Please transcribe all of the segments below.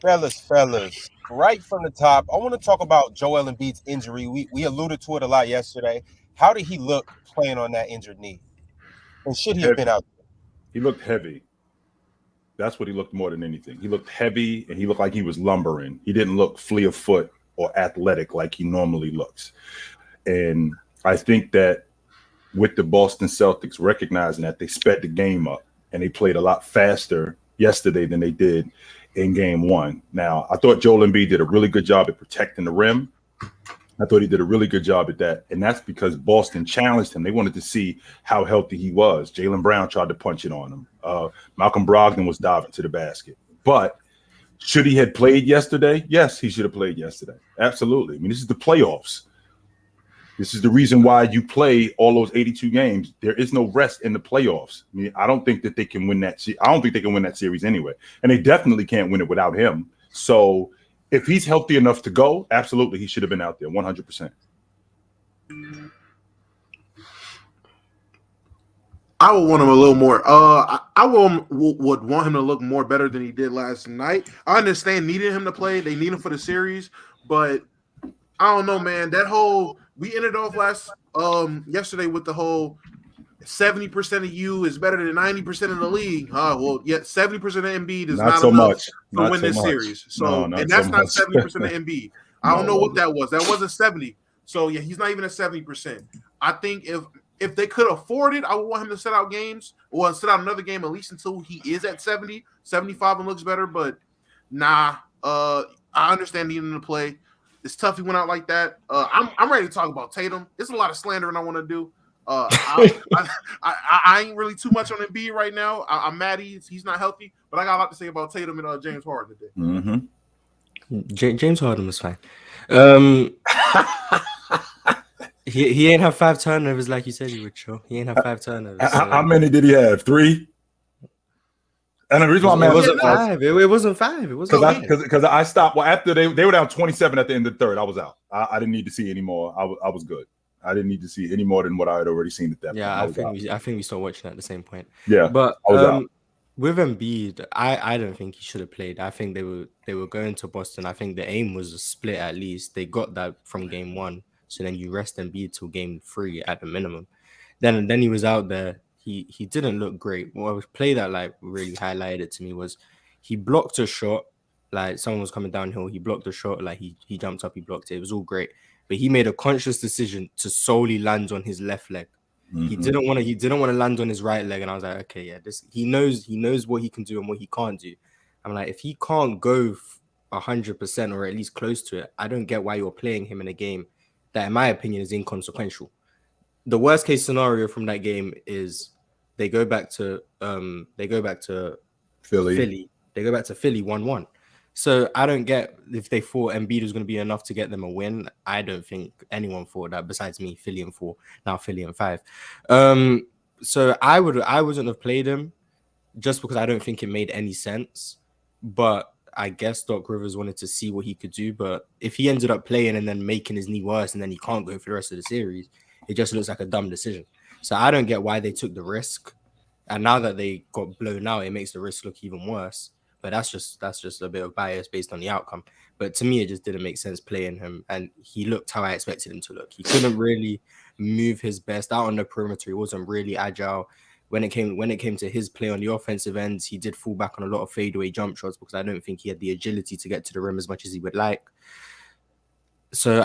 Fellas, right from the top, I want to talk about Joel Embiid's injury. We alluded to it a lot yesterday. How did he look playing on that injured knee? And should he have been Heavy. out? He looked heavy. That's what he looked more than anything. He looked heavy and he looked like he was lumbering. He didn't look flea of foot or athletic like he normally looks. And I think that with the Boston Celtics recognizing that, they sped the game up and they played a lot faster yesterday than they did in game one. Now, I thought Joel Embiid did a really good job at protecting the rim. I thought he did a really good job at that. And that's because Boston challenged him. They wanted to see how healthy he was. Jaylen Brown tried to punch it on him. Malcolm Brogdon was diving to the basket. But should he have played yesterday? Yes, he should have played yesterday. Absolutely. I mean, this is the playoffs. This is the reason why you play all those 82 games. There is no rest in the playoffs. I mean, I don't think that they can win that. I don't think they can win that series anyway. And they definitely can't win it without him. So if he's healthy enough to go, absolutely, he should have been out there 100%. I would want him a little more. I would want him to look more better than he did last night. I understand needing him to play. They need him for the series, but I don't know, man. That whole we ended off yesterday with the whole 70% of you is better than 90% of the league. Well, yet 70% of Embiid is not so enough much. to Not win so this much. series. So, No, and not that's so not much. 70% of Embiid. I don't know what that was. That wasn't 70. So yeah, he's not even at 70%. I think if they could afford it, I would want him to sit out games or sit out another game at least until he is at 70, 75 and looks better. But nah, I understand needing him to play. It's tough he went out like that. I'm ready to talk about Tatum. There's a lot of slandering I want to do. I ain't really too much on Embiid right now. I'm mad he's not healthy, but I got a lot to say about Tatum and James Harden today. Mm-hmm. James Harden was fine. He ain't have 5 turnovers like you said he would, Joe. He ain't have 5 turnovers. So. How many did he have? 3? And the reason why it wasn't 5. It wasn't 5. It wasn't because I stopped. Well, after they were down 27 at the end of the third, I was out. I didn't need to see any more. I was good. I didn't need to see any more than what I had already seen at that point. I think we started watching at the same point. Yeah, but I was out. With Embiid, I don't think he should have played. I think they were going to Boston. I think the aim was a split at least. They got that from game 1. So then you rest Embiid till game 3 at the minimum. Then he was out there. He didn't look great. What play that like really highlighted it to me was he blocked a shot. Like someone was coming downhill, he blocked a shot. Like he jumped up, he blocked it. It was all great, but he made a conscious decision to solely land on his left leg. Mm-hmm. He didn't want to land on his right leg. And I was like, okay, yeah, he knows what he can do and what he can't do. I'm like, if he can't go 100% or at least close to it, I don't get why you're playing him in a game that, in my opinion, is inconsequential. The worst case scenario from that game is they go back to Philly. They go back to Philly 1-1. So I don't get if they thought Embiid was going to be enough to get them a win. I don't think anyone thought that besides me. Philly in 4, now Philly in 5. So I wouldn't have played him just because I don't think it made any sense. But I guess Doc Rivers wanted to see what he could do. But if he ended up playing and then making his knee worse and then he can't go for the rest of the series, it just looks like a dumb decision. So I don't get why they took the risk. And now that they got blown out, it makes the risk look even worse. But that's just a bit of bias based on the outcome. But to me, it just didn't make sense playing him. And he looked how I expected him to look. He couldn't really move his best out on the perimeter. He wasn't really agile. When it came to his play on the offensive ends, he did fall back on a lot of fadeaway jump shots because I don't think he had the agility to get to the rim as much as he would like. So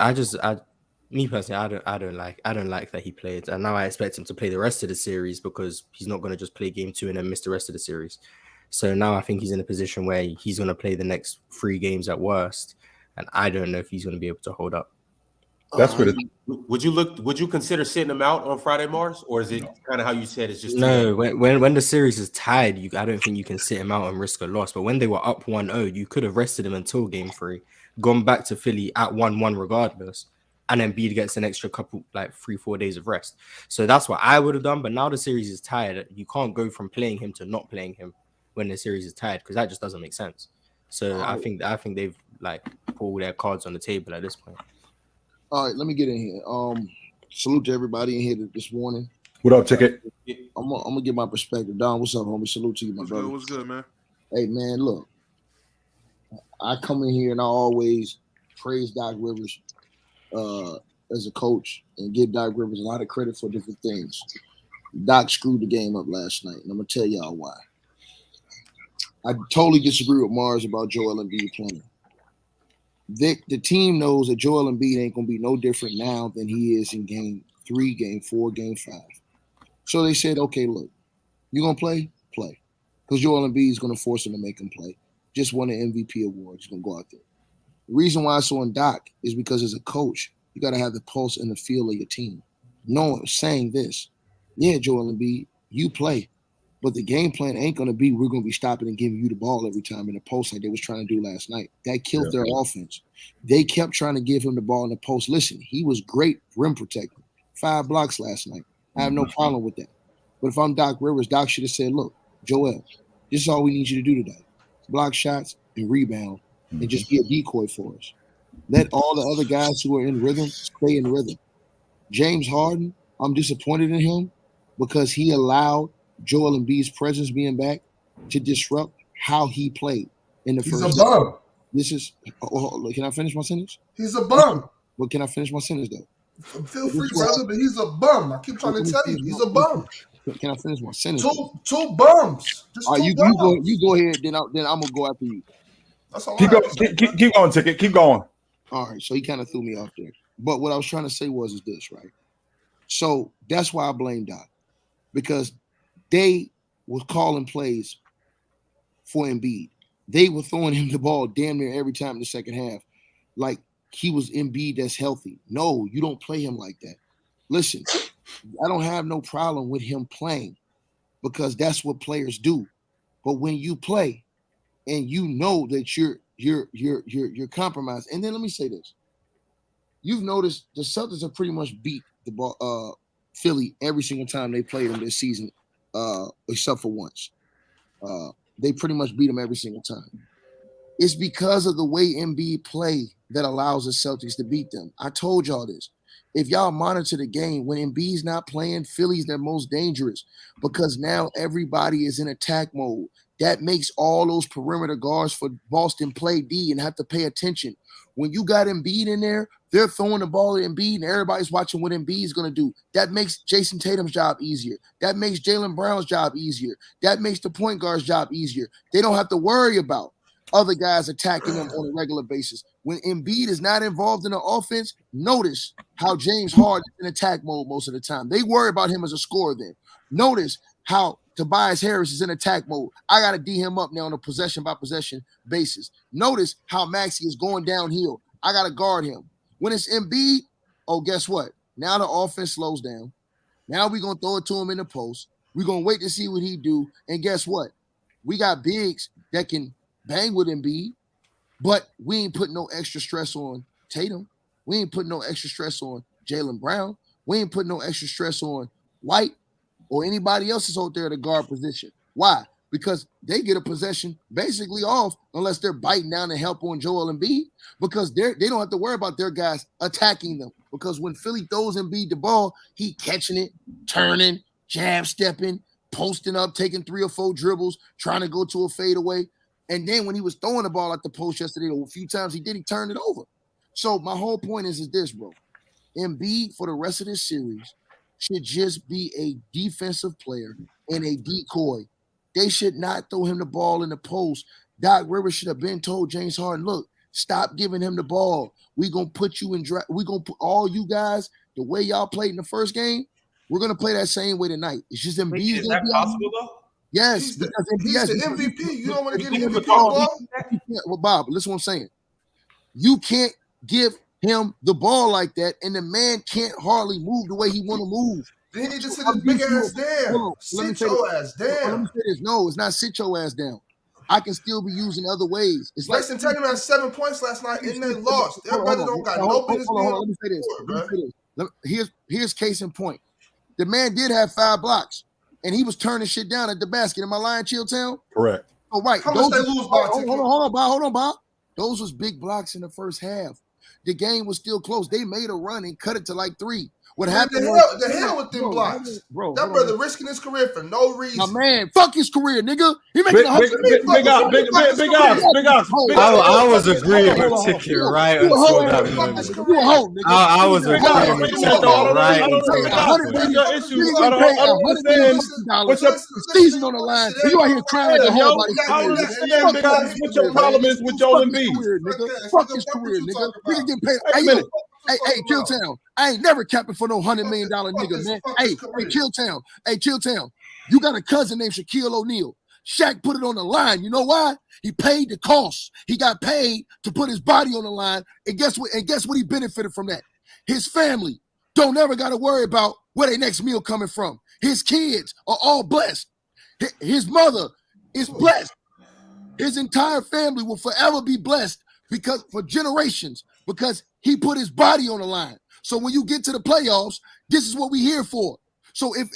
me personally, I don't like that he played, and now I expect him to play the rest of the series because he's not going to just play game 2 and then miss the rest of the series. So now I think he's in a position where he's going to play the next 3 games at worst, and I don't know if he's going to be able to hold up. That's what it. Would you consider sitting him out on Friday, Mars, or is it kind of how you said it's just no? When the series is tied, I don't think you can sit him out and risk a loss. But when they were up 1-0, you could have rested him until game 3, gone back to Philly at 1-1 regardless. And then Embiid gets an extra couple, like 3-4 days of rest. So that's what I would have done. But now the series is tied. You can't go from playing him to not playing him when the series is tied because that just doesn't make sense. So I think they've like pulled their cards on the table at this point. All right, let me get in here. Salute to everybody in here this morning. What up, Ticket? I'm gonna get my perspective. Don, what's up, homie? Salute to you, my brother. What's good, man? Hey, man, look. I come in here and I always praise Doc Rivers as a coach and give Doc Rivers a lot of credit for different things. Doc screwed the game up last night, and I'm going to tell y'all why. I totally disagree with Mars about Joel Embiid playing. The team knows that Joel Embiid ain't going to be no different now than he is in game 3, game 4, game 5. So they said, okay, look, you going to play? Play. Because Joel Embiid is going to force him to make him play. Just won an MVP award. He's going to go out there. The reason why it's on Doc is because as a coach, you got to have the pulse and the feel of your team. No one saying this. Yeah, Joel Embiid, you play. But the game plan ain't going to be we're going to be stopping and giving you the ball every time in the post like they was trying to do last night. That killed their offense. They kept trying to give him the ball in the post. Listen, he was great rim protecting. 5 blocks last night. I have no problem with that. But if I'm Doc Rivers, Doc should have said, look, Joel, this is all we need you to do today. Block shots and rebound and just be a decoy for us. Let all the other guys who are in rhythm stay in rhythm. James Harden, I'm disappointed in him because he allowed Joel Embiid's presence being back to disrupt how he played in the first. He's a bum. This is. Can I finish my sentence? He's a bum. But can I finish my sentence though? Feel free, brother, but he's a bum. I keep trying to tell you, he's a bum. Can I finish my sentence? Two bums. Just all right, bums. You go ahead. Then I'm gonna go after you. That's all. Keep going, Ticket. Keep going. All right. So he kind of threw me off there. But what I was trying to say is this, right? So that's why I blame Doc, because they were calling plays for Embiid. They were throwing him the ball damn near every time in the second half, like he was Embiid that's healthy. No, you don't play him like that. Listen, I don't have no problem with him playing because that's what players do. But when you play and you know that you're compromised, and then let me say this: you've noticed the Celtics have pretty much beat the ball, Philly every single time they played them this season, except for once. They pretty much beat them every single time. It's because of the way Embiid play that allows the Celtics to beat them. I told y'all this. If y'all monitor the game, when Embiid's not playing, Philly's their most dangerous because now everybody is in attack mode. That makes all those perimeter guards for Boston play D and have to pay attention. When you got Embiid in there, they're throwing the ball at Embiid and everybody's watching what Embiid is going to do. That makes Jason Tatum's job easier. That makes Jaylen Brown's job easier. That makes the point guard's job easier. They don't have to worry about other guys attacking them on a regular basis. When Embiid is not involved in the offense, notice how James Harden is in attack mode most of the time. They worry about him as a scorer then. Notice how Tobias Harris is in attack mode. I got to D him up now on a possession-by-possession basis. Notice how Maxey is going downhill. I got to guard him. When it's Embiid, oh, guess what? Now the offense slows down. Now we're going to throw it to him in the post. We're going to wait to see what he do. And guess what? We got bigs that can bang with Embiid, but we ain't putting no extra stress on Tatum. We ain't putting no extra stress on Jaylen Brown. We ain't putting no extra stress on White or anybody else that's out there at the guard position. Why? Because they get a possession basically off unless they're biting down to help on Joel Embiid because they don't have to worry about their guys attacking them because when Philly throws Embiid the ball, he catching it, turning, jab stepping, posting up, taking 3 or 4 dribbles, trying to go to a fadeaway. And then when he was throwing the ball at the post yesterday, a few times he turned it over. So my whole point is this, bro. Embiid for the rest of this series should just be a defensive player and a decoy. They should not throw him the ball in the post. Doc Rivers should have been told James Harden, look, stop giving him the ball. We're going to put you in we're going to put all you guys, the way y'all played in the first game, we're going to play that same way tonight. It's just Embiid. Is that possible, though? Yes. He's the MVP. You don't want to get him the ball? Well, Bob, listen what I'm saying. You can't give him the ball like that, and the man can't hardly move the way he want to move. Then he just sit his big ass down. Sit your ass down. Let me say this. No, it's not sit your ass down. I can still be using other ways. It's like Jason Tatum had 7 points last night, and they lost. Everybody don't got no business. Let me say this. Here's case in point. The man did have 5 blocks, and he was turning shit down at the basket. Am I lying, Chilltown? Correct. Oh, right. How much they lose by? Hold on, Bob. Those was big blocks in the first half. The game was still close. They made a run and cut it to like 3. What Man, happened? the hell with them blocks. Bro, That brother risking his career for no reason. My man, fuck his career, nigga. He making Big ops. I was agreeing with Ticket right until that moment. You a hoe, nigga. I was agreeing with Ticket right until that point. What's your season on the line? You out here crying like a hoe about his career. What your problem is with Joel Embiid? Fuck his career, nigga. Nigga getting paid. Hey, Killtown. I ain't never capping for no $100 million nigga, man. Hey, Killtown. You got a cousin named Shaquille O'Neal. Shaq put it on the line. You know why? He paid the cost. He got paid to put his body on the line. And guess what? He benefited from that. His family don't ever got to worry about where their next meal coming from. His kids are all blessed. His mother is blessed. His entire family will forever be blessed for generations because he put his body on the line. So when you get to the playoffs, this is what we here for. So if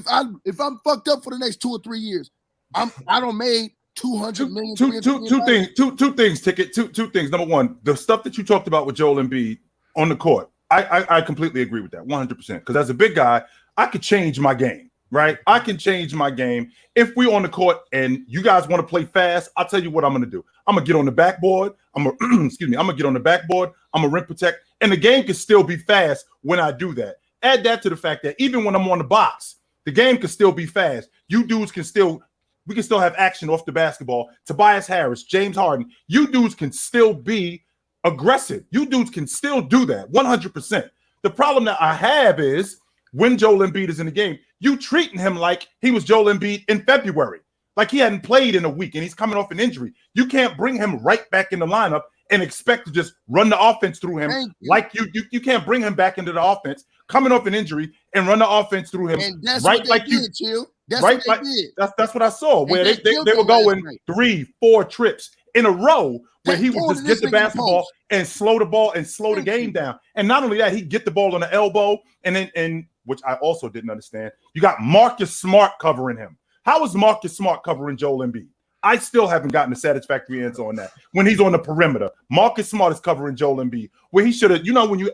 I'm fucked up for the next 2 or 3 years, I don't made 200 million. Two things, Ticket. Two things. Number one, the stuff that you talked about with Joel Embiid on the court, I completely agree with that 100%. Because as a big guy, I could change my game. Right, I can change my game. If we're on the court and you guys want to play fast, I'll tell you what I'm going to do. I'm going to get on the backboard. I'm going to get on the backboard. I'm going to rim protect. And the game can still be fast when I do that. Add that to the fact that even when I'm on the box, the game can still be fast. You dudes we can still have action off the basketball. Tobias Harris, James Harden, you dudes can still be aggressive. You dudes can still do that 100%. The problem that I have is when Joel Embiid is in the game, you treating him like he was Joel Embiid in February, like he hadn't played in a week and he's coming off an injury. You can't bring him right back in the lineup and expect to just run the offense through him. Like you can't bring him back into the offense coming off an injury and run the offense through him. And that's right, what like they did, Chill. That's right, what they did. That's what I saw, where they were going 3-4 trips in a row where he would just get the basketball and slow the ball and slow the game down. And not only that, he'd get the ball on the elbow and which I also didn't understand. You got Marcus Smart covering him. How is Marcus Smart covering Joel Embiid? I still haven't gotten a satisfactory answer on that. When he's on the perimeter, Marcus Smart is covering Joel Embiid. Where he should have,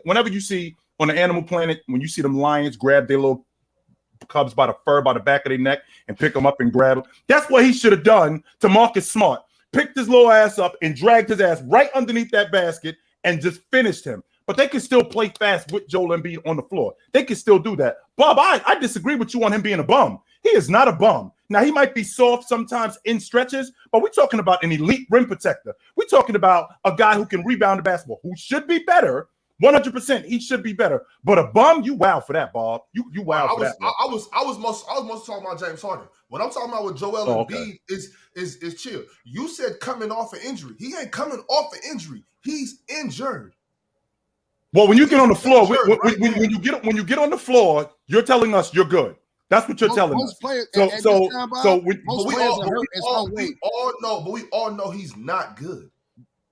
whenever you see on the Animal Planet, when you see them lions grab their little cubs by the fur, by the back of their neck, and pick them up and grab them, that's what he should have done to Marcus Smart. Picked his little ass up and dragged his ass right underneath that basket and just finished him. But they can still play fast with Joel Embiid on the floor. They can still do that. Bob, I disagree with you on him being a bum. He is not a bum. Now, he might be soft sometimes in stretches, but we're talking about an elite rim protector. We're talking about a guy who can rebound the basketball, who should be better. 100%, he should be better. But a bum, you wow for that, Bob. You wow for that. I was most talking about James Harden. What I'm talking about with Joel Embiid is chill. You said coming off an injury. He ain't coming off an injury. He's injured. Well, when you get on the floor, when you get on the floor, you're telling us you're good. That's what you're telling us. We all know he's not good.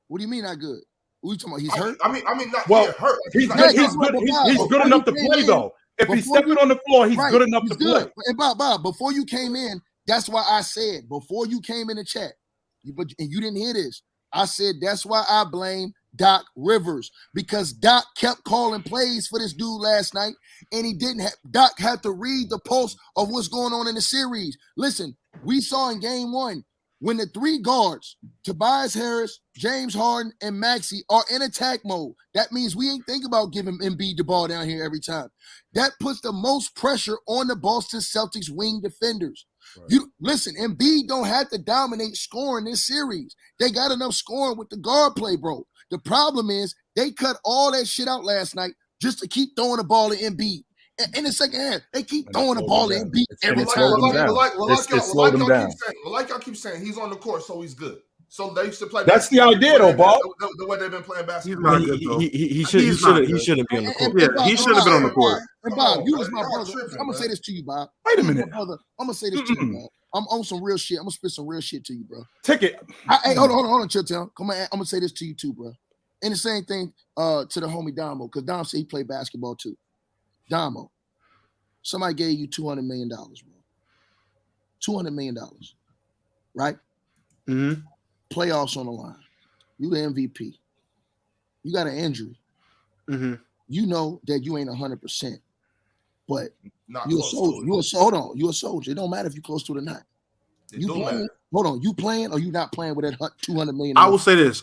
What do you mean not good? What are you talking about? He's hurt? I mean, not hurt. He's good enough to play, though. If he's stepping on the floor, he's good enough to play. And Bob, before you came in, that's why I said, before you came in the chat, and you didn't hear this, I said that's why I blame Doc Rivers, because Doc kept calling plays for this dude last night, and he didn't Doc had to read the pulse of what's going on in the series. Listen, we saw in game one, when the three guards, Tobias Harris, James Harden, and Maxey are in attack mode, that means we ain't think about giving Embiid the ball down here every time. That puts the most pressure on the Boston Celtics wing defenders. Right. Listen, Embiid don't have to dominate scoring this series. They got enough scoring with the guard play, bro. The problem is they cut all that shit out last night just to keep throwing the ball to Embiid. In the second half, they keep throwing the ball to Embiid every time. Like y'all keep saying, he's on the court, so he's good. So they used to play. That's the idea, though, Bob. The way they've been playing basketball. He shouldn't be on the court. Yeah, he should have been on the court. And Bob, you was my brother. I'm gonna say this to you, Bob. Wait a minute, brother. I'm gonna say this to you, Bob. I'm on some real shit. I'm gonna spit some real shit to you, bro. Ticket. Hey, hold on, chill town. Come on, I'm gonna say this to you too, bro. And the same thing to the homie Damo, because Dom said he played basketball too. Damo, somebody gave you $200 million, bro. $200 million, right? Mm-hmm. Playoffs on the line. You the MVP. You got an injury. Mm-hmm. you know that you ain't 100%, but Not you're a close to soldier. it. You're a hold on. You're a soldier. It don't matter if you're close to it or not. It You don't playing? matter. Hold on. You playing or you not playing with that $200 million? I will say this.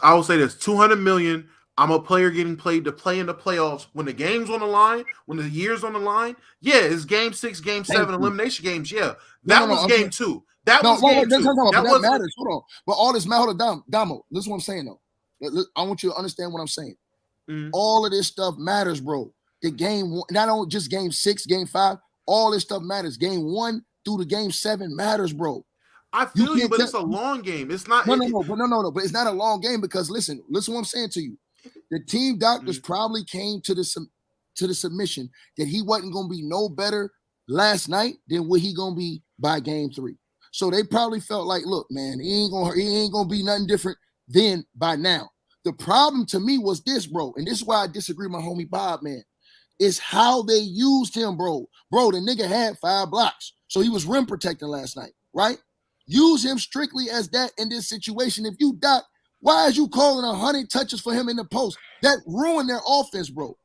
200 million. I'm a player getting played to play in the playoffs when the game's on the line, when the year's on the line. Yeah, it's game 6, game 7, elimination games. Yeah, that was game 2. That was game 2. That matters. Hold on. But all this matter, Damo. Listen what I'm saying though. I want you to understand what I'm saying. All of this stuff matters, bro. The game, not only just game 6, game 5, all this stuff matters. Game 1 through the game 7 matters, bro. I feel you, but it's a long game. It's not. No. But it's not a long game because listen what I'm saying to you. The team doctors probably came to the submission that he wasn't going to be no better last night than what he going to be by game 3. So they probably felt like, look, man, he ain't gonna be nothing different than by now. The problem to me was this, bro, and this is why I disagree with my homie Bob, man. Is how they used him, bro. Bro, the nigga had 5 blocks, so he was rim protecting last night, right? Use him strictly as that in this situation. If you doc, why is you calling 100 touches for him in the post? That ruined their offense, bro.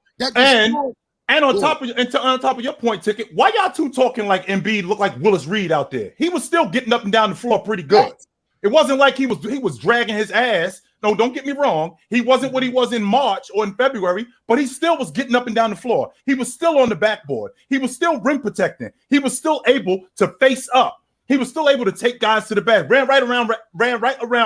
And on top of your point, Ticket, why y'all two talking like Embiid looked like Willis Reed out there? He was still getting up and down the floor pretty good. It wasn't like he was dragging his ass. No, don't get me wrong. He wasn't what he was in March or in February, but he still was getting up and down the floor. He was still on the backboard. He was still rim protecting. He was still able to face up. He was still able to take guys to the bag, ran right around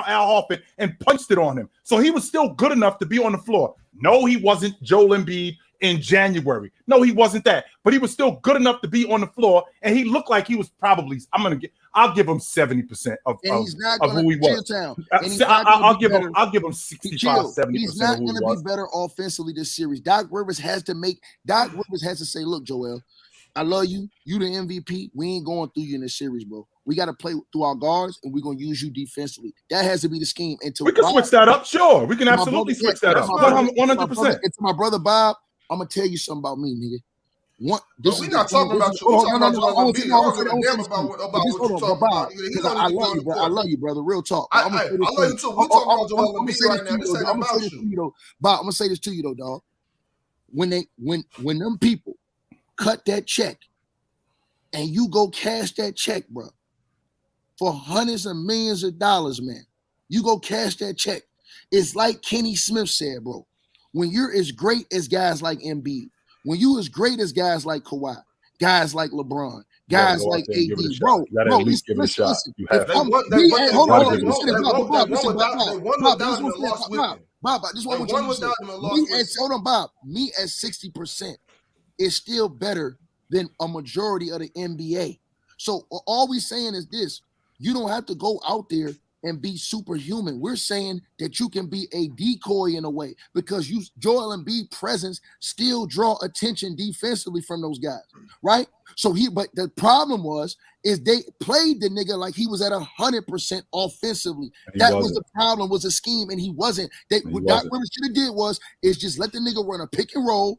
Al Horford and punched it on him. So he was still good enough to be on the floor. No, he wasn't Joel Embiid in January. No, he wasn't that. But he was still good enough to be on the floor, and he looked like he was probably. I'll give him 70% of who he was. I'll give him 65, 70%. He's not going to be better offensively this series. Doc Rivers has to say, look, Joel, I love you. You the MVP. We ain't going through you in this series, bro. We got to play through our guards, and we're going to use you defensively. That has to be the scheme. And we can switch that up. Sure, we can absolutely switch that up. 100%. And to my brother Bob, I'm going to tell you something about me, nigga. We're not talking about you. We're talking about Joel Embiid. I don't give a damn about what you're talking about. I love you, bro. I love you, brother. Real talk. I love you too. We're talking about Joel Embiid right now. This ain't about you. Bob, I'm gonna say this to you though, dog. When them people cut that check and you go cash that check, bro, for hundreds of millions of dollars, man, you go cash that check. It's like Kenny Smith said, bro. When you're as great as guys like Embiid, when you as great as guys like Kawhi, guys like LeBron, guys like AD, bro, listen. Bob, me at 60% is still better than a majority of the NBA. So all we saying is this: you don't have to go out there and be superhuman. We're saying that you can be a decoy in a way because Joel Embiid presence still draw attention defensively from those guys, right? But the problem is they played the nigga like he was at 100% offensively. That was the problem, was a scheme, and he wasn't. What Doc Rivers should have did is just let the nigga run a pick and roll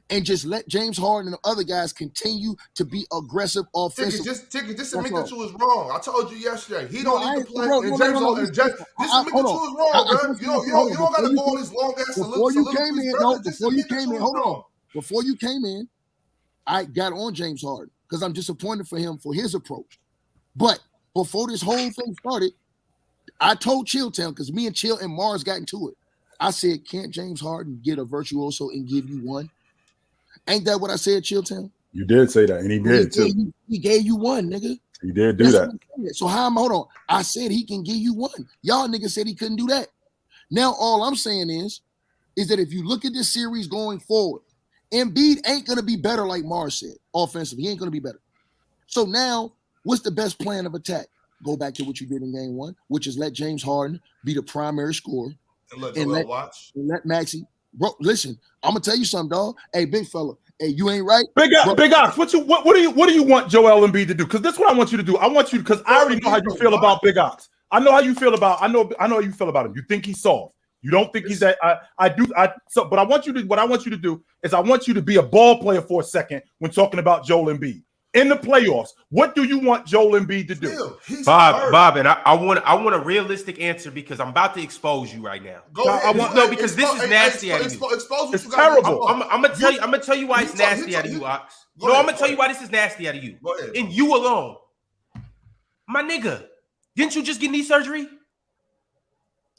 and just let James Harden and the other guys continue to be aggressive offensively. Just admit that you was wrong. I told you yesterday. He don't need to play. And James Harden, just admit that you was wrong, bro. You don't got to go on this long ass before you came in, I got on James Harden because I'm disappointed for him for his approach. But before this whole thing started, I told Chilltown, because me and Chill and Mars got into it. I said, can't James Harden get a virtuoso and give you one? Ain't that what I said, Chilltown? You did say that, and he did too. He gave you one, nigga. He did do that. So hold on. I said he can give you one. Y'all niggas said he couldn't do that. Now all I'm saying is that if you look at this series going forward, Embiid ain't gonna be better like Mars said offensively. He ain't gonna be better. So now, what's the best plan of attack? Go back to what you did in game 1, which is let James Harden be the primary scorer and let Maxey. Bro, listen, I'm gonna tell you something, dog. Hey, big fella. Hey, you ain't right. Big Ox, what do you want Joel Embiid to do? Because this is what I want you to do. I want you because I already know how you feel about Big Ox. I know how you feel about. I know how you feel about him. You think he's soft. You don't think he's that. But what I want you to do is I want you to be a ball player for a second when talking about Joel Embiid. in the playoffs. What do you want Joel Embiid to do? Bob, and I want a realistic answer because I'm about to expose you right now. Go ahead. Because this is nasty out of you. It's terrible. I'm gonna tell you why it's nasty out of you, Ox. No, I'm gonna tell you why this is nasty out of you. Go ahead. And you alone. My nigga, didn't you just get knee surgery?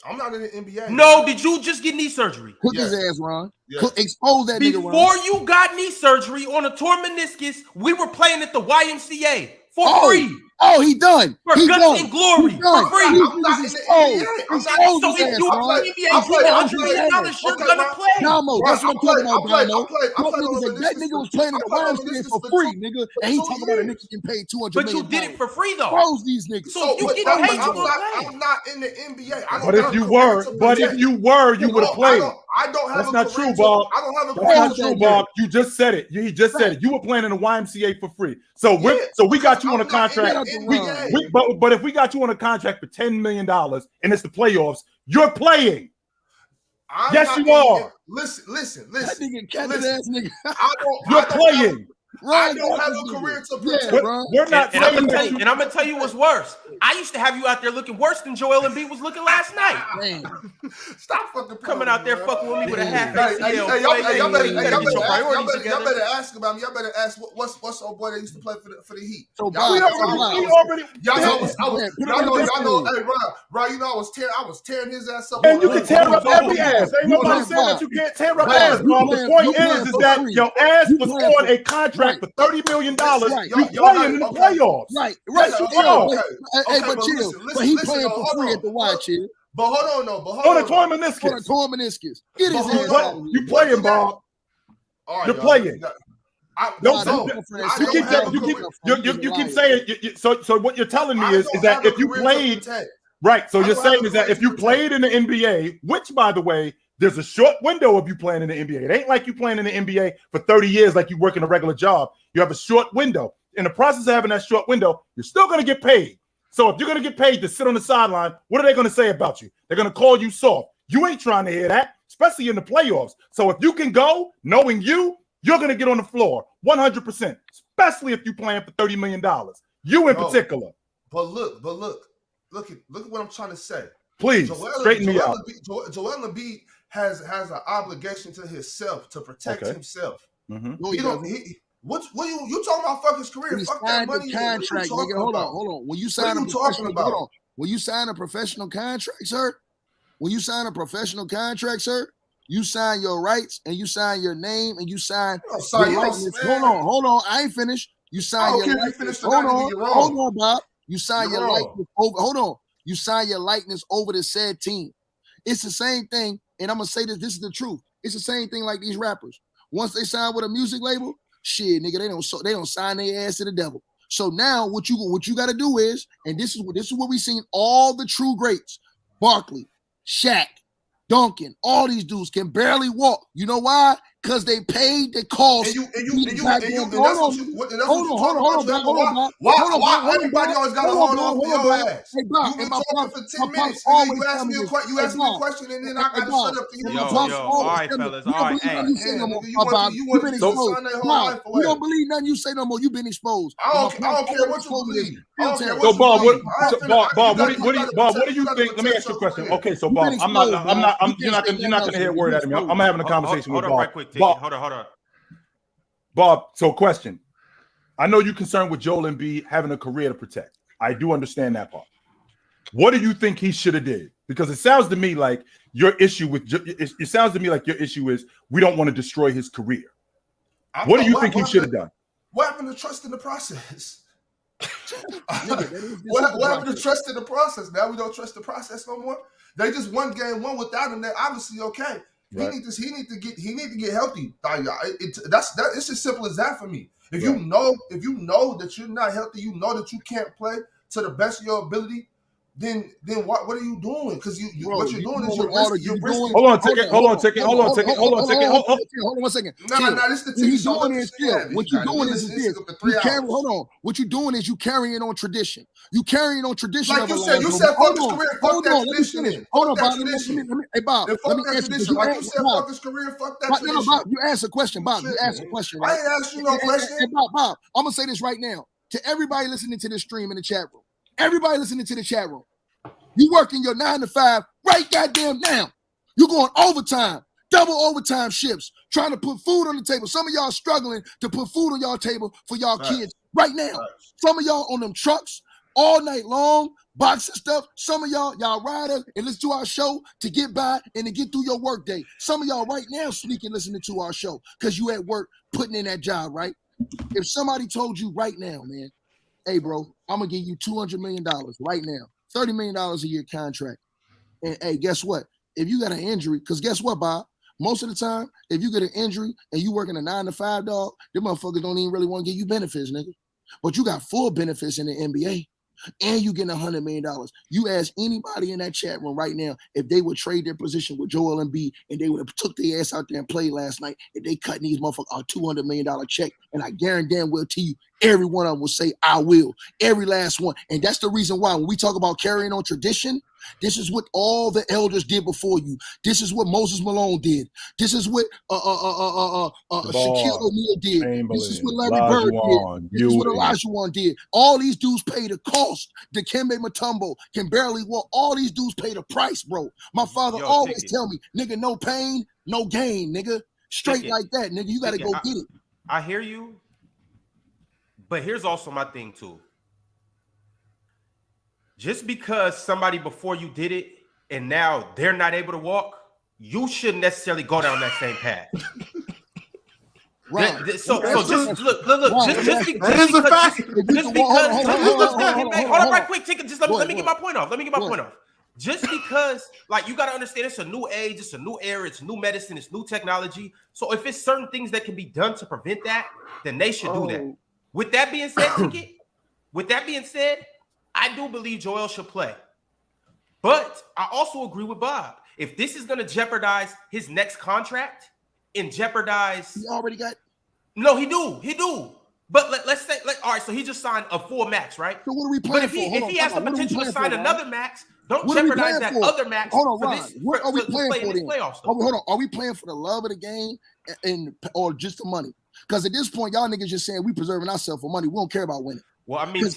I'm not in the NBA. No, did you just get knee surgery? Cook his ass, Ron. Yeah. Expose that nigga, Ron. Before you got knee surgery on a torn meniscus, we were playing at the YMCA for free. Oh, he done. For he guts done. and glory. For free. I'm not in the NBA. So if you are in the NBA, you get $100 million, you're gonna play. Damo, that's what I'm talking about, Damo. That nigga was playing in the YMCA for free, nigga, and he talking about a nigga getting paid $200 million. But you did it for free, though. Expose these niggas. So you get paid to play. I'm not in the NBA. But if you were, you would have played. I don't have. That's not true, Bob. I don't have a. That's not true, Bob. You just said it. He just said it. You were playing in the YMCA for free. So we got you on a contract. But if we got you on a contract for $10 million and it's the playoffs, you're playing. Yes, you are. Listen. That nigga catching ass nigga. You're playing. I don't have a career to protect. We're not and I'm gonna tell you what's worse. I used to have you out there looking worse than Joel Embiid was looking last night. Damn. Stop fucking coming out there fucking with me with a half ACL. Y'all better ask about me. Y'all better ask what's old boy that used to play for the Heat. So y'all know. Hey, Ron, you know I was tearing his ass up. And you can tear up every ass. Ain't nobody saying that you can't tear up ass, Bob. The point is that your ass was on a contract for $30 million. You playing in the playoffs. Right. Okay, but chill. But he playing for free at the Y, chill. But hold on. On a torn meniscus. Get his ass out of here. You playing, Bob. You're playing. You keep saying. So what you're telling me is that if you played, right? So you're saying is that if you played in the NBA, which by the way, there's a short window of you playing in the NBA. It ain't like you playing in the NBA for 30 years like you working a regular job. You have a short window. In the process of having that short window, you're still going to get paid. So if you're going to get paid to sit on the sideline, what are they going to say about you? They're going to call you soft. You ain't trying to hear that, especially in the playoffs. So if you can go, knowing you're going to get on the floor 100%, especially if you're playing for $30 million. You in particular. But look at what I'm trying to say. Please, straighten me out. Joel Embiid has an obligation to himself to protect himself. Mm-hmm. No, what you talking about? Fuck his career. He fuck signed that money. the contract, nigga. Hold on. When you sign when you sign a professional contract, sir, you sign your rights and you sign your name and you sign your likeness. Hold on. I ain't finished. You sign your likeness. Hold on, Bob. You sign your likeness over. Hold on. You sign your likeness over the said team. It's the same thing, and I'm gonna say this is the truth. It's the same thing like these rappers. Once they sign with a music label, shit, nigga, they don't sign their ass to the devil. So now what you got to do is, and this is what we seen all the true greats, Barkley, Shaq, Duncan, all these dudes can barely walk. You know why? Because they paid the cost. Hold on. Why everybody always got to hold on for your ass? Hey, Bob, you've been talking for 10 minutes. You asked me a question, and then I got to shut up. All right, fellas. All right, hey. You don't believe nothing you say no more. You've been exposed. I don't care what you believe. So, Bob, what do you think? Let me ask you a question. Okay, so Bob, you're not gonna hear a word out of me. I'm having a conversation with Bob. Right quick, hold on. Bob, so question. I know you're concerned with Joel Embiid having a career to protect. I do understand that part. What do you think he should have did? Because it sounds to me like your issue is we don't want to destroy his career. What do you think he should have done? What happened to trust in the process? What happened to trust in the process? Now we don't trust the process no more. They just won game one without him. They're obviously okay. Right. He need to get healthy. It's as simple as that for me. If you know that you're not healthy, you know that you can't play to the best of your ability, then what are you doing? Because Bro, what you're doing is you're risking. Hold on, ticket. Hold on, ticket. Hold on, ticket. Hold on 1 second. No, this is the What you TV show. doing is what you doing is this. Hold on. What you doing is you carrying on tradition. You carrying on tradition. Like you said, fuck this career, fuck that tradition. Hold on, Bob. Hey, Bob. Let me answer this. Like you said, fuck this career, fuck that tradition. No, Bob, you asked a question. Bob, you asked a question. Right? I ain't asked you no question. Hey, Bob, I'm gonna say this right now to everybody listening to this stream in the chat room. Everybody listening to the chat room. You working your 9 to 5 right goddamn now. You're going overtime, double overtime shifts, trying to put food on the table. Some of y'all struggling to put food on y'all table for y'all kids right now. Some of y'all on them trucks all night long, boxing stuff. Some of y'all ride us and listen to our show to get by and to get through your work day. Some of y'all right now sneaking listening to our show because you at work putting in that job, right? If somebody told you right now, man, hey, bro, I'm going to give you $200 million right now. $30 million a year contract. And hey, guess what? If you got an injury, because guess what, Bob? Most of the time, if you get an injury and you working a 9 to 5, dog, them motherfuckers don't even really want to give you benefits, nigga. But you got full benefits in the NBA. And you getting $100 million. You ask anybody in that chat room right now if they would trade their position with Joel Embiid and they would have took their ass out there and played last night, if they cutting these motherfuckers a $200 million check, and I guarantee will tell you, every one of them will say, I will. Every last one. And that's the reason why when we talk about carrying on tradition, this is what all the elders did before you. This is what Moses Malone did. This is what Shaquille O'Neal did. This is what Larry Bird did. This is what Olajuwon did. All these dudes pay the cost. Dikembe Mutombo can barely walk. All these dudes pay the price, bro. My father always tell me, nigga, no pain, no gain, nigga. Straight like that, nigga. You got to go get it. I hear you. But here's also my thing, too. Just because somebody before you did it and now they're not able to walk, you shouldn't necessarily go down that same path. Right. So just look. Just because. Hold on, right quick. Let me get my point off. Just because, like, you got to understand, it's a new age, it's a new era, it's new medicine, it's new technology. So if it's certain things that can be done to prevent that, then they should do that. With that being said, I do believe Joel should play. But I also agree with Bob. If this is going to jeopardize his next contract and jeopardize... He already got... No, he do. But let's say... all right, so he just signed a full max, right? So what are we playing for? If he has the potential to sign another max, don't jeopardize that other max. Hold on, Ron. What are we playing for then? Hold on. Are we playing for the love of the game or just the money? Because at this point, y'all niggas just saying we preserving ourselves for money. We don't care about winning. Well, I mean, it's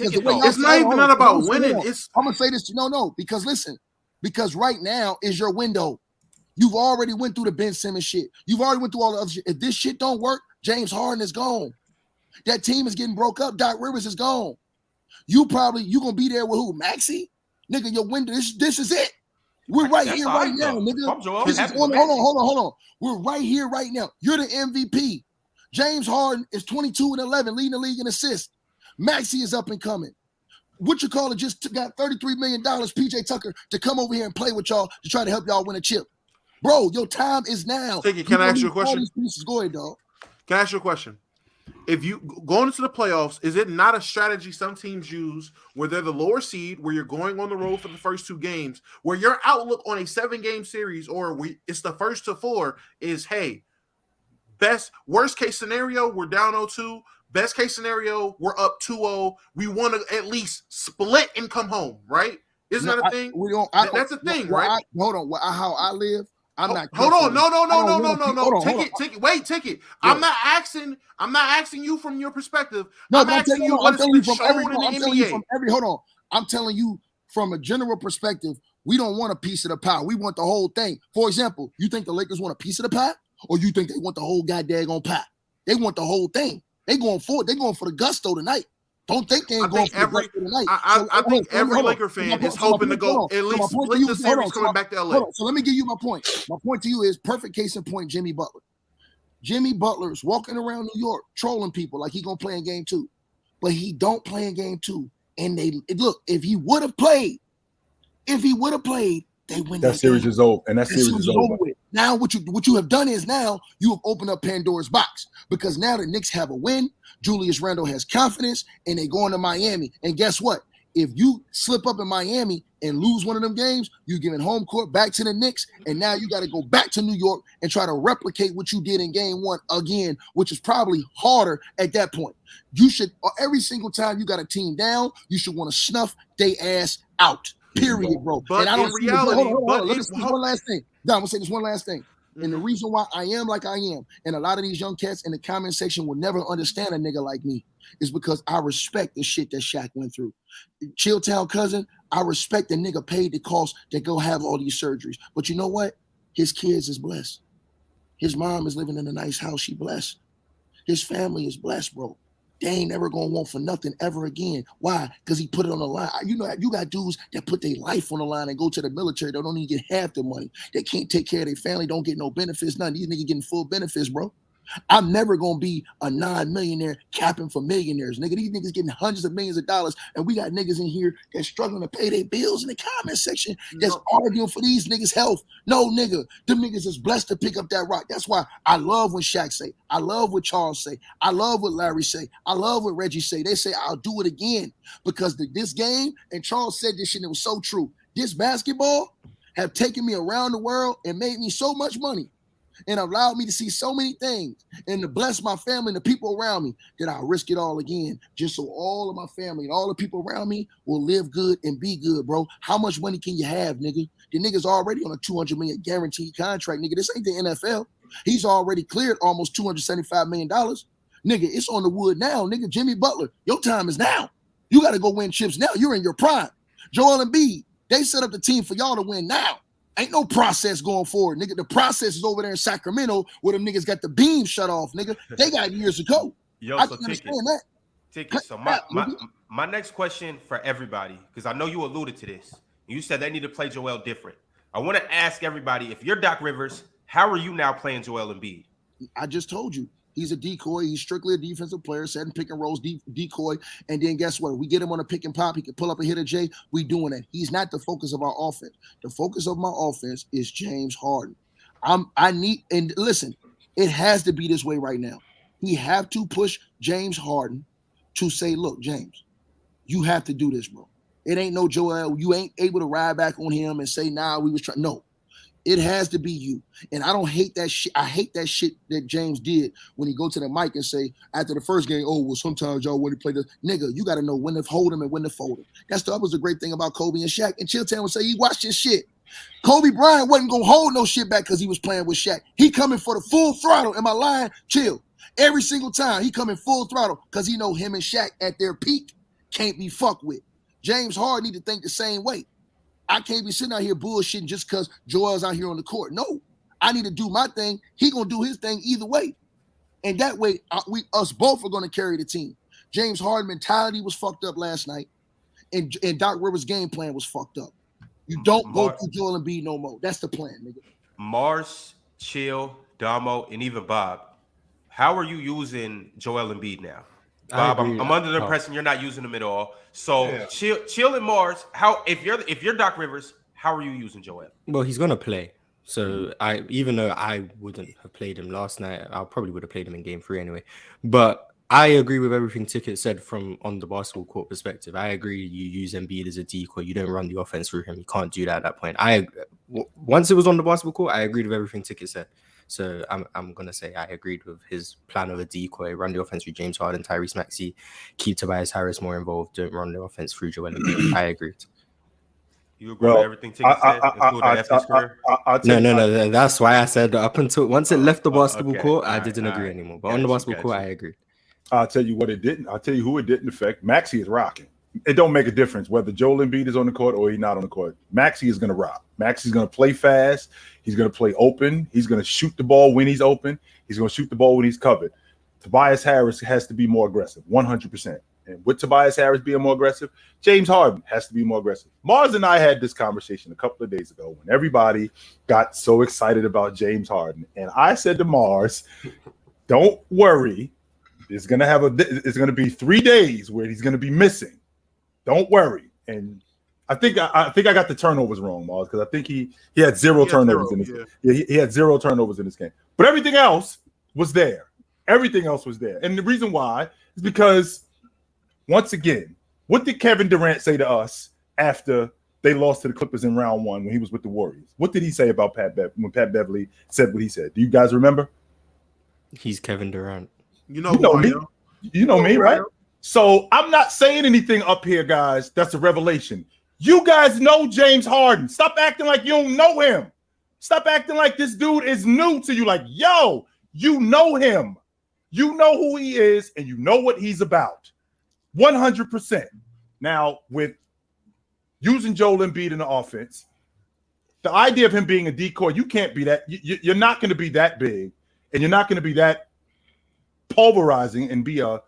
not even about winning. I'm gonna say this. No, because listen, because right now is your window. You've already went through the Ben Simmons shit. You've already went through all the other shit. If this shit don't work, James Harden is gone. That team is getting broke up. Doc Rivers is gone. You gonna be there with who? Maxey? Nigga, your window. This is it. We're right here right now, nigga. Hold on. We're right here right now. You're the MVP. James Harden is 22-11, leading the league in assists. Maxey is up and coming. Just got $33 million, PJ Tucker, to come over here and play with y'all to try to help y'all win a chip. Bro, your time is now. Can I ask you a question? Go ahead, dog. Can I ask you a question? If you going into the playoffs, is it not a strategy some teams use where they're the lower seed, where you're going on the road for the first 2 games, where your outlook on a 7-game series it's the first to 4 is, hey, worst case scenario, we're down 0-2. Best case scenario, we're up 2-0. We want to at least split and come home, right? Isn't that a thing? That's a thing, right? Hold on. How I live, I'm not. Hold on. No. Ticket. Yeah. I'm not asking you from your perspective. I'm asking you what has been shown in the NBA. Hold on. I'm telling you from a general perspective, we don't want a piece of the pie. We want the whole thing. For example, you think the Lakers want a piece of the pie? Or you think they want the whole goddamn pie? They want the whole thing. They're going for the gusto tonight. Don't think they ain't going for the gusto tonight. I think every Laker fan is hoping to go at least split the series coming back to LA. So let me give you my point. My point to you is perfect case in point, Jimmy Butler. Jimmy Butler's walking around New York trolling people like he going to play in game 2. But he don't play in game 2. And if he would have played, they win that series is over. And that series is over. Now what you have done is now you have opened up Pandora's box because now the Knicks have a win. Julius Randle has confidence and they going to Miami. And guess what? if you slip up in Miami and lose one of them games, you're giving home court back to the Knicks, and now you got to go back to New York and try to replicate what you did in game one again, which is probably harder at that point. You should, every single time you got a team down, you should want to snuff they ass out. Period, bro. But and I don't in see reality, let me say one last thing. Don, I'm gonna say this one last thing. And the reason why I am like I am, and a lot of these young cats in the comment section will never understand a nigga like me, is because I respect the shit that Shaq went through. Chilltown cousin, I respect the nigga paid the cost to go have all these surgeries. But you know what? His kids is blessed. His mom is living in a nice house. She blessed. His family is blessed, bro. They ain't never gonna want for nothing ever again. Why? Because he put it on the line. You know, you got dudes that put their life on the line and go to the military. They don't even get half the money. They can't take care of their family. Don't get no benefits. None. These niggas getting full benefits, bro. I'm never gonna be a non-millionaire capping for millionaires, nigga. These niggas getting hundreds of millions of dollars, and we got niggas in here that's struggling to pay their bills in the comment section that's arguing for these niggas' health. No, nigga, them niggas is blessed to pick up that rock. That's why I love when Shaq say, I love what Charles say, I love what Larry say, I love what Reggie say. They say I'll do it again because this game, and Charles said this shit, and it was so true. This basketball have taken me around the world and made me so much money and allowed me to see so many things and to bless my family and the people around me that I'll risk it all again just so all of my family and all the people around me will live good and be good, bro. How much money can you have, nigga? The nigga's already on a $200 million guaranteed contract, nigga. This ain't the NFL. He's already cleared almost $275 million. Nigga, it's on the wood now, nigga. Jimmy Butler, your time is now. You got to go win chips now. You're in your prime. Joel Embiid, they set up the team for y'all to win now. Ain't no process going forward, nigga. The process is over there in Sacramento where them niggas got the beam shut off, nigga. They got years to go. Yo, I so can understand that. Ticket. So my next question for everybody, because I know you alluded to this. You said they need to play Joel different. I want to ask everybody, if you're Doc Rivers, how are you now playing Joel Embiid? I just told you. He's a decoy. He's strictly a defensive player, setting pick and rolls, decoy. And then guess what? We get him on a pick and pop. He can pull up and hit a J. We doing that. He's not the focus of our offense. The focus of my offense is James Harden. And listen, it has to be this way right now. We have to push James Harden to say, look, James, you have to do this, bro. It ain't no Joel. You ain't able to ride back on him and say, nah, we was trying. No. It has to be you. And I don't hate that shit. I hate that shit that James did when he go to the mic and say, after the first game, oh, well, sometimes y'all want to play this. Nigga, you got to know when to hold him and when to fold him. That was the great thing about Kobe and Shaq. And Chilltown would say, he watched his shit. Kobe Bryant wasn't going to hold no shit back because he was playing with Shaq. He coming for the full throttle. Am I lying? Chill. Every single time he coming full throttle because he know him and Shaq at their peak can't be fucked with. James Harden need to think the same way. I can't be sitting out here bullshitting just because Joel's out here on the court. No, I need to do my thing. He gonna do his thing either way, and that way, us both are gonna carry the team. James Harden mentality was fucked up last night, and Doc Rivers' game plan was fucked up. You don't go through Joel Embiid no more. That's the plan, nigga. Mars, Chill, Damo, and even Bob, how are you using Joel Embiid now? Bob, I'm under the impression you're not using him at all. So yeah. Chill and Mars, how if you're Doc Rivers, how are you using Joel? Well, he's gonna play. So even though I wouldn't have played him last night, I probably would have played him in game 3 anyway. But I agree with everything Ticket said from on the basketball court perspective. I agree you use Embiid as a decoy. You don't run the offense through him. You can't do that at that point. Once it was on the basketball court, I agreed with everything Ticket said. So I'm going to say I agreed with his plan of a decoy, run the offense through James Harden, Tyrese Maxey, keep Tobias Harris more involved, don't run the offense through Joel Embiid. I agreed. You agree with everything Ticket said? No. That's why I said up until once it left the basketball court, I didn't agree anymore. But on the basketball court, I agreed. I'll tell you what it didn't. I'll tell you who it didn't affect. Maxey is rocking. It don't make a difference whether Joel Embiid is on the court or he's not on the court. Maxey is going to rock. Maxey's going to play fast. He's going to play open. He's going to shoot the ball when he's open. He's going to shoot the ball when he's covered. Tobias Harris has to be more aggressive, 100%. And with Tobias Harris being more aggressive, James Harden has to be more aggressive. Mars and I had this conversation a couple of days ago when everybody got so excited about James Harden. And I said to Mars, don't worry. It's going to be 3 days where he's going to be missing. Don't worry. And I think I got the turnovers wrong, Mars, because I think he had zero turnovers in this game. Yeah, he had 0 turnovers in this game. But everything else was there. Everything else was there. And the reason why is because, once again, What did Kevin Durant say to us after they lost to the Clippers in round 1 when he was with the Warriors? What did he say about when Pat Beverly said what he said? Do you guys remember? He's Kevin Durant. You know who I me. am. You know me, right? So I'm not saying anything up here, guys. That's a revelation. You guys know James Harden. Stop acting like you don't know him. Stop acting like this dude is new to you. Like, yo, you know him. You know who he is, and you know what he's about. 100%. Now, with using Joel Embiid in the offense, the idea of him being a decoy, you can't be that. You're not going to be that big, and you're not going to be that pulverizing and be a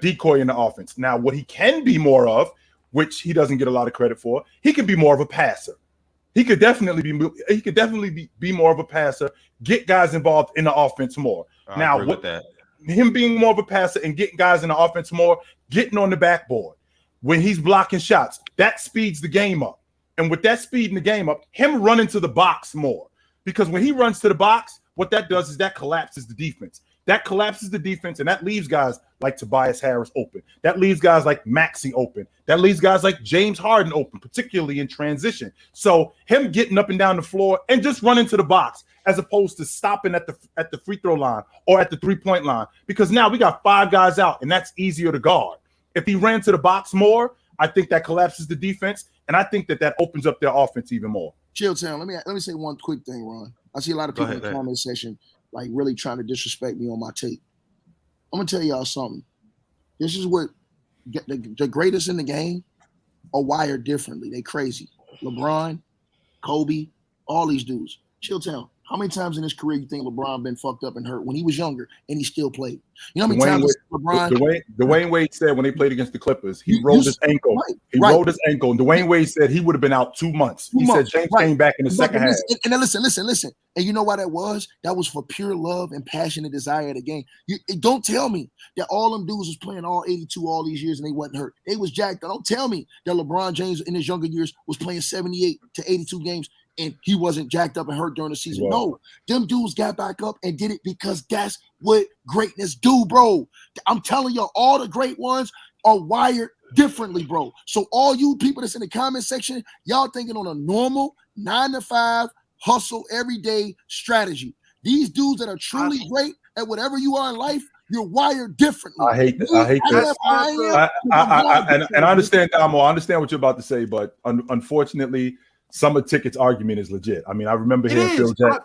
decoy in the offense. Now, what he can be more of, which he doesn't get a lot of credit for, he can be more of a passer. He could definitely be more of a passer, get guys involved in the offense more. Now, with that, him being more of a passer and getting guys in the offense more, getting on the backboard when he's blocking shots, that speeds the game up. And with that speeding the game up, him running to the box more. Because when he runs to the box, what that does is that collapses the defense. That collapses the defense, and that leaves guys like Tobias Harris open. That leaves guys like Maxey open. That leaves guys like James Harden open, particularly in transition. So him getting up and down the floor and just running to the box as opposed to stopping at the free throw line or at the three-point line, because now we got 5 guys out, and that's easier to guard. If he ran to the box more, I think that collapses the defense, and I think that opens up their offense even more. Chilltown, let me say one quick thing, Ron. I see a lot of people in the comment section like really trying to disrespect me on my tape. I'm gonna tell y'all something. This is what the greatest in the game are wired differently. They crazy. LeBron, Kobe, all these dudes. Chilltown. How many times in his career you think LeBron been fucked up and hurt when he was younger and he still played? You know how many times LeBron? Dwayne Wade said when they played against the Clippers, he rolled his ankle. Rolled his ankle. And Dwayne Wade said he would have been out 2 months. He said James came back in the second half. And then listen. And you know why that was? That was for pure love and passion and desire of the game. Don't tell me that all them dudes was playing all 82 all these years and they wasn't hurt. They was jacked. Don't tell me that LeBron James in his younger years was playing 78 to 82 games and he wasn't jacked up and hurt during the season. No, them dudes got back up and did it because that's what greatness do, bro. I'm telling you, all the great ones are wired differently, bro. So all you people that's in the comment section, y'all thinking on a normal 9-to-5 hustle everyday strategy. These dudes that are truly great at whatever you are in life, you're wired differently. I hate that. And I understand, Damo. I understand what you're about to say, but unfortunately, summer tickets argument is legit. I mean, I remember hearing Phil Jackson.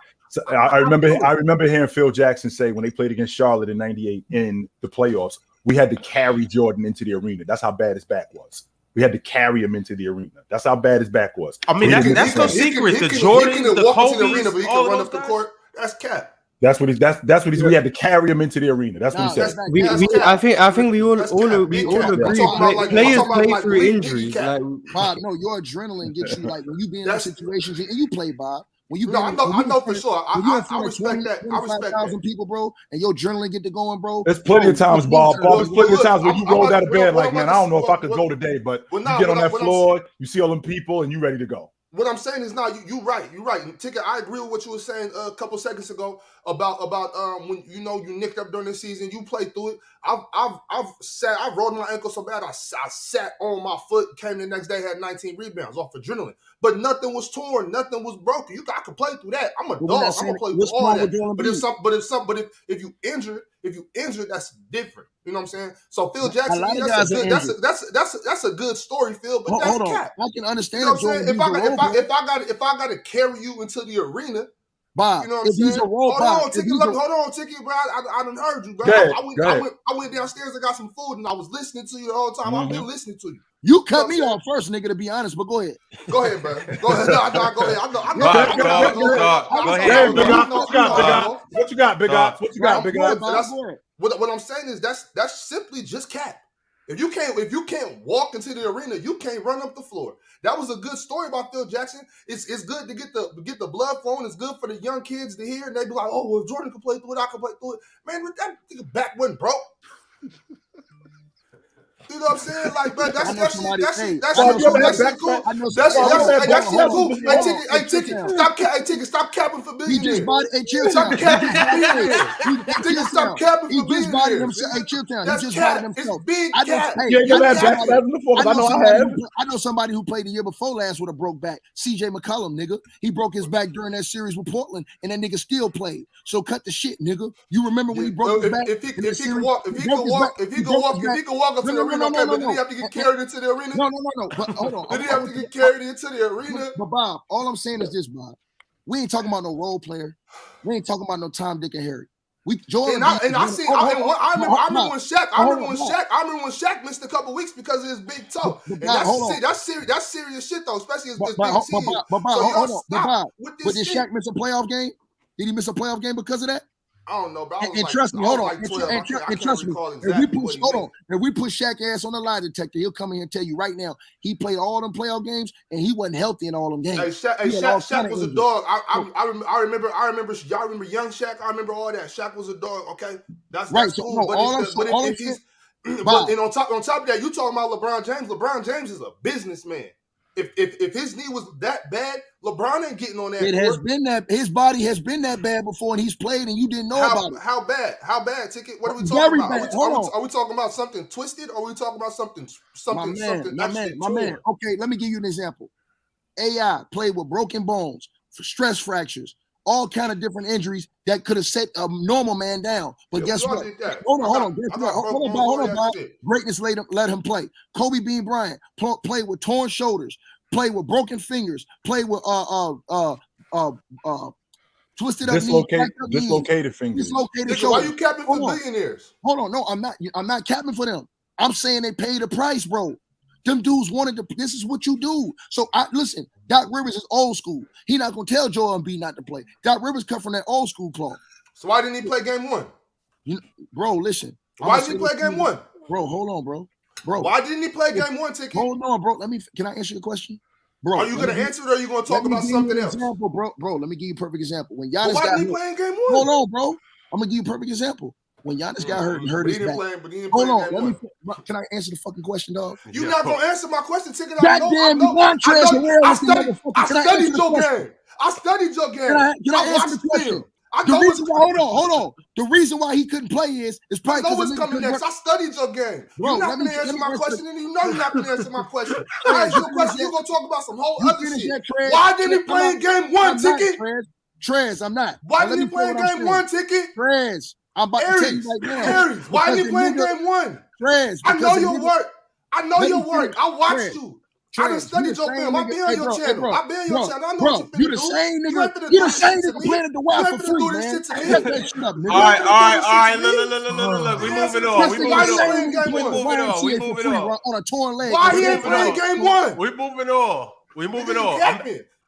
I remember hearing Phil Jackson say when they played against Charlotte in '98 in the playoffs, we had to carry Jordan into the arena. That's how bad his back was. We had to carry him into the arena. That's how bad his back was. I mean, that's no secret. The Jordans, the Kobe's, the arena, but he can run up the court. That's cap. That's what he's. We had to carry him into the arena. That's what he said. I think we all agree. Players play through injuries. Like, Bob, no, your adrenaline gets you like when you be in those situations, and you play, Bob. When you I know for sure. I respect that. I respect 5,000 people, bro, and your adrenaline get to going, bro. There's plenty of times, Bob. There's plenty of times when you rolled out of bed like, man, I don't know if I could go today, but you get on that floor, you see all them people, and you ready to go. What I'm saying is, you're right. You're right. Ticket, I agree with what you were saying a couple seconds ago about when you nicked up during the season, you played through it. I rolled my ankle so bad I sat on my foot. Came the next day, had 19 rebounds off adrenaline, but nothing was torn, nothing was broken. I could play through that. I'm a dog. I'm gonna play through all that. But if you injured, that's different. You know what I'm saying? So Phil Jackson, that's a good story, Phil. But that's cap. I can understand. You know what I'm saying? If I got to carry you into the arena, Bob, you know what I'm saying? Hold on, Tiki, bro. I done heard you, bro. I went downstairs and got some food, and I was listening to you the whole time. I've been listening to you. You cut me off first, nigga, to be honest, but go ahead. Go ahead, bro. Go ahead. No, go ahead. Go ahead. What you got, Big Ops? What you got, Big Ops? What I'm saying is that's simply just cap. If you can't walk into the arena, you can't run up the floor. That was a good story about Phil Jackson. It's good to get the blood flowing. It's good for the young kids to hear, and they be like, oh, well, if Jordan can play through it, I can play through it. Man, that back wasn't broke. You know what I'm saying? Like, but I know somebody- that shit I cool. know somebody- That shit cool. I know That shit cool. Hey, Chill Ticket, down. stop capping for He just billionaires. bought. Hey, chill Stop down. capping for billionaires. Ticket, stop capping He for just bought it billionaires. himself. Hey, chill down. He That's just cap. bought it It's himself. big I know. cap. Hey, You ain't never had backstabbing before, because I know I have. I know somebody who played the year before last with a broke back. CJ McCollum, nigga. He broke his back during that series with Portland, and that nigga still played. So cut the shit, nigga. You remember when he broke his back? If he in the could series? walk up to the arena, No, okay, but did he have to get carried into the arena? No. But hold on. Did he have to get carried into the arena? But Bob, all I'm saying is this, Bob. We ain't talking about no role player. We ain't talking about no Tom, Dick, and Harry. Joel I remember when Shaq missed a couple weeks because of his big toe. And that's serious shit though, especially his big team. But did Shaq miss a playoff game? Did he miss a playoff game because of that? I don't know, bro. And trust me, hold on. And trust me, if we put Shaq ass on the lie detector, he'll come in here and tell you right now he played all them playoff games and he wasn't healthy in all them games. Shaq was a dog. I remember. Y'all remember young Shaq? I remember all that. Shaq was a dog. Okay, that's right. Cool. So but on top of that, you talking about LeBron James? LeBron James is a businessman. If his knee was that bad, LeBron ain't getting on that. It has been that his body has been that bad before, and he's played, and you didn't know about it. How bad? How bad? Ticket. What are we talking about? Are we talking about something twisted, or are we talking about something? My man. Okay, let me give you an example. AI played with broken bones, stress fractures, all kind of different injuries that could have set a normal man down. But guess what? Hold on, Bob. Greatness let him play. Kobe Bean Bryant played with torn shoulders, played with broken fingers, played with twisted up dislocated fingers. Dislocated shoulders. Why you capping for billionaires? Hold on, no, I'm not capping for them. I'm saying they paid the price, bro. Them dudes wanted to. This is what you do. So listen. Doc Rivers is old school. He not gonna tell Joel Embiid not to play. Doc Rivers come from that old school cloth. So why didn't he play game one? Bro, listen. Why didn't he play game one? Bro, hold on, bro. Why didn't he play game one, Ticket? Hold on, bro. Can I answer your question? Bro, are you gonna answer it or are you gonna talk about something else? Example, bro, let me give you a perfect example. When Giannis why didn't he play in game one? Hold on, bro. I'm gonna give you a perfect example. When Giannis got hurt and his back. Hold on, can I answer the fucking question, dog? You're not gonna answer my question, Ticket. Goddamn, you want trash. I studied your game. Can I answer the question? Hold on. The reason why he couldn't play is probably I know what's coming next. I studied your game. You're not gonna answer my question, and you know you're not gonna answer my question. I ask you a question, you're gonna talk about some whole other shit. Why didn't he play in game one, Ticket? Trez, I'm not. Why didn't he play in game one, Ticket? Trez, I'm about to tell you right now. Aries, why didn't he play in game one? Trez, I know your work. I watched you. I done studied your film. I've been on your channel. I've been on your channel. I know what you the same nigga. You the same nigga playing at the wild for free, man. All right. Look. We moving on. On a torn leg. Why he ain't playing game one? We moving on.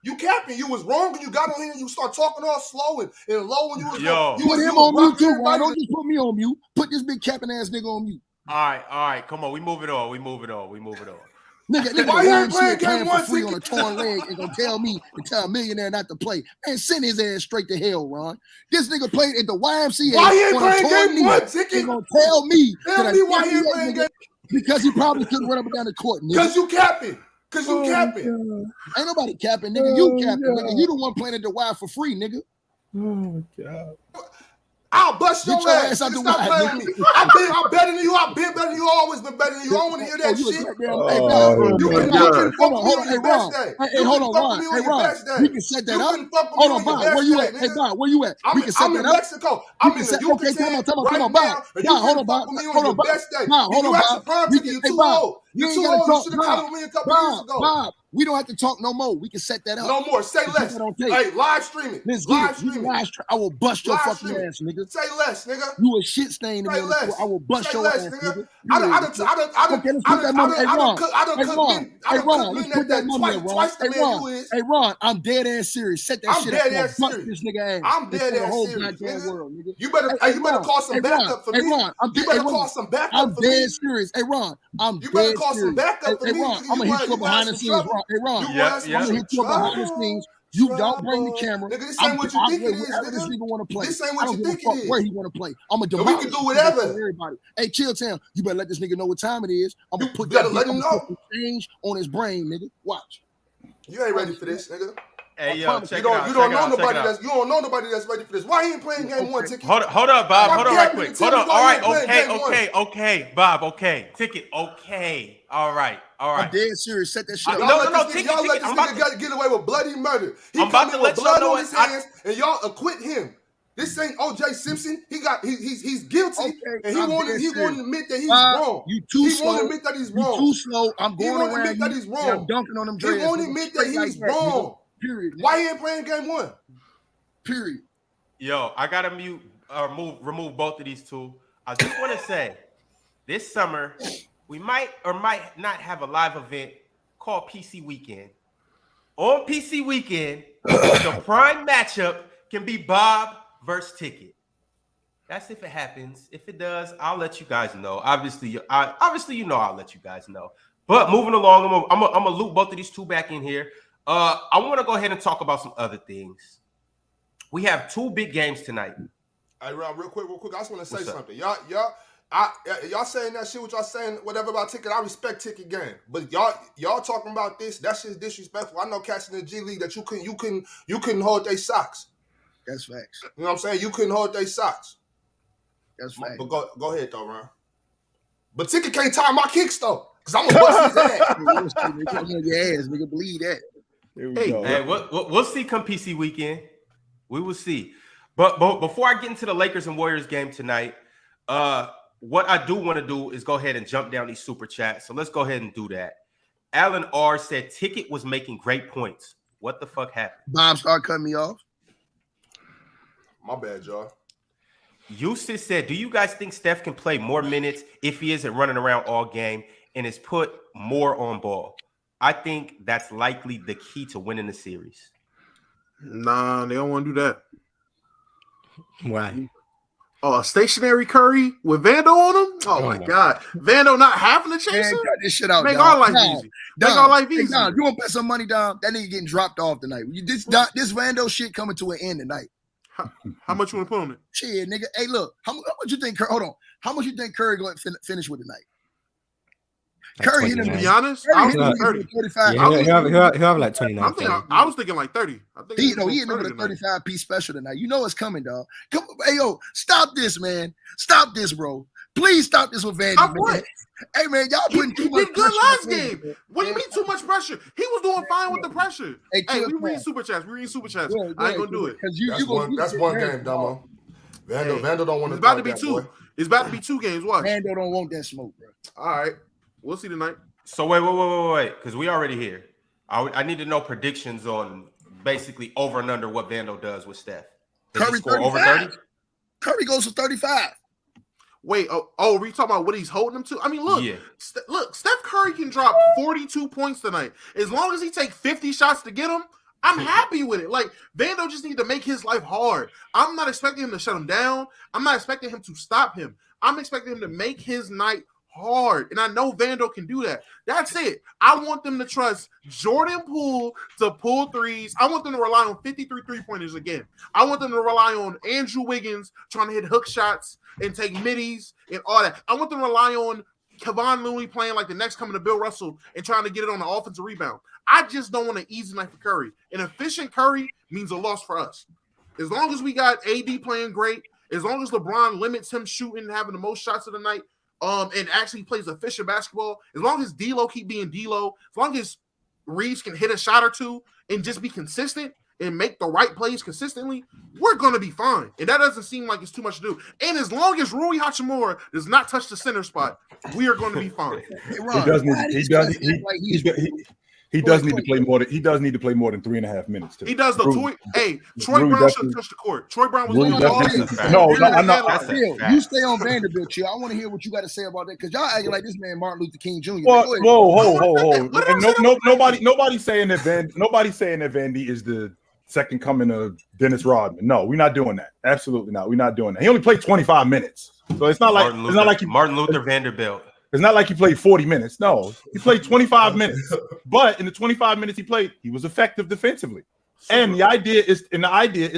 You capping. You was wrong when you got on here and you start talking all slow and low when you was you put him on mute too, man. Don't just put me on mute. Put this big capping ass nigga on mute. All right. Come on. We moving on. Nigga, why you ain't playing game one free on a torn leg and gonna tell a millionaire not to play? Man, send his ass straight to hell, Ron. This nigga played at the YMCA. Why he ain't playing game one, Ticket? He gonna tell me why he ain't playing game. Because he probably couldn't run up and down the court, nigga. Because you capping. Ain't nobody capping, nigga. You capping, nigga. You the one playing at the Y for free, nigga. Oh God. I'll bust your ass. Stop playing with me. I'm better than you. I've been better than you. Always been better than you. I don't want to hear that shit. You can fuck with me on your best day. Hold on, Ron. We can set that up. Hold on, Bob. Where you at? Hey, Bob, where you at? We can set that up. I'm in Mexico. I'm in the Yucatan. Come on, Bob. Hold on, Bob. Hold on, Bob. You too old. You should have come with me a couple years ago. Bob, we don't have to talk no more. We can set that up. No more. Say less. Hey, live streaming. I will bust your fucking ass, nigga. Say less, nigga. You a shit stain to me. I will bust your ass, nigga. I done twice the man you is. Hey, Ron, I'm dead ass serious. Set that shit up. I'm dead ass serious. This nigga ass. I'm dead ass serious, nigga. You better call some backup for me. You better call some backup for me. I'm dead serious. Hey, Ron, you better call some backup for me. I'm gonna hit you behind the scenes. Hey, Ron, I'm gonna hit you behind the scenes. You don't bring the camera. Nigga, this ain't what you think it is, wherever this nigga. nigga want to play. This ain't what you think it is. Where he want to play. I'm going to We demolish can do whatever. everybody. Hey, Chill Town, you better let this nigga know what time it is. I'm going to put gotta that let him know. change on his brain, nigga. Watch. You ain't ready for this, nigga. Hey, yo, check You don't know nobody that's. you don't know nobody that's ready for this. Why he ain't playing game one, Ticket? Hold up, Bob. Hold on, right quick. Hold on. All right. Okay, Bob. Okay, Ticket. Okay. All right. I'm dead serious. Set that shit up. No, Y'all Ticket. let this nigga get away with bloody murder. He I'm about come to in with let y'all blood know on his hands, and y'all acquit him. This ain't O.J. Simpson. He's guilty, and he won't admit that he's wrong. You too he slow. won't admit that he's wrong. You too slow. I'm He going won't around admit that he's wrong. I'm dunking on them He dreads. won't admit that he's wrong. Period. Why he ain't playing game one? Period. Yo, I gotta remove both of these two. I just want to say, this summer we might or might not have a live event called PC Weekend. On PC Weekend, the prime matchup can be Bob versus Ticket. That's if it happens. If it does, I'll let you guys know. Obviously, you know I'll let you guys know. But moving along, I'm gonna loop both of these two back in here. I want to go ahead and talk about some other things. We have two big games tonight. Hey, Rob, real quick. I just want to say something. Y'all saying that shit, what y'all saying, whatever about Ticket. I respect Ticket game, but y'all talking about this. That shit's disrespectful. I know cats in the G League that you couldn't hold their socks. That's facts. You know what I'm saying? You couldn't hold their socks. That's facts. But go ahead though, Ron. But Ticket can't tie my kicks though, because I'm gonna bust his ass. Your ass, nigga. Believe that. Hey, we'll see come PC Weekend. We will see. But before I get into the Lakers and Warriors game tonight, what I do want to do is go ahead and jump down these super chats. So let's go ahead and do that. Alan R said Ticket was making great points. What the fuck happened? Bob, start cutting me off. My bad, y'all. Yusuf said, do you guys think Steph can play more minutes if he isn't running around all game and is put more on ball? I think that's likely the key to winning the series. Nah, they don't want to do that. Why? Oh, a stationary Curry with Vando on him? Oh my God. Vando not having to chase him? Cut this shit out. Make dog. our life easy. Make our life Hey, easy. Dom, you want to bet some money down? That nigga getting dropped off tonight. This Vando shit coming to an end tonight. How much you want to put on it? Shit, nigga. Hey, look. How much you think? Hold on. How much you think Curry going to finish with tonight? Like Curry hit him. To be honest, I was thinking 30. 35. Yeah, he'll have like 29. I was thinking like 30. I think He hit him with a 35-piece special tonight. You know it's coming, dog. Come, hey, yo, stop this, man. Stop this, bro. Please stop this with Vandy. Stop what? Hey, man, y'all putting too much He did good pressure last on him, game. man. What do you mean too much pressure? He was doing fine with the pressure. Hey, We reading super chats. I ain't gonna do it. That's one game, Domo. Vando don't want to. It's about to be two. It's about to be two games. Watch. Vando don't want that smoke, bro. All right, we'll see tonight. So wait, because we already here. I need to know predictions on basically over and under what Vando does with Steph. Does Curry he score 35. over 30? Curry goes for 35. Wait, are we talking about what he's holding him to? I mean, look, Yeah. Look, Steph Curry can drop 42 points tonight. As long as he take 50 shots to get him, I'm happy with it. Like, Vando just need to make his life hard. I'm not expecting him to shut him down. I'm not expecting him to stop him. I'm expecting him to make his night hard. And I know Vando can do that. That's it. I want them to trust Jordan Poole to pull threes. I want them to rely on 53 three-pointers again. I want them to rely on Andrew Wiggins trying to hit hook shots and take middies and all that. I want them to rely on Kevon Looney playing like the next coming to Bill Russell and trying to get it on the offensive rebound. I just don't want an easy night for Curry. An efficient Curry means a loss for us. As long as we got AD playing great, as long as LeBron limits him shooting and having the most shots of the night, and actually plays efficient basketball, as long as D'Lo keep being D'Lo, as long as Reaves can hit a shot or two and just be consistent and make the right plays consistently, we're going to be fine. And that doesn't seem like it's too much to do. And as long as Rui Hachimura does not touch the center spot, we are going to be fine. Hey, Ron, he does need to play more than 3.5 minutes. Too. He does though. Troy Brown should have touched the court. Troy Brown was I'm not. You stay on Vanderbilt, chill. I want to hear what you got to say about that because y'all acting like this man Martin Luther King Jr. Whoa. Nobody's saying that Vandy is the second coming of Dennis Rodman. No, we're not doing that. Absolutely not. We're not doing that. He only played 25 minutes, so it's not like Martin Luther Vanderbilt. It's not like he played 40 minutes. No, he played 25 minutes. But in the 25 minutes he played, he was effective defensively. And the idea is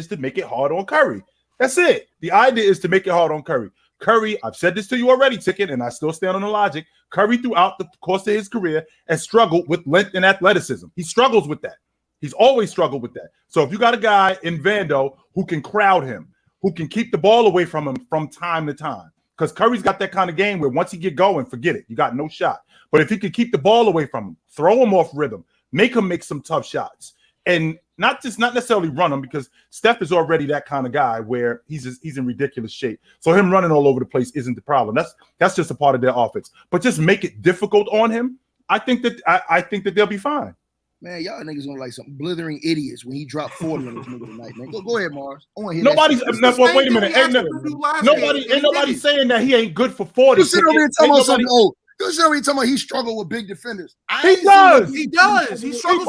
to make it hard on Curry. That's it. The idea is to make it hard on Curry. Curry, I've said this to you already, Ticket, and I still stand on the logic. Curry, throughout the course of his career, has struggled with length and athleticism. He struggles with that. He's always struggled with that. So if you got a guy in Vando who can crowd him, who can keep the ball away from him from time to time, because Curry's got that kind of game where once he get going, forget it. You got no shot. But if he can keep the ball away from him, throw him off rhythm, make him make some tough shots, and not necessarily run him, because Steph is already that kind of guy where he's in ridiculous shape. So him running all over the place isn't the problem. That's just a part of their offense. But just make it difficult on him. I think that they'll be fine. Man, y'all niggas gonna like some blithering idiots when he dropped 40 on this nigga tonight, man. Go ahead, Mars. I want to hear Nobody's that. wait a minute. Ain't nobody saying that he ain't good for 40. You sit over here talking about something old. You sit over here talking about he struggled with big defenders. He does. He does. He struggles.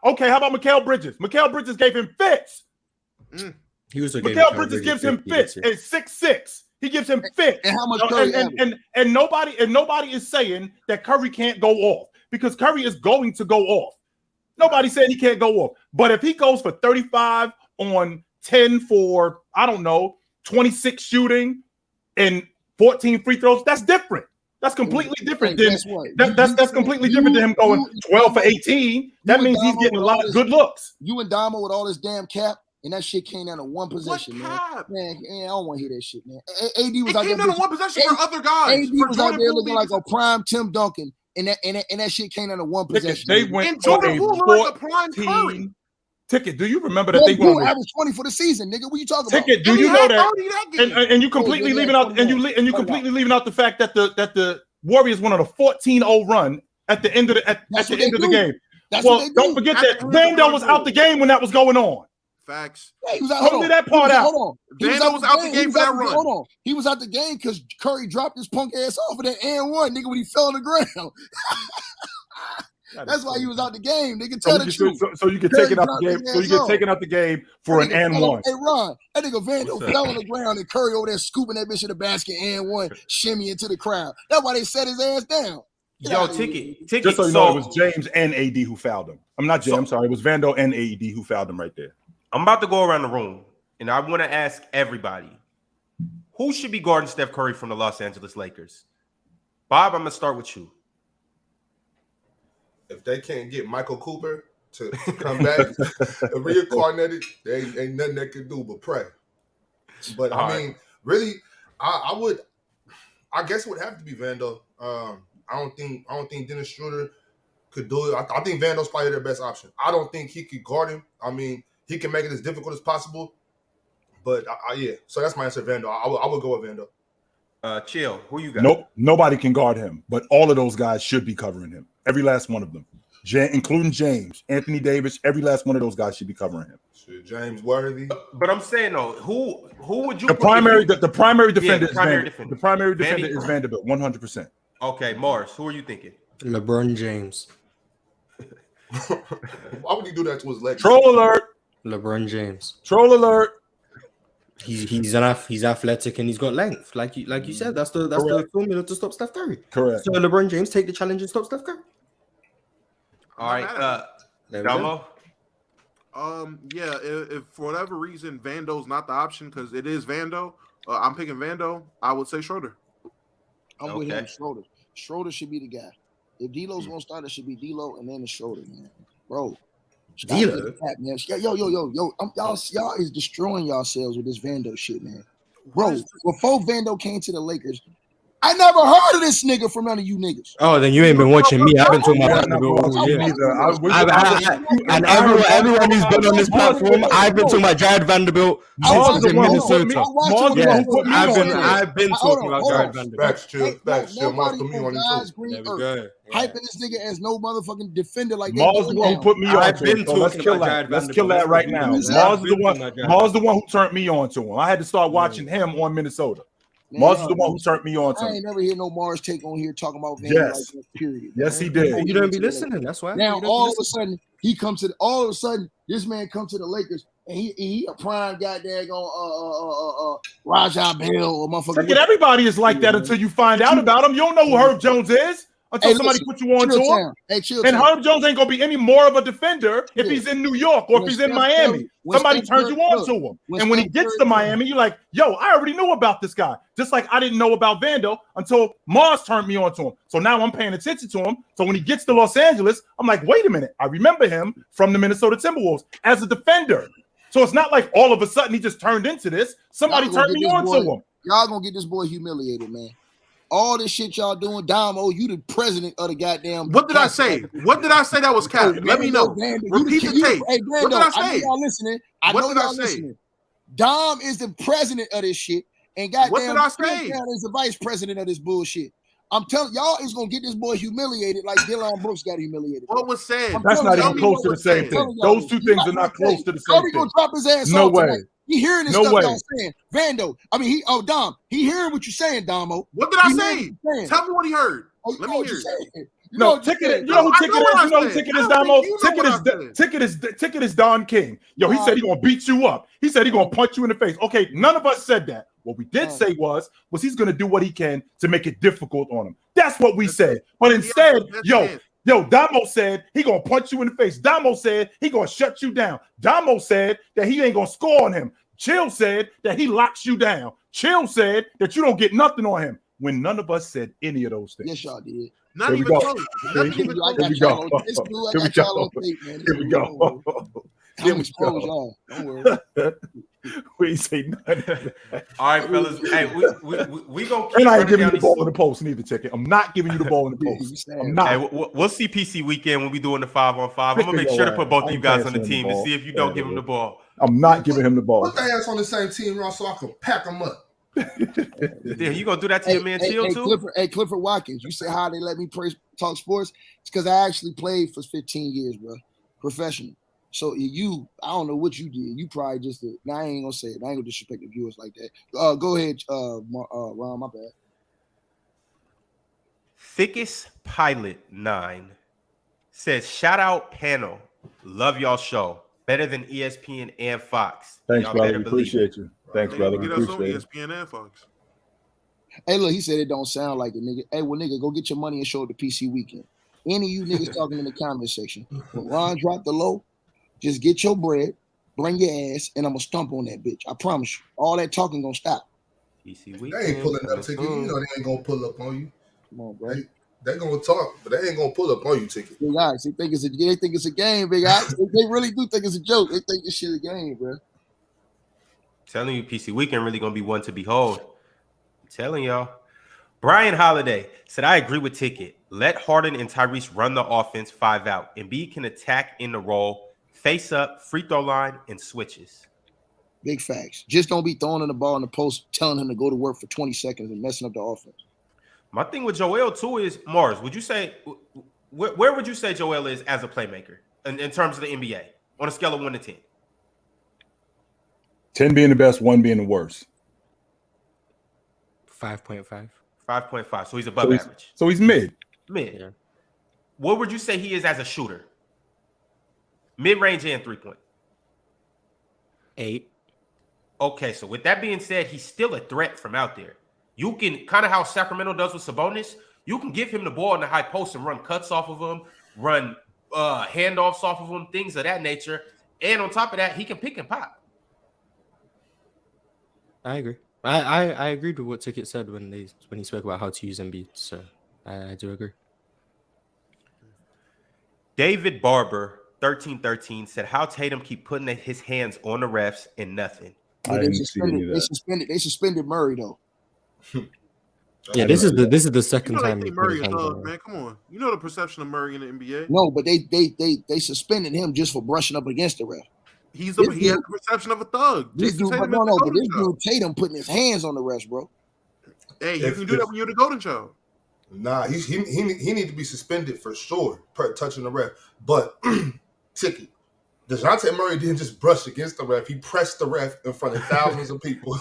Okay, how about Mikal Bridges? Mikal Bridges gave him fits. Mikal Bridges gives him fits at 6'6". He gives him fits. And how much Curry and nobody is saying that Curry can't go off, because Curry is going to go off. Nobody said he can't go off. But if he goes for 35 on 10 for, I don't know, 26 shooting and 14 free throws, that's different. That's completely different than that's completely different than him going 12 for 18. That means he's getting a lot of good looks. You and Damo with all this damn cap, and that shit came down to one possession, man. Man, I don't want to hear that shit, man. AD was out there. It came down to one possession for other guys. AD was out there looking like a prime Tim Duncan, and that shit came down to one possession. They went to a 14 Ticket. Do you remember that they went average 20 for the season, nigga? What you talking about? Ticket. Do you know that? And you completely leaving out leaving out the fact that the Warriors went on a 14-0 run at the end of the game. Well, don't forget that Vando was out the game when that was going on. Facts. Yeah, he was out. Hold that part out. Vando was out the game for that run. Hold on. He was out the game because Curry dropped his punk ass off of that and one, nigga, when he fell on the ground. That's why he was out the game. They can tell the truth. So you can take it out the game. So you get taken out the game for an and one. Hey Ron, that nigga Vando fell on the ground and Curry over there scooping that bitch in the basket and one, shimmy into the crowd. That's why they set his ass down. Yo, Ticket. Just so you know, it was James and AD who fouled him. I'm not James. I'm sorry. It was Vando and AD who fouled him right there. I'm about to go around the room, and I want to ask everybody, who should be guarding Steph Curry from the Los Angeles Lakers? Bob, I'm going to start with you. If they can't get Michael Cooper to come back and reincarnated, there ain't nothing they can do but pray. But I mean, really, I guess it would have to be Vando. I don't think Dennis Schroeder could do it. I think Vando's probably their best option. I don't think he could guard him. I mean, he can make it as difficult as possible. But yeah, so that's my answer, Vando. I would go with Vando. Chill. Who you got? Nope, nobody can guard him, but all of those guys should be covering him. Every last one of them, including James, Anthony Davis. Every last one of those guys should be covering him. James Worthy. But I'm saying though, who would you? The primary defender is Vanderbilt, 100%. Okay, Morris, who are you thinking? LeBron James. Why would he do that to his legs? Troll alert. LeBron James. Troll alert. He's athletic and he's got length. Like you said, that's the formula to stop Steph Curry. Correct. So LeBron James take the challenge and stop Steph Curry. All right, Damo. Yeah, if for whatever reason Vando's not the option, because it is Vando, I'm picking Vando. I would say Schroeder. I'm with him. Schroeder. Schroeder should be the guy. If D'Lo's gonna start, it should be D'Lo and then the Schroeder, man. Bro. D'Lo. Yo. Y'all is destroying yourselves with this Vando shit, man. Bro, before Vando came to the Lakers, I never heard of this nigga from none of you niggas. Oh, then you ain't been watching me. I've been talking about and everyone who's been on this platform, I've been talking about Jared Vanderbilt since in Minnesota. I've been talking about Jared Vanderbilt. Facts, chill. Mars put me on you too. Hyping this nigga as no motherfucking defender like that. Mars the one who put me on to him. So let's kill that. Let's kill that right now. Mars the one who turned me on to him. I had to start watching him on Minnesota. Mars is the one who turned me on to him. I ain't never hear no Mars take on here talking about Van like that, period. Yes, he did. You don't be listening. That's why. Now all of a sudden this man comes to the Lakers and he a prime goddamn Rajah Bell or motherfucker. Everybody is like that until you find out about him. You don't know who Herb Jones is. until somebody puts you on to him. And Herb Jones ain't gonna be any more of a defender if he's in New York or if he's in Miami. Somebody turns you on to him. And when he gets to Miami, you're like, yo, I already knew about this guy. Just like I didn't know about Vando until Mars turned me on to him. So now I'm paying attention to him. So when he gets to Los Angeles, I'm like, wait a minute. I remember him from the Minnesota Timberwolves as a defender. So it's not like all of a sudden he just turned into this. Somebody turned me on to him. Y'all gonna get this boy humiliated, man. All this shit y'all doing, Damo, you the president of the goddamn. What did I say? What did I say that was cap? Let me know. Repeat the tape. Hey, what did I say? I know y'all listening. I know y'all listening. Dom is the president of this shit, and goddamn, what did I say? Is the vice president of this bullshit. I'm telling y'all, is gonna get this boy humiliated like Dylan Brooks got humiliated. What was said? That's not even close to the same thing. Those two things are not close to the same thing. Gonna drop his ass. No way. He hearing this stuff y'all saying. Vando, I mean, Dom, he hearing what you're saying, Damo. What did I say? Tell me what he heard. Let me hear it. No, Ticket. You know who Ticket is? You know who Ticket is, Damo? Ticket is Don King. Yo, he said he gonna beat you up. He said he gonna punch you in the face. Okay, none of us said that. What we did say was he's gonna do what he can to make it difficult on him. That's what we said. But instead, Yo, Damo said he gonna punch you in the face. Damo said he gonna shut you down. Damo said that he ain't gonna score on him. Chill said that he locks you down. Chill said that you don't get nothing on him. When none of us said any of those things. Yes, y'all did. Not even close. Here we go. Here we go. I'm exposed, y'all. Don't worry. We ain't say nothing. All right, fellas. Hey, we gonna keep. And I ain't giving you the ball in the post neither, Ticket. I'm not giving you the ball in the post. I'm not. Hey, we'll see PC weekend when we doing the 5-on-5. I'm gonna make sure to put both of you guys on the team and see if you don't give him the ball. I'm not giving him the ball. Put the ass on the same team, Ron, so I can pack them up. Damn, you gonna do that to your man Chill too? Clifford Watkins, you say how they let me talk sports? It's because I actually played for 15 years, bro, professional. So I don't know what you did. You probably just did. Now I ain't gonna say it. I ain't gonna disrespect the viewers like that. Go ahead, Ron. My bad. Thickest Pilot 9 says, "Shout out panel. Love y'all show. Better than ESPN and Fox. Thanks, y'all brother. We appreciate you. Thanks, brother. Get us on ESPN and Fox. Hey, look, he said it don't sound like it, nigga. Hey, well, nigga, go get your money and show it to PC Weekend. Any of you niggas talking in the comment section. When Ron dropped the low, just get your bread, bring your ass, and I'm gonna stomp on that bitch. I promise you. All that talking gonna stop. PC Weekend. They ain't pulling up Ticket. You know they ain't gonna pull up on you. Come on, bro. They gonna talk, but they ain't gonna pull up on you, Ticket. Big Ox, they think it's a game, Big Ox. They really do think it's a joke. They think this shit a game, bro. Telling you, PC Weekend really gonna be one to behold. I'm telling y'all. Brian Holiday said, "I agree with Ticket. Let Harden and Tyrese run the offense 5 out. Embiid can attack in the role, face up, free throw line, and switches." Big facts. Just don't be throwing in the ball in the post, telling him to go to work for 20 seconds and messing up the offense. My thing with Joel too is, Mars, would you say where would you say Joel is as a playmaker in terms of the NBA on a scale of 1 to 10? 10 being the best, 1 being the worst. 5.5. 5.5. So he's above average. So he's mid. Mid. Yeah. What would you say he is as a shooter? Mid-range and 3-point. 8. Okay, so with that being said, he's still a threat from out there. You can kind of how Sacramento does with Sabonis. You can give him the ball in the high post and run cuts off of him, run handoffs off of him, things of that nature. And on top of that, he can pick and pop. I agree. I agreed with what Ticket said when he spoke about how to use Embiid. So I do agree. David Barber, 1313, said how Tatum keep putting his hands on the refs and nothing. They suspended Murray though. Yeah, this is the second time. Murray a thug, man. Come on, you know the perception of Murray in the NBA. No, but they suspended him just for brushing up against the ref. He has the perception of a thug. But this dude Tatum putting his hands on the refs, bro. Hey, you can do that when you're the Golden Child. Nah, he need to be suspended for sure per touching the ref. But Ticket, DeJounte Murray didn't just brush against the ref. He pressed the ref in front of thousands of people.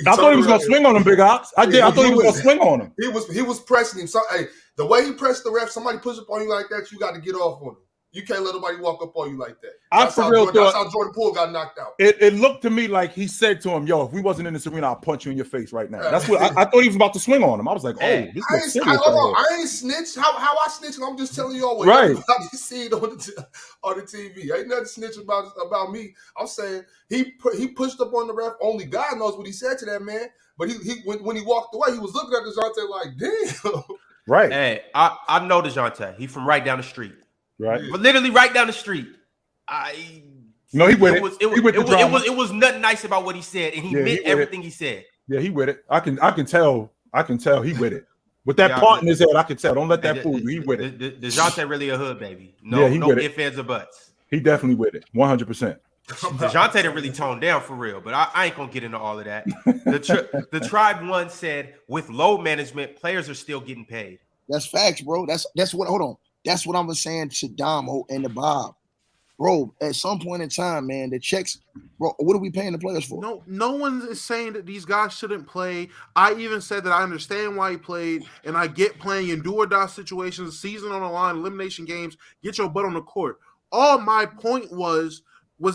I thought he was gonna swing on him, Big Ox. I thought he was gonna swing on him. He was pressing him. So, hey, the way he pressed the ref, somebody push up on you like that, you got to get off on him. You can't let nobody walk up on you like that. That's how Jordan Poole got knocked out. It looked to me like he said to him, "Yo, if we wasn't in this arena, I'll punch you in your face right now." That's what I thought he was about to swing on him. I was like, "Oh, this looks serious." I ain't snitch. How I snitch? I'm just telling y'all what right. I just see it on the TV. Ain't nothing snitch about me. I'm saying he pushed up on the ref. Only God knows what he said to that man. But when he walked away, he was looking at DeJounte like, "Damn." Right. Hey, I know DeJounte. He from right down the street. Right. But literally right down the street. No, he with it. It was nothing nice about what he said, and he meant everything he said. Yeah, he with it. I can tell he with it. With that part in his head, I can tell. Don't let that fool you. He with it. DeJounte really a hood baby. No ifs, ands, or buts. He definitely with it. 100%. DeJounte didn't really tone down for real, but I ain't gonna get into all of that. The Tribe One said, with load management, players are still getting paid. That's facts, bro. That's what. Hold on. That's what I'm saying to Damo and the Bob, bro. At some point in time, man, the checks, bro. What are we paying the players for? No one is saying that these guys shouldn't play. I even said that I understand why he played, and I get playing in do or die situations, season on the line, elimination games. Get your butt on the court. All my point was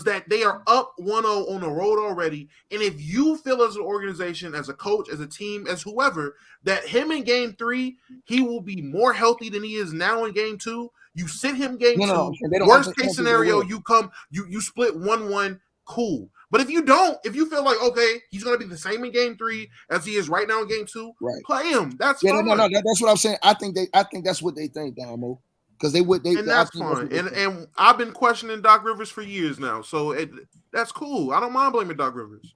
that they are up 1-0 on the road already. And if you feel as an organization, as a coach, as a team, as whoever, that him in game 3, he will be more healthy than he is now in game 2, you sit him game 2. Worst case scenario, you split 1-1, cool. But if you feel like, okay, he's going to be the same in game 3 as he is right now in game 2, play him. That's fine. No, that's what I'm saying. I think that's what they think, Damo. Because that's fine. And I've been questioning Doc Rivers for years now, so that's cool. I don't mind blaming Doc Rivers.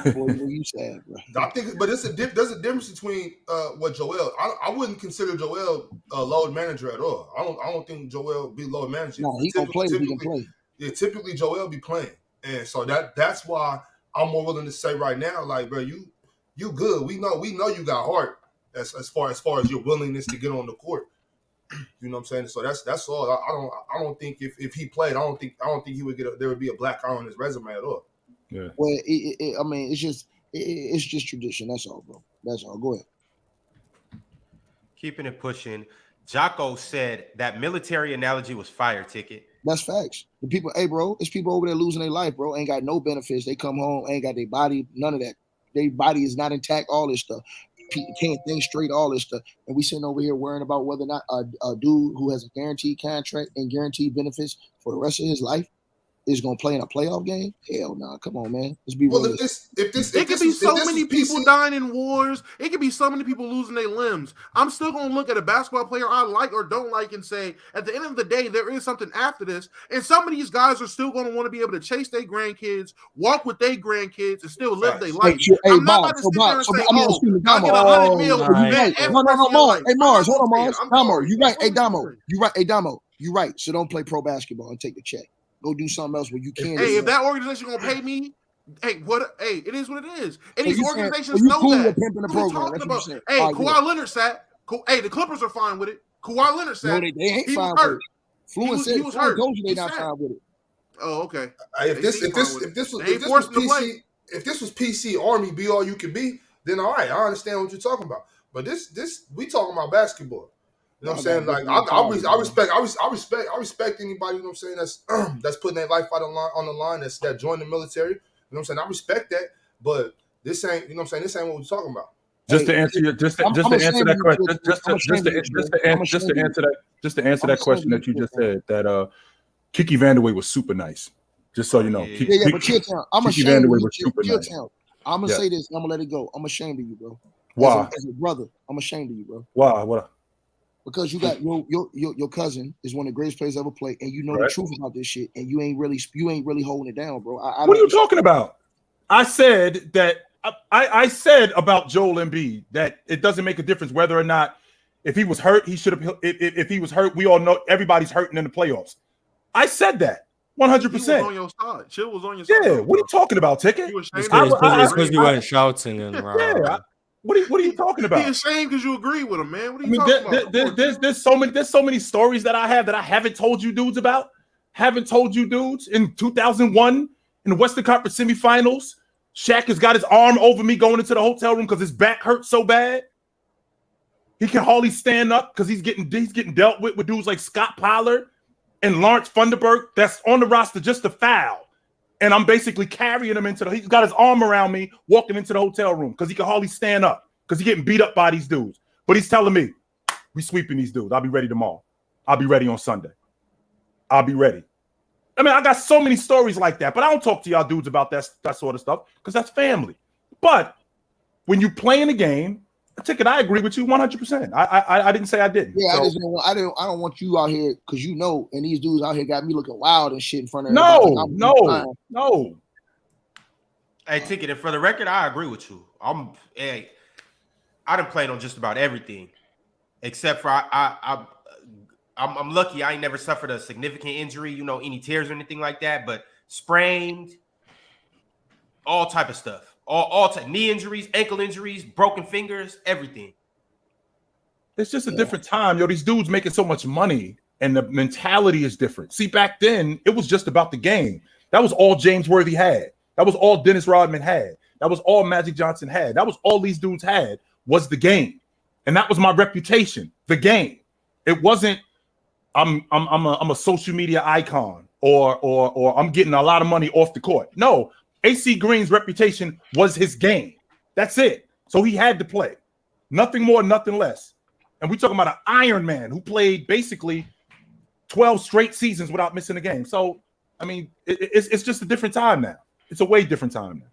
You said, bro. I think, but there's a difference between what Joel. I wouldn't consider Joel a load manager at all. I don't think Joel be load manager. No, he gonna play. He can play. Yeah, typically Joel be playing, and so that's why I'm more willing to say right now, like, bro, you good. We know you got heart as far as your willingness to get on the court. You know what I'm saying? So that's all. I don't think if he played, I don't think he would there would be a black eye on his resume at all. Yeah. Well, I mean, it's just tradition. That's all, bro. That's all. Go ahead. Keeping it pushing. Jocko said that military analogy was fire ticket. That's facts. The people, hey, bro, it's people over there losing their life, bro. Ain't got no benefits. They come home, ain't got their body, none of that. Their body is not intact. All this stuff. Can't think straight, all this stuff, and we sitting over here worrying about whether or not a dude who has a guaranteed contract and guaranteed benefits for the rest of his life is going to play in a playoff game? Hell no! Come on, man. Let's be real. It could be so many people dying in wars. It could be so many people losing their limbs. I'm still going to look at a basketball player I like or don't like and say, at the end of the day, there is something after this. And some of these guys are still going to want to be able to chase their grandkids, walk with their grandkids, and still live their life. I'm not about to sit there and say, I'll get $100 million. No, Hey, Mars, hold on, Mars. Damo, you right. Hey, Damo, you right. Hey, Damo, you right. So don't play pro basketball and take the check. Go do something else where you can. Hey, if that organization gonna pay me, it is what it is. And these organizations know that. Hey, Kawhi Leonard sat. Hey, the Clippers are fine with it. Kawhi Leonard sat. No, they ain't fine with it. Fluent said he was hurt. They not fine with it. Oh, okay. If this was PC Army, be all you can be, then all right, I understand what you're talking about. But this we talking about basketball. You know what I'm saying? Like I respect anybody, you know what I'm saying, that's putting their life on the line, that joined the military. You know what I'm saying? I respect that, but this ain't, you know what I'm saying, this ain't what we're talking about. Just to answer that question that you just said, that Kiki VanDeWeghe was super nice. Just so you know. But Kiki VanDeWeghe was super nice. I'm gonna say this, and I'm gonna let it go. I'm ashamed of you, bro. Why? As a brother, I'm ashamed of you, bro. Why? What? Because you got your cousin is one of the greatest players ever played, and you know the truth about this shit, and you ain't really holding it down, bro. What are you talking about? I said that I said about Joel Embiid that it doesn't make a difference whether or not if he was hurt, he should have. If he was hurt, we all know everybody's hurting in the playoffs. I said that 100%. On your side, Chill was on your side. Yeah, what are you talking about, Ticket? Because you weren't shouting and What are you talking about? Be ashamed because you agree with him, man. What are you talking about? There's so many stories that I have that I haven't told you dudes about. Haven't told you dudes. In 2001, in the Western Conference semifinals, Shaq has got his arm over me going into the hotel room because his back hurts so bad. He can hardly stand up because he's getting dealt with dudes like Scott Pollard. and Lawrence Funderburk that's on the roster just to foul. And I'm basically carrying him he's got his arm around me, walking into the hotel room because he can hardly stand up because he's getting beat up by these dudes. But he's telling me, we sweeping these dudes. I'll be ready tomorrow. I'll be ready on Sunday. I'll be ready. I mean, I got so many stories like that, but I don't talk to y'all dudes about that sort of stuff because that's family. But when you play in a game, Ticket, I agree with you 100%. I didn't say I didn't. Yeah, so, I don't want you out here because and these dudes out here got me looking wild and shit in front of no. Hey, Ticket, and for the record, I agree with you. I done played on just about everything, except for I'm lucky I ain't never suffered a significant injury, any tears or anything like that, but sprained, all type of stuff. All type, knee injuries, ankle injuries, broken fingers, everything. It's just a different time. These dudes making so much money and the mentality is different. See, back then, it was just about the game. That was all James Worthy had. That was all Dennis Rodman had. That was all Magic Johnson had. That was all these dudes had was the game. And that was my reputation, the game. It wasn't I'm a social media icon or I'm getting a lot of money off the court. No, AC Green's reputation was his game. That's it. So he had to play. Nothing more, nothing less. And we're talking about an Iron Man who played basically 12 straight seasons without missing a game. So, I mean, it's just a different time now. It's a way different time now.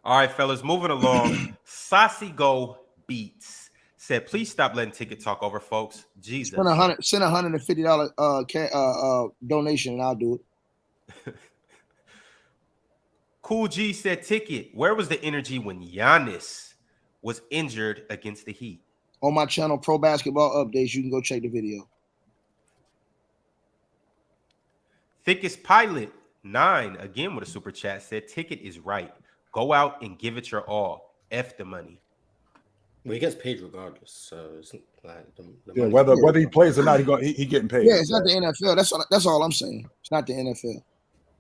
All right, fellas, moving along. Saucy Go Beats said, please stop letting Ticket talk over folks. Jesus. Send $150 donation and I'll do it. Cool G said, Ticket, where was the energy when Giannis was injured against the Heat? On my channel, Pro Basketball Updates, you can go check the video. Thickest Pilot 9, again with a super chat, said, Ticket is right. Go out and give it your all. F the money. Well, he gets paid regardless, so it's like the whether he plays or not, he getting paid. Yeah, it's not the NFL. That's all I'm saying. It's not the NFL.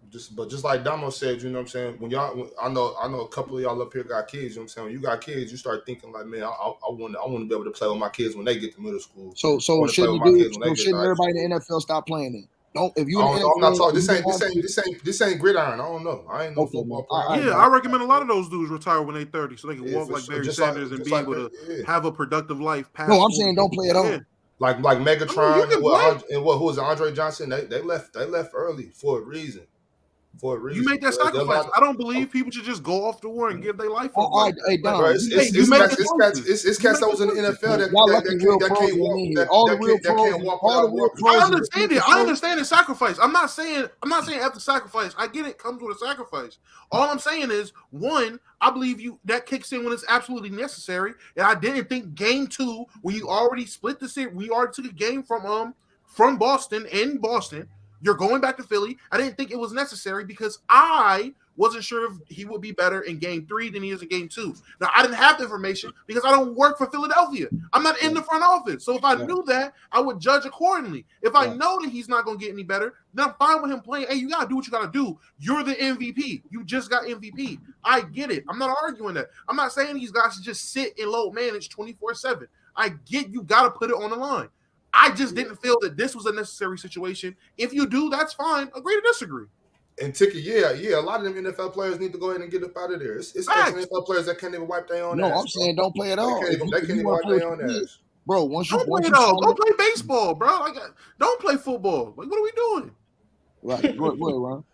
Just like Damo said, you know what I'm saying? When I know a couple of y'all up here got kids, you know what I'm saying? When you got kids, you start thinking like, man, I want to be able to play with my kids when they get to middle school. So shouldn't everybody in the NFL stop playing it? Don't if you I'm not talking. This ain't gridiron. I don't know. I ain't no football player. I recommend a lot of those dudes retire when they're 30 so they can walk like Barry Sanders and be able to have a productive life. No, I'm saying don't play at all. Like Megatron who was it, Andre Johnson? They left early for a reason. You make that sacrifice. I don't believe people should just go off to war and give their life up. It's cats that was in the NFL that can't walk. I understand it. I understand the sacrifice. I'm not saying after sacrifice. I get it comes with a sacrifice. All I'm saying is, one, I believe that kicks in when it's absolutely necessary. And I didn't think game 2, where you already split the series, we already took a game from Boston in Boston. You're going back to Philly. I didn't think it was necessary because I wasn't sure if he would be better in game 3 than he is in game 2. Now, I didn't have the information because I don't work for Philadelphia. I'm not in the front office. So if I knew that, I would judge accordingly. If I know that he's not going to get any better, then I'm fine with him playing. Hey, you got to do what you got to do. You're the MVP. You just got MVP. I get it. I'm not arguing that. I'm not saying these guys should just sit and load manage 24/7. I get you got to put it on the line. I just didn't feel that this was a necessary situation. If you do, that's fine. Agree to disagree. And Ticket, a lot of them NFL players need to go ahead and get up out of there. It's NFL players that can't even wipe their own ass. No, I'm saying don't play at all. They can't even wipe their own ass. Bro, once you play it all. Go play baseball, bro. Like, don't play football. Like, what are we doing? Right. Go ahead, Ron.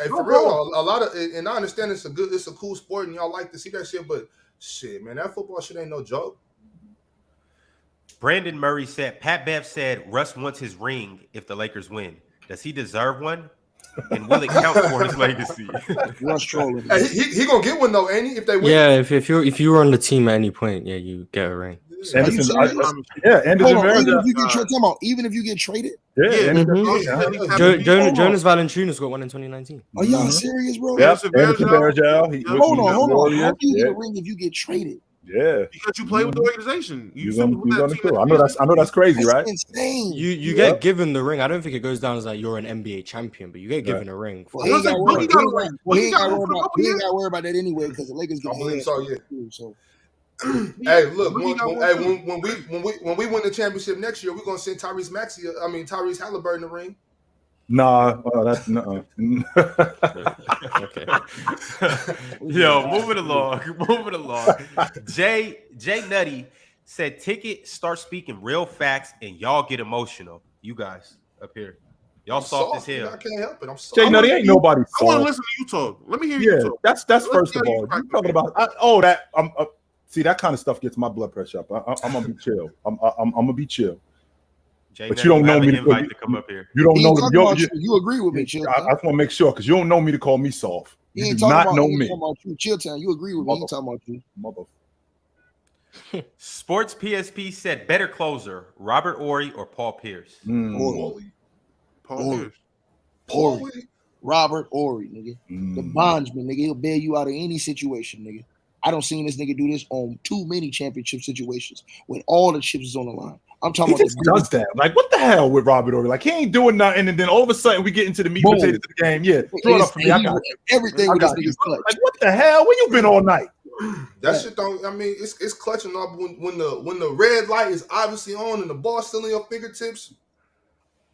For real, a lot of, and I understand it's a cool sport and y'all like to see that shit, but shit, man, that football shit ain't no joke. Brandon Murray said, Pat Bev said Russ wants his ring if the Lakers win. Does he deserve one? And will it count for his legacy? Russ trolling. Hey, he gonna get one though, ain't he? If they win. Yeah, if you were on the team at any point, you get a ring. Anderson even if you get traded. Jonas Valanciunas got one in 2019. Are y'all serious, bro? Yeah, hold on. How do you get a ring if you get traded? Yeah, because you play with the organization. I know that's crazy, right? Insane. You get given the ring. I don't think it goes down as like you're an NBA champion, but you get given a ring. Well, he ain't got to worry about that anyway because the Lakers get so. Hey, look, He got one too. when we win the championship next year, we're gonna send Tyrese Halliburton in the ring. Nah, that's no. Okay. Yo, moving along. Jay Nutty said, "Ticket, start speaking real facts, and y'all get emotional. You guys up here, y'all I'm soft as man. hell. I can't help it. I'm soft. Jay Nutty ain't nobody. I want to soft. listen to you talk. Let me hear you Yeah, talk. that's Let's first of hear you all. crack You talking about? See, that kind of stuff gets my blood pressure up. I'm gonna be chill. I'm gonna be chill. Jay But Nutty, you don't know have me an to invite to come up here. You don't He know ain't talking about you. you agree with me, Chill I Town. just want to make sure because you don't know me to call me soft. He You ain't do talking not about, know he ain't me, talking about you. Chill Town, you agree with me. He ain't talking about you. mother. Sports PSP said, better closer, Robert Horry or Paul Pierce. Horry. Paul Horry. Pierce. Horry. Robert Horry, nigga. The bondsman, nigga. He'll bail you out of any situation, nigga. I don't seen this nigga do this on too many championship situations when all the chips is on the line. I'm talking He about just does that. Like, what the hell with Robert Horry? Like, he ain't doing nothing, and then all of a sudden we get into the meat and potatoes of the game. Yeah, throw it up for me. I got you. Everything I with this got you. nigga's clutch. Like, what the hell? Where you been all night? That shit don't. I mean, it's clutching up when the red light is obviously on and the ball's still in your fingertips.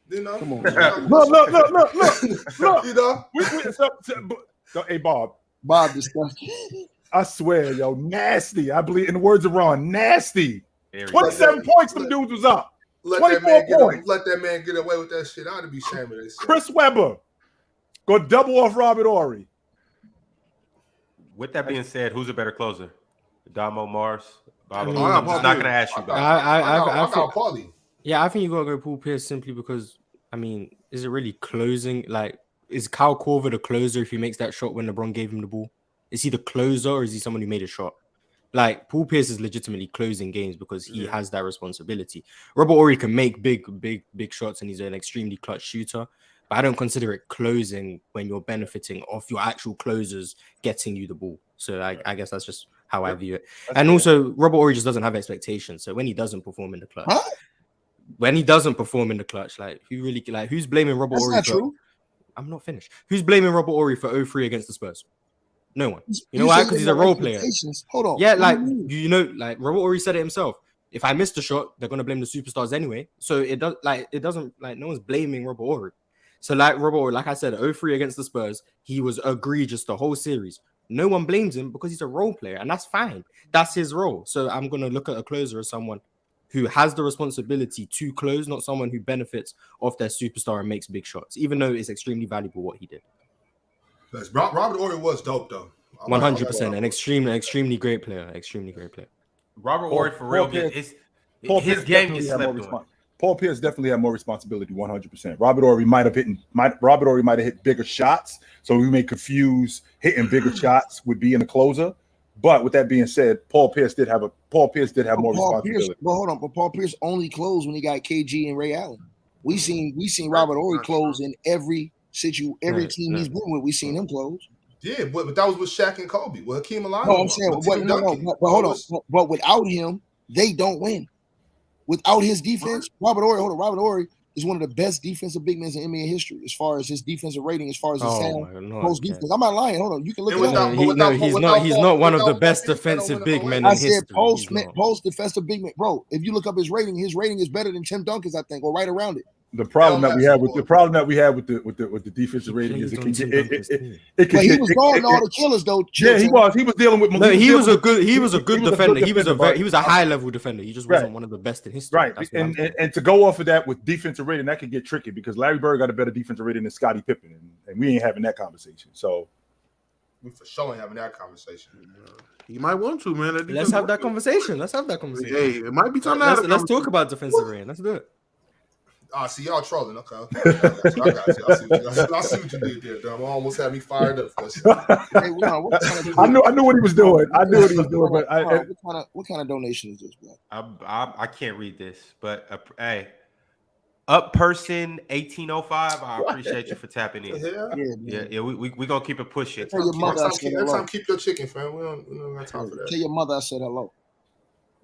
You know. Come on, Look. You know. Hey, Bob. Bob disgusting. I swear, yo, nasty. I believe in the words of Ron, nasty. 27 Let points them dudes was up. Let 24 that man get away with that shit. I'd be ashamed of this. Chris Webber go double off Robert Horry. With that being said, who's a better closer? Damo Mars? Bob? I mean, I'm just not going to ask you about I got Paulie. Yeah, I think you gotta go Paul Pierce simply because, I mean, is it really closing? Like, is Kyle Korver the closer if he makes that shot when LeBron gave him the ball? Is he the closer or is he someone who made a shot? Like, Paul Pierce is legitimately closing games because he has that responsibility. Robert Horry can make big shots and he's an extremely clutch shooter, but I don't consider it closing when you're benefiting off your actual closers getting you the ball. So I guess that's just how I view it. And also, Robert Horry just doesn't have expectations. So when he doesn't perform in the clutch, like, who's blaming Robert Horry? That's not true. I'm not finished. Who's blaming Robert Horry for 0-3 against the Spurs? No one. You know why? Because he's a role player. Hold on. Yeah, like, you know, like Robert Horry said it himself. If I miss the shot, they're gonna blame the superstars anyway. So it doesn't no one's blaming Robert Horry. So like Robert Horry, like I said, 0-3 against the Spurs, he was egregious the whole series. No one blames him because he's a role player, and that's fine. That's his role. So I'm gonna look at a closer as someone who has the responsibility to close, not someone who benefits off their superstar and makes big shots, even though it's extremely valuable what he did. Robert Horry was dope though. 100%, an extremely great player. Extremely great player. Robert Horry for real. His game gets slept on. Paul Pierce definitely had more responsibility, 100%. Robert Horry might have hit bigger shots, so we may confuse hitting bigger shots with being a closer. But with that being said, Paul Pierce did have more responsibility. But hold on, but Paul Pierce only closed when he got KG and Ray Allen. We seen Robert Horry close in every team he's been with. We seen him close. Yeah, but that was with Shaq and Kobe. Well, Hakeem Olajuwon. No, I'm saying, but hold on. But without him, they don't win. Without his defense, Robert Horry is one of the best defensive big men in NBA history as far as his defensive rating, as far as his post defense. I'm not lying. Hold on, you can look it up. He's not one of the best defensive big men in history. I said post defensive big man, bro. If you look up his rating is better than Tim Duncan's, I think, or right around it. The problem that we have with the defensive rating is it can he was guarding all the killers though. Yeah, he was dealing with. No, he was a good defender. He was a high level defender. He just wasn't one of the best in history. Right, and to go off of that with defensive rating, that could get tricky because Larry Bird got a better defensive rating than Scottie Pippen, and we ain't having that conversation. So we for sure ain't having that conversation. You might want to, man. Let's have that conversation. Hey, it might be time to have let's talk about defensive rating. Let's do it. See y'all trolling. Okay. I got you. I see what you did there, Dom. Almost had me fired up. I knew what he was doing. But what kind of donation is this, bro? I can't read this, but hey, up person 1805. I appreciate you for tapping in. Yeah. We gonna keep it pushing. Tell your mother I said hello. Next time, keep your chicken, fam. We don't got time for that. Tell your mother I said hello.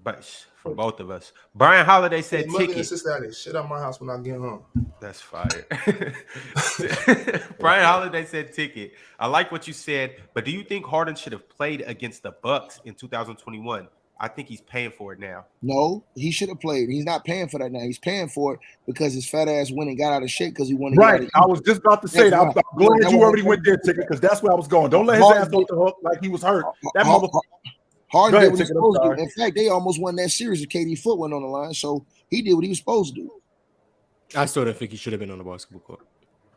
But for both of us, Brian Holiday said ticket. Shit out my house when I get home. That's fire. Brian Holiday said ticket. I like what you said, but do you think Harden should have played against the Bucks in 2021? I think he's paying for it now. No, he should have played. He's not paying for that now. He's paying for it because his fat ass went and got out of shape because he wanted to get out of I was just about to say that. I'm glad you already went there, Ticket, because that's where I was going. Don't let his ass off the hook like he was hurt. That motherfucker. Harden did what he was supposed to do. In fact, they almost won that series if KD foot went on the line, so he did what he was supposed to do. I still don't think he should have been on the basketball court.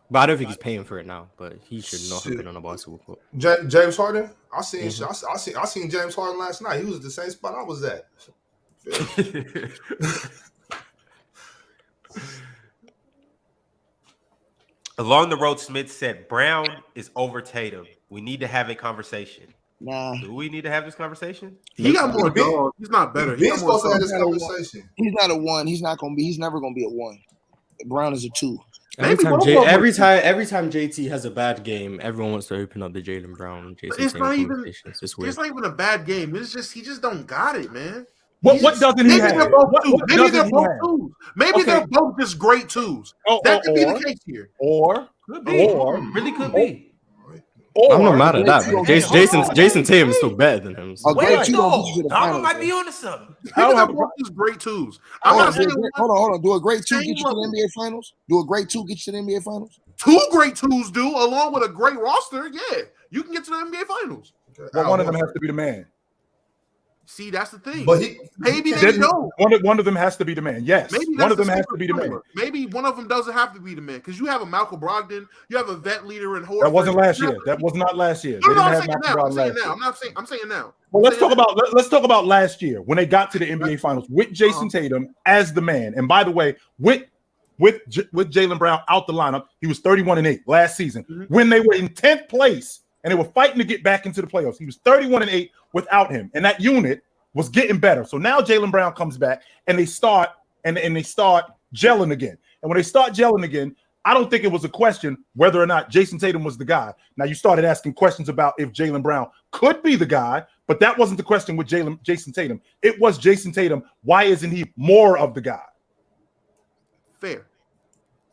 But I don't think he's paying for it now. But he should not have been on the basketball court. James Harden, I seen James Harden last night. He was at the same spot I was at. Along the road, Smith said Brown is over Tatum. We need to have a conversation. Nah. Do we need to have this conversation? He got more dog. He's not better. He's supposed to have this conversation. He's not a 1. He's not gonna be. He's never gonna be a 1. Brown is a 2. Every time JT has a bad game, everyone wants to open up the Jaylen Brown. Jason It's not even. It's weird. It's not even a bad game. It's just he just don't got it, man. What doesn't he have? Maybe they're both 2s. Maybe they're both just great 2s. That could be the case here. Could be. Really could be. I'm not mad at that, man. Jason Tatum is still better than him. So. Dama might be onto something. Maybe they're both just great 2s. I'm not saying. Hold on. Do a great 2 get you to the NBA Finals? Do a great 2 get you to the NBA Finals? 2 great 2s do, along with a great roster. Yeah, you can get to the NBA Finals. Well, one of them has to be the man. See, that's the thing. But maybe they don't. One of them has to be the man. Yes, maybe one of them has to be the man. Maybe one of them doesn't have to be the man because you have a Malcolm Brogdon, you have a vet leader in Horry. That wasn't last year. That was not last year. No, I'm saying now. I'm saying now. Well, let's talk about last year when they got to the NBA Finals with Jason Tatum as the man. And by the way, with Jaylen Brown out the lineup, he was 31-8 last season when they were in 10th place and they were fighting to get back into the playoffs. He was 31-8 without him, and that unit was getting better. So now Jaylen Brown comes back and they start gelling again. And when they start gelling again, I don't think it was a question whether or not Jason Tatum was the guy. Now you started asking questions about if Jaylen Brown could be the guy, but that wasn't the question with Jason Tatum. It was Jason Tatum. Why isn't he more of the guy? Fair.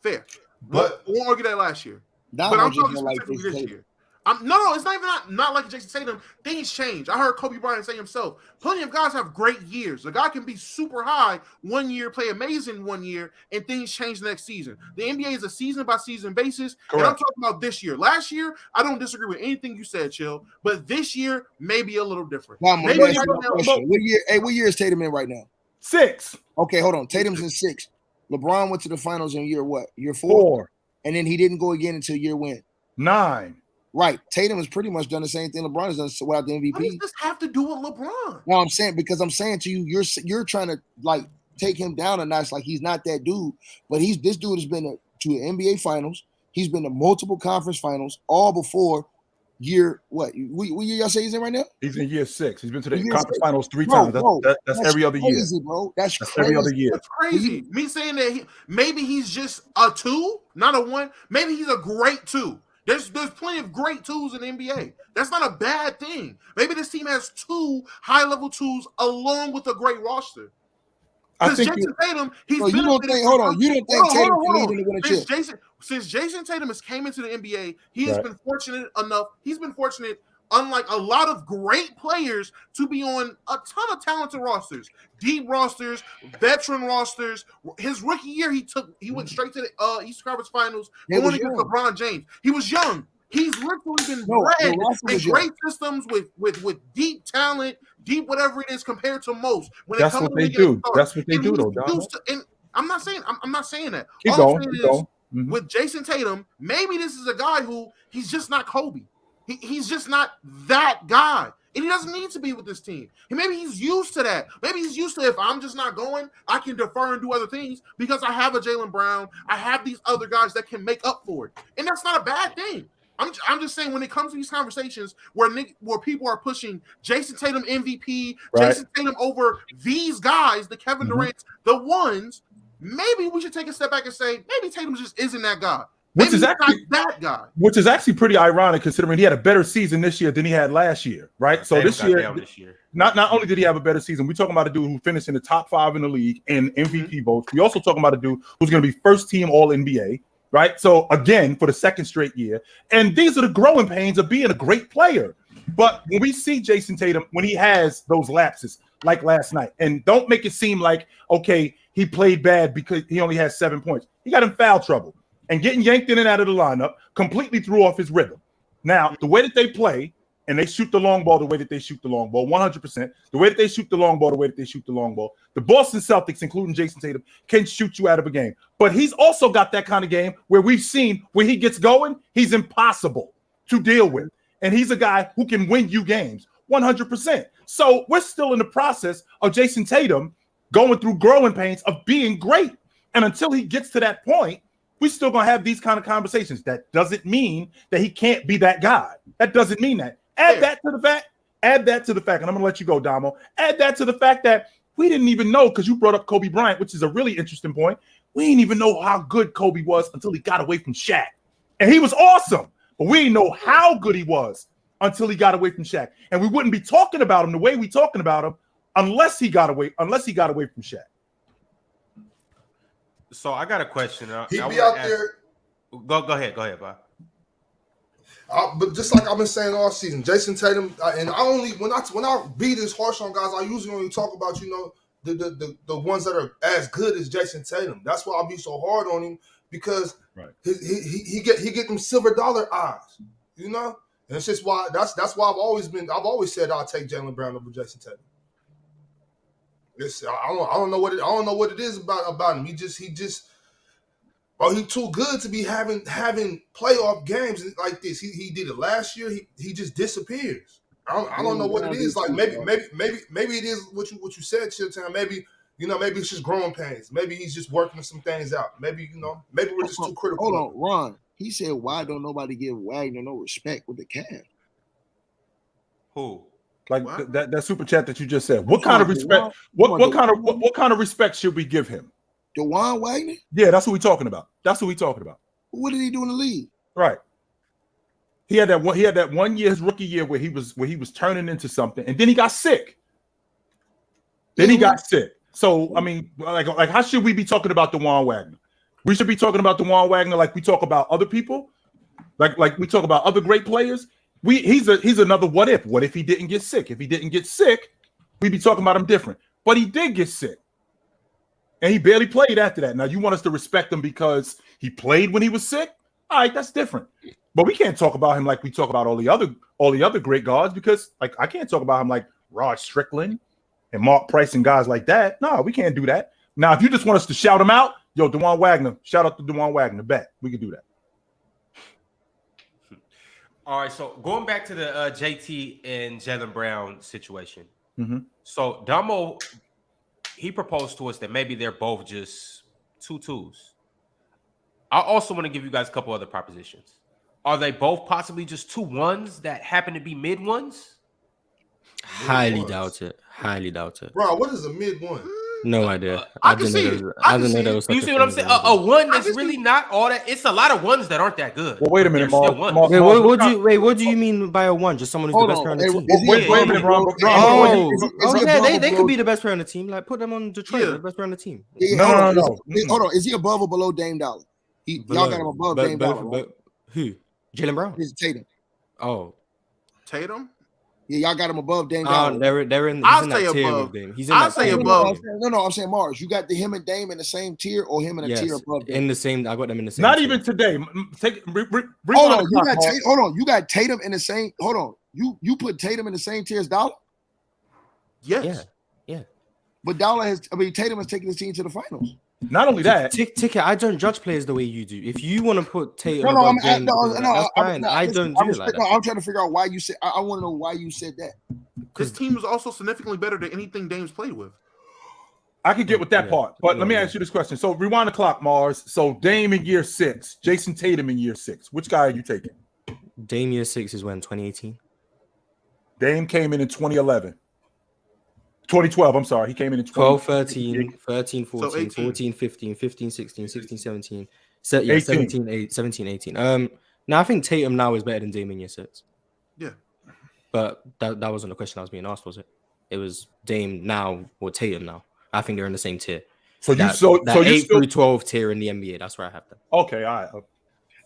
But I won't argue that last year. But I'm talking specifically this year. No, it's not even not like Jason Tatum. Things change. I heard Kobe Bryant say himself, plenty of guys have great years. The guy can be super high one year, play amazing one year, and things change the next season. The NBA is a season-by-season basis, and I'm talking about this year. Last year, I don't disagree with anything you said, Chill, but this year may be a little different. What year is Tatum in right now? 6. Okay, hold on. Tatum's in 6. LeBron went to the finals in year what? Year 4. And then he didn't go again until year when? 9. Right. Tatum has pretty much done the same thing LeBron has done without the MVP. What does this have to do with LeBron? No, I'm saying to you, you're trying to like take him down a notch, like he's not that dude. But this dude has been to the NBA Finals. He's been to multiple conference finals, all before year what year y'all say he's in right now? He's in year 6. He's been to the conference finals 3 times. That's every other year, bro. That's every other year. That's crazy. Me saying that maybe he's just a 2, not a 1. Maybe he's a great 2. There's plenty of great 2s in the NBA. That's not a bad thing. Maybe this team has 2 high-level 2s along with a great roster. Because Jason Tatum, he's been. You don't think Tatum can lead in the winning chip? Since Jason Tatum has came into the NBA, he has been fortunate enough. He's been fortunate, unlike a lot of great players, to be on a ton of talented rosters, deep rosters, veteran rosters. His rookie year, he went straight to the Eastern Conference Finals, going against LeBron James. He was young. He's literally been bred in great systems with deep talent, deep whatever it is compared to most. When that's what they do. That's what they do, though, Don. And I'm not saying that. Keep going. With Jason Tatum, maybe this is a guy who he's just not Kobe. He's just not that guy. And he doesn't need to be with this team. And maybe he's used to that. Maybe he's used to if I'm just not going, I can defer and do other things because I have a Jaylen Brown. I have these other guys that can make up for it. And that's not a bad thing. I'm just saying when it comes to these conversations where people are pushing Jason Tatum MVP, Jason Tatum over these guys, the Kevin Durant's, the ones, maybe we should take a step back and say maybe Tatum just isn't that guy. Which is actually pretty ironic considering he had a better season this year than he had last year, right? So this year, not only did he have a better season, we're talking about a dude who finished in the top 5 in the league in MVP votes. We also talking about a dude who's going to be first team All NBA, right? So again, for the second straight year, and these are the growing pains of being a great player. But when we see Jason Tatum, when he has those lapses like last night, and don't make it seem like, okay, he played bad because he only had 7 points. He got in foul trouble and getting yanked in and out of the lineup completely threw off his rhythm. Now, the way that they play and they shoot the long ball the way that they shoot the long ball, 100%, the way that they shoot the long ball the way that they shoot the long ball, the Boston Celtics, including Jason Tatum, can shoot you out of a game. But he's also got that kind of game where we've seen when he gets going, he's impossible to deal with. And he's a guy who can win you games 100%. So we're still in the process of Jason Tatum going through growing pains of being great. And until he gets to that point, we're still going to have these kind of conversations. That doesn't mean that he can't be that guy. That doesn't mean that. Add that to the fact, and I'm going to let you go, Damo. Add that to the fact that we didn't even know, because you brought up Kobe Bryant, which is a really interesting point. We didn't even know how good Kobe was until he got away from Shaq. And he was awesome. But we didn't know how good he was until he got away from Shaq. And we wouldn't be talking about him the way we're talking about him unless he got away from Shaq. So I got a question. He'd be out there. Go ahead, Bob. But just like I've been saying all season, Jason Tatum, and I only when I be this harsh on guys, I usually only talk about the ones that are as good as Jason Tatum. That's why I be so hard on him, because he get them silver dollar eyes, and it's just why that's why I've always said I'll take Jaylen Brown over Jason Tatum. I don't know what it is about him. He just he's too good to be having playoff games like this. He did it last year. He just disappears. I don't know what it is. Like maybe it is what you said, Chilltown. Maybe it's just growing pains. Maybe he's just working some things out. Maybe we're just too critical. Hold on, Ron. He said, "Why don't nobody give Wagner no respect with the Cavs?" Who? Like that super chat that you just said. What kind of respect? What kind of respect should we give him? DeJuan Wagner? Yeah, that's what we're talking about. What did he do in the league? Right. He had that 1 year, his rookie year, where he was turning into something, and then he got sick. So I mean, like how should we be talking about DeJuan Wagner? We should be talking about DeJuan Wagner like we talk about other people, like we talk about other great players. He's another what if. What if he didn't get sick? If he didn't get sick, we'd be talking about him different. But he did get sick. And he barely played after that. Now, you want us to respect him because he played when he was sick? All right, that's different. But we can't talk about him like we talk about all the other great guards, because like I can't talk about him like Rod Strickland and Mark Price and guys like that. No, we can't do that. Now, if you just want us to shout him out, yo, DeJuan Wagner, shout out to DeJuan Wagner. Bet we can do that. All right, so going back to the JT and Jaylen Brown situation. Mm-hmm. So Damo, he proposed to us that maybe they're both just 2-2s. I also want to give you guys a couple other propositions. Are they both possibly just 2-1s that happen to be mid-ones? Highly doubt it. Bro, what is a mid-1? No idea. I can see it. You see what I'm saying? A one that's really not all that. It's a lot of ones that aren't that good. Well, wait a minute, Mark. What do you mean by a one? Just someone who's the best player on the team? Wait a minute, Ron. Yeah, they could be the best player on the team. Like put them on Detroit, the best player on the team. No. Hold on. Is he above or below Dame Dollar? Y'all got him above Dame Dollar. Right? Who? Jaylen Brown? It's Tatum. Oh, Tatum. Yeah, y'all got him above Dame Dollar. They're in. I'll say above. I'll say above. No. I'm saying Mars. You got him and Dame in the same tier, or him in a tier above Dame? In the same. I got them in the same. Not tier. even today. Hold on. You got Tatum in the same. Hold on. You put Tatum in the same tier as Dollar? Yes. Yeah. But Tatum has taken his team to the finals. Not only that, Ticket. I don't judge players the way you do. If you want to put Tatum, that's fine. I don't do it like that. I'm trying to figure out why you said. I want to know why you said that. Because team is also significantly better than anything Dame's played with. I could get with that part, but let me ask you this question. So rewind the clock, Mars. So Dame in year 6, Jason Tatum in year 6. Which guy are you taking? Dame year 6 is when 2018. Dame came in 2011. 2012, I'm sorry. He came in 12, 13, 14, 14, 15, 15, 16, 16, 17, 17, 18. Now I think Tatum now is better than Dame in year 6. Yeah. But that wasn't the question I was being asked, was it? It was Dame now or Tatum now. I think they're in the same tier. So that 8 through 12 tier in the NBA. That's where I have them. Okay, all right.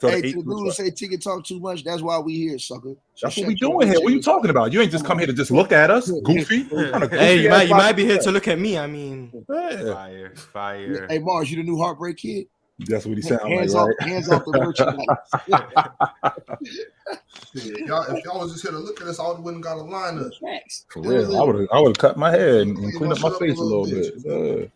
So Hey, the to the dude who say ticket talk too much, that's why we here, sucker. So that's what we doing here. What are you talking about? You ain't just come here to just look at us, goofy. Hey, you might be here to look at me. I mean, Fire. Hey, Mars, you the new Heartbreak Kid? That's what he sounds Hands like, off, right? hands off the merchandise. If y'all was just here to look at us, I wouldn't got a line up. For real, I would have cut my hair and cleaned up my face a little bit.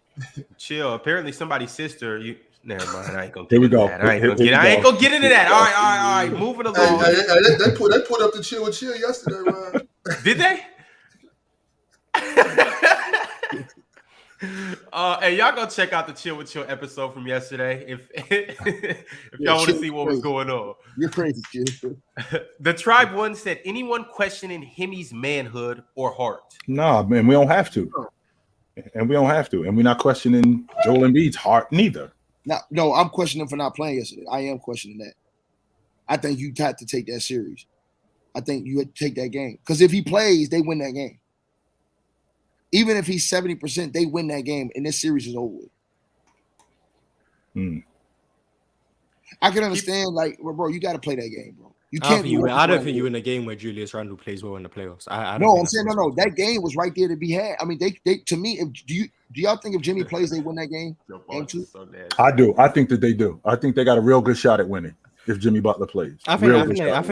Chill. Apparently, somebody's sister. Never mind. I ain't gonna. Here we go. I ain't gonna get into that. All right. Moving along. They put up the chill with chill yesterday, man. Did they? Hey, y'all go check out the Chill with Chill episode from yesterday if y'all want to see what was going on. You're crazy, kid. The Tribe One said, anyone questioning Hemi's manhood or heart? Nah, man, we don't have to. And we don't have to. And we're not questioning Joel Embiid's heart neither. No, I'm questioning him for not playing yesterday. I am questioning that. I think you had to take that series. I think you had to take that game. Because if he plays, they win that game. Even if he's 70%, they win that game, and this series is over with. I can understand, like, bro, you got to play that game, bro. You can't. I don't think you win a game where Julius Randle plays well in the playoffs. I'm saying no. That game was right there to be had. I mean, they to me, do y'all think if Jimmy plays, they win that game? I do. I think that they do. I think they got a real good shot at winning if Jimmy Butler plays. I think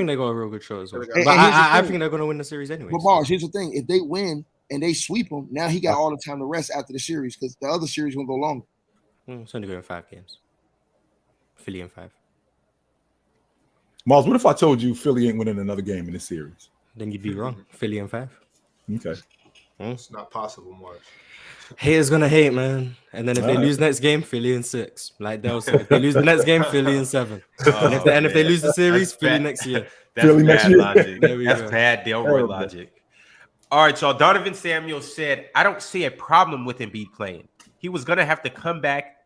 they got a real good shot as well. But I think they're going to win the series anyway. But Mars, here's the thing: if they win and they sweep him, now he got all the time to rest after the series because the other series will go longer. It's only going 5 games. Philly in 5. Miles, what if I told you Philly ain't winning another game in this series? Then you'd be wrong. Philly in 5. Okay. It's not possible, March. Haters gonna hate, man. And then if they lose next game, Philly in 6. Like they'll say, if they lose the next game, Philly in 7. And if they lose the series, Philly next year. That's Philly bad next year. logic. That's bad Delroy logic. All right, y'all. Donovan Samuel said, I don't see a problem with Embiid playing. He was going to have to come back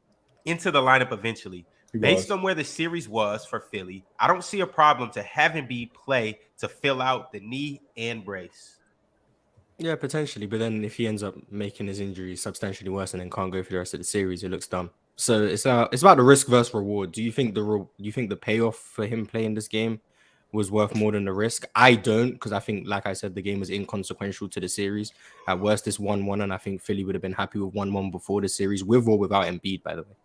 into the lineup eventually. Based on where the series was for Philly, I don't see a problem to have Embiid play to fill out the knee and brace. Yeah, potentially. But then if he ends up making his injury substantially worse and then can't go for the rest of the series, it looks dumb. So it's about the risk versus reward. Do you think the payoff for him playing this game was worth more than the risk? I don't, because I think, like I said, the game was inconsequential to the series. At worst, it's 1-1, and I think Philly would have been happy with 1-1 before the series, with or without Embiid, by the way.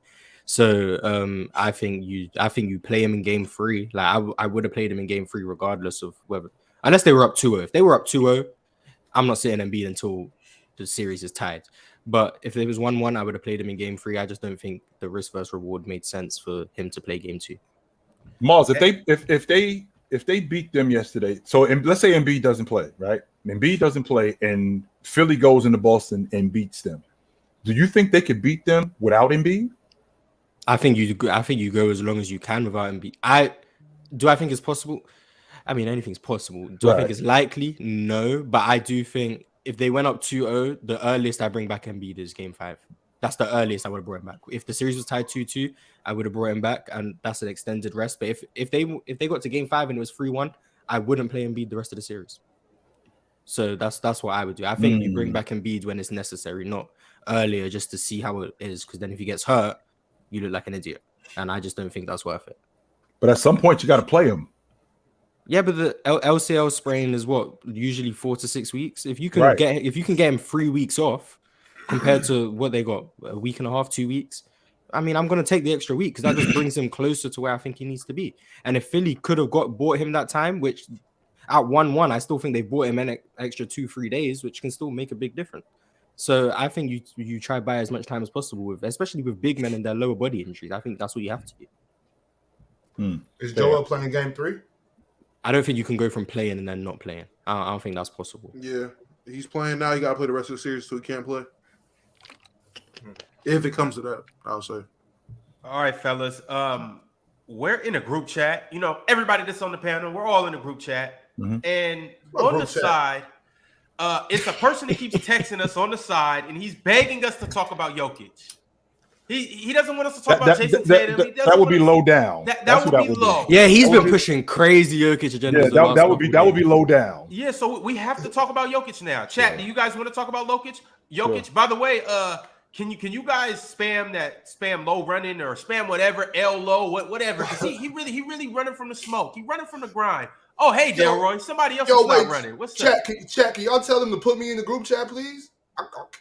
So I think you play him in game 3. Like I would have played him in game 3 regardless of whether, unless they were up 2-0. If they were up 2-0, I'm not sitting Embiid until the series is tied. But if it was 1-1, I would have played him in game 3. I just don't think the risk versus reward made sense for him to play game 2. Miles, if they beat them yesterday, so let's say Embiid doesn't play, right? Embiid doesn't play, and Philly goes into Boston and beats them. Do you think they could beat them without Embiid? I think you go as long as you can without Embiid. I think it's possible. I mean, anything's possible. I think it's likely? No, but I do think if they went up 2-0, the earliest I bring back Embiid is game 5. That's the earliest I would have brought him back. If the series was tied 2-2, I would have brought him back, and that's an extended rest. But if they got to game 5 and it was 3-1, I wouldn't play Embiid the rest of the series. So that's what I would do. I think you bring back Embiid when it's necessary, not earlier, just to see how it is. Because then if he gets hurt, you look like an idiot, and I just don't think that's worth it. But at some point, you got to play him. Yeah, but the LCL sprain is what, usually 4 to 6 weeks. If you can get him 3 weeks off, compared to what they got, a week and a half, 2 weeks. I mean, I'm going to take the extra week because that just brings him closer to where I think he needs to be. And if Philly could have bought him that time, which at 1-1, I still think they bought him an extra 2-3 days, which can still make a big difference. So I think you try to buy as much time as possible, especially with big men and their lower body injuries. I think that's what you have to do. Is Joel playing game 3? I don't think you can go from playing and then not playing. I don't think that's possible. Yeah, he's playing now. You got to play the rest of the series so he can't play. If it comes to that, I'll say. All right, fellas. We're in a group chat. You know, everybody that's on the panel, we're all in a group chat. And on the side, it's a person that keeps texting us on the side, and he's begging us to talk about Jokic. He doesn't want us to talk about Jason Tatum. That would be low down. That would be low. Yeah, he's been pushing crazy Jokic agendas. Yeah, that would be low down. Yeah, so we have to talk about Jokic now. Chat, do you guys want to talk about Jokic? Sure. By the way, Can you guys spam low running or spam whatever L low whatever? Because he really running from the smoke. He running from the grind. Oh hey Delroy, somebody else is not running. What's chat, up? Can y'all tell them to put me in the group chat, please?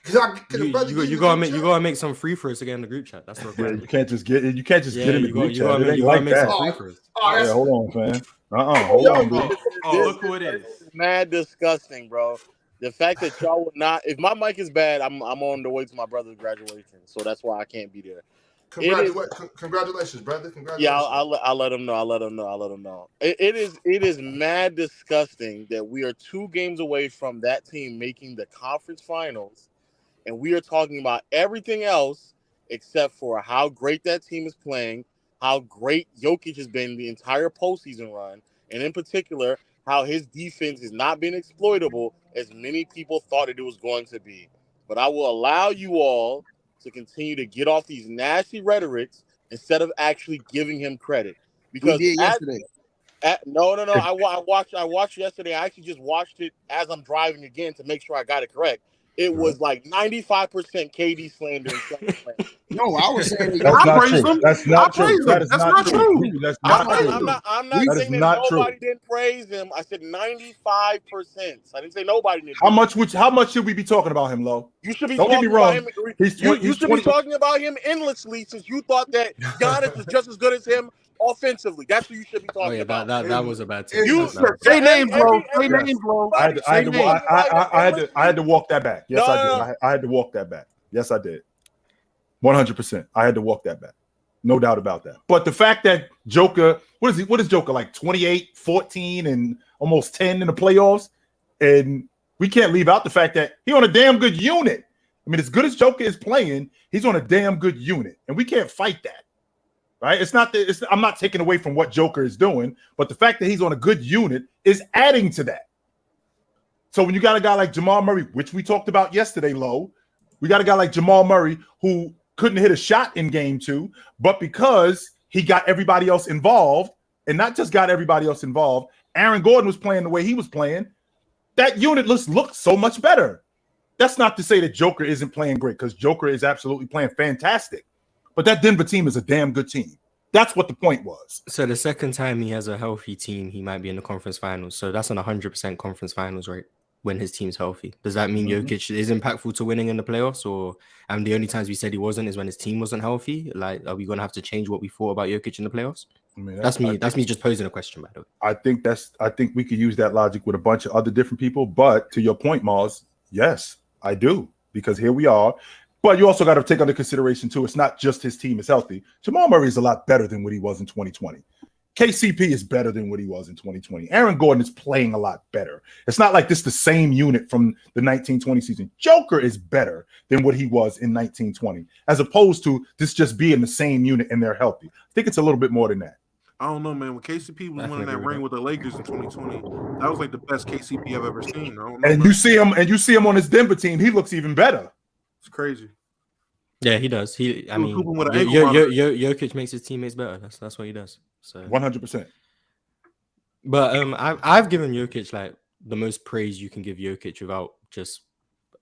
You gotta make some free for us to get in the group chat. That's the you can't just get in the group chat. You gotta make some free for us. Yeah, hold on, fam. Hold on, dude. Look who it is. Mad disgusting, bro. The fact that y'all would not. If my mic is bad, I'm on the way to my brother's graduation, so that's why I can't be there. Congratulations, brother. Congratulations. Yeah, I'll let him know. It is mad disgusting that we are 2 games away from that team making the conference finals, and we are talking about everything else except for how great that team is playing, how great Jokic has been the entire postseason run, and in particular, how his defense has not been exploitable as many people thought it was going to be. But I will allow you all to continue to get off these nasty rhetorics instead of actually giving him credit. Because we did yesterday. No. I watched yesterday. I actually just watched it as I'm driving again to make sure I got it correct. It was like 95% KD slander. No, I was saying I praised him. That's not true. That's not true. That's not true. I'm not saying that nobody didn't praise him. I said 95%. I didn't say nobody did. How much should we be talking about him, Lo? You should be. Don't get me wrong. You should be talking about him endlessly since you thought that Giannis is just as good as him offensively. That's what you should be talking about. That was a bad take. Say names, bro. Say names, bro. I had to walk that back. Yes, I did. I had to walk that back. Yes, I did. 100%. I had to walk that back. No doubt about that. But the fact that Joker, what is Joker like 28, 14, and almost 10 in the playoffs? And we can't leave out the fact that he's on a damn good unit. I mean, as good as Joker is playing, he's on a damn good unit. And we can't fight that. Right? I'm not taking away from what Joker is doing, but the fact that he's on a good unit is adding to that. So when you got a guy like Jamal Murray, which we talked about yesterday, Lo, we got a guy like Jamal Murray who couldn't hit a shot in game 2, but because he got everybody else involved, and not just got everybody else involved, Aaron Gordon was playing the way he was playing, that unit looks so much better. That's not to say that Joker isn't playing great, because Joker is absolutely playing fantastic. But that Denver team is a damn good team. That's what the point was. So the second time he has a healthy team, he might be in the conference finals. So that's an 100% conference finals rate when his team's healthy. Does that mean Jokic is impactful to winning in the playoffs? Or the only times we said he wasn't is when his team wasn't healthy? Like, are we going to have to change what we thought about Jokic in the playoffs? I mean, that's me just posing a question, by the way. I think we could use that logic with a bunch of other different people. But to your point, Mars, yes, I do. Because here we are. But you also got to take under consideration, too, it's not just his team is healthy. Jamal Murray is a lot better than what he was in 2020. KCP is better than what he was in 2020. Aaron Gordon is playing a lot better. It's not like this the same unit from the 1920 season. Joker is better than what he was in 1920, as opposed to this just being the same unit and they're healthy. I think it's a little bit more than that. I don't know, man. When KCP was winning that ring with the Lakers in 2020, that was like the best KCP I've ever seen. You see him on his Denver team, he looks even better. It's crazy. Yeah, he does. Jokic makes his teammates better. That's what he does. So 100%. But I've given Jokic like the most praise you can give Jokic without just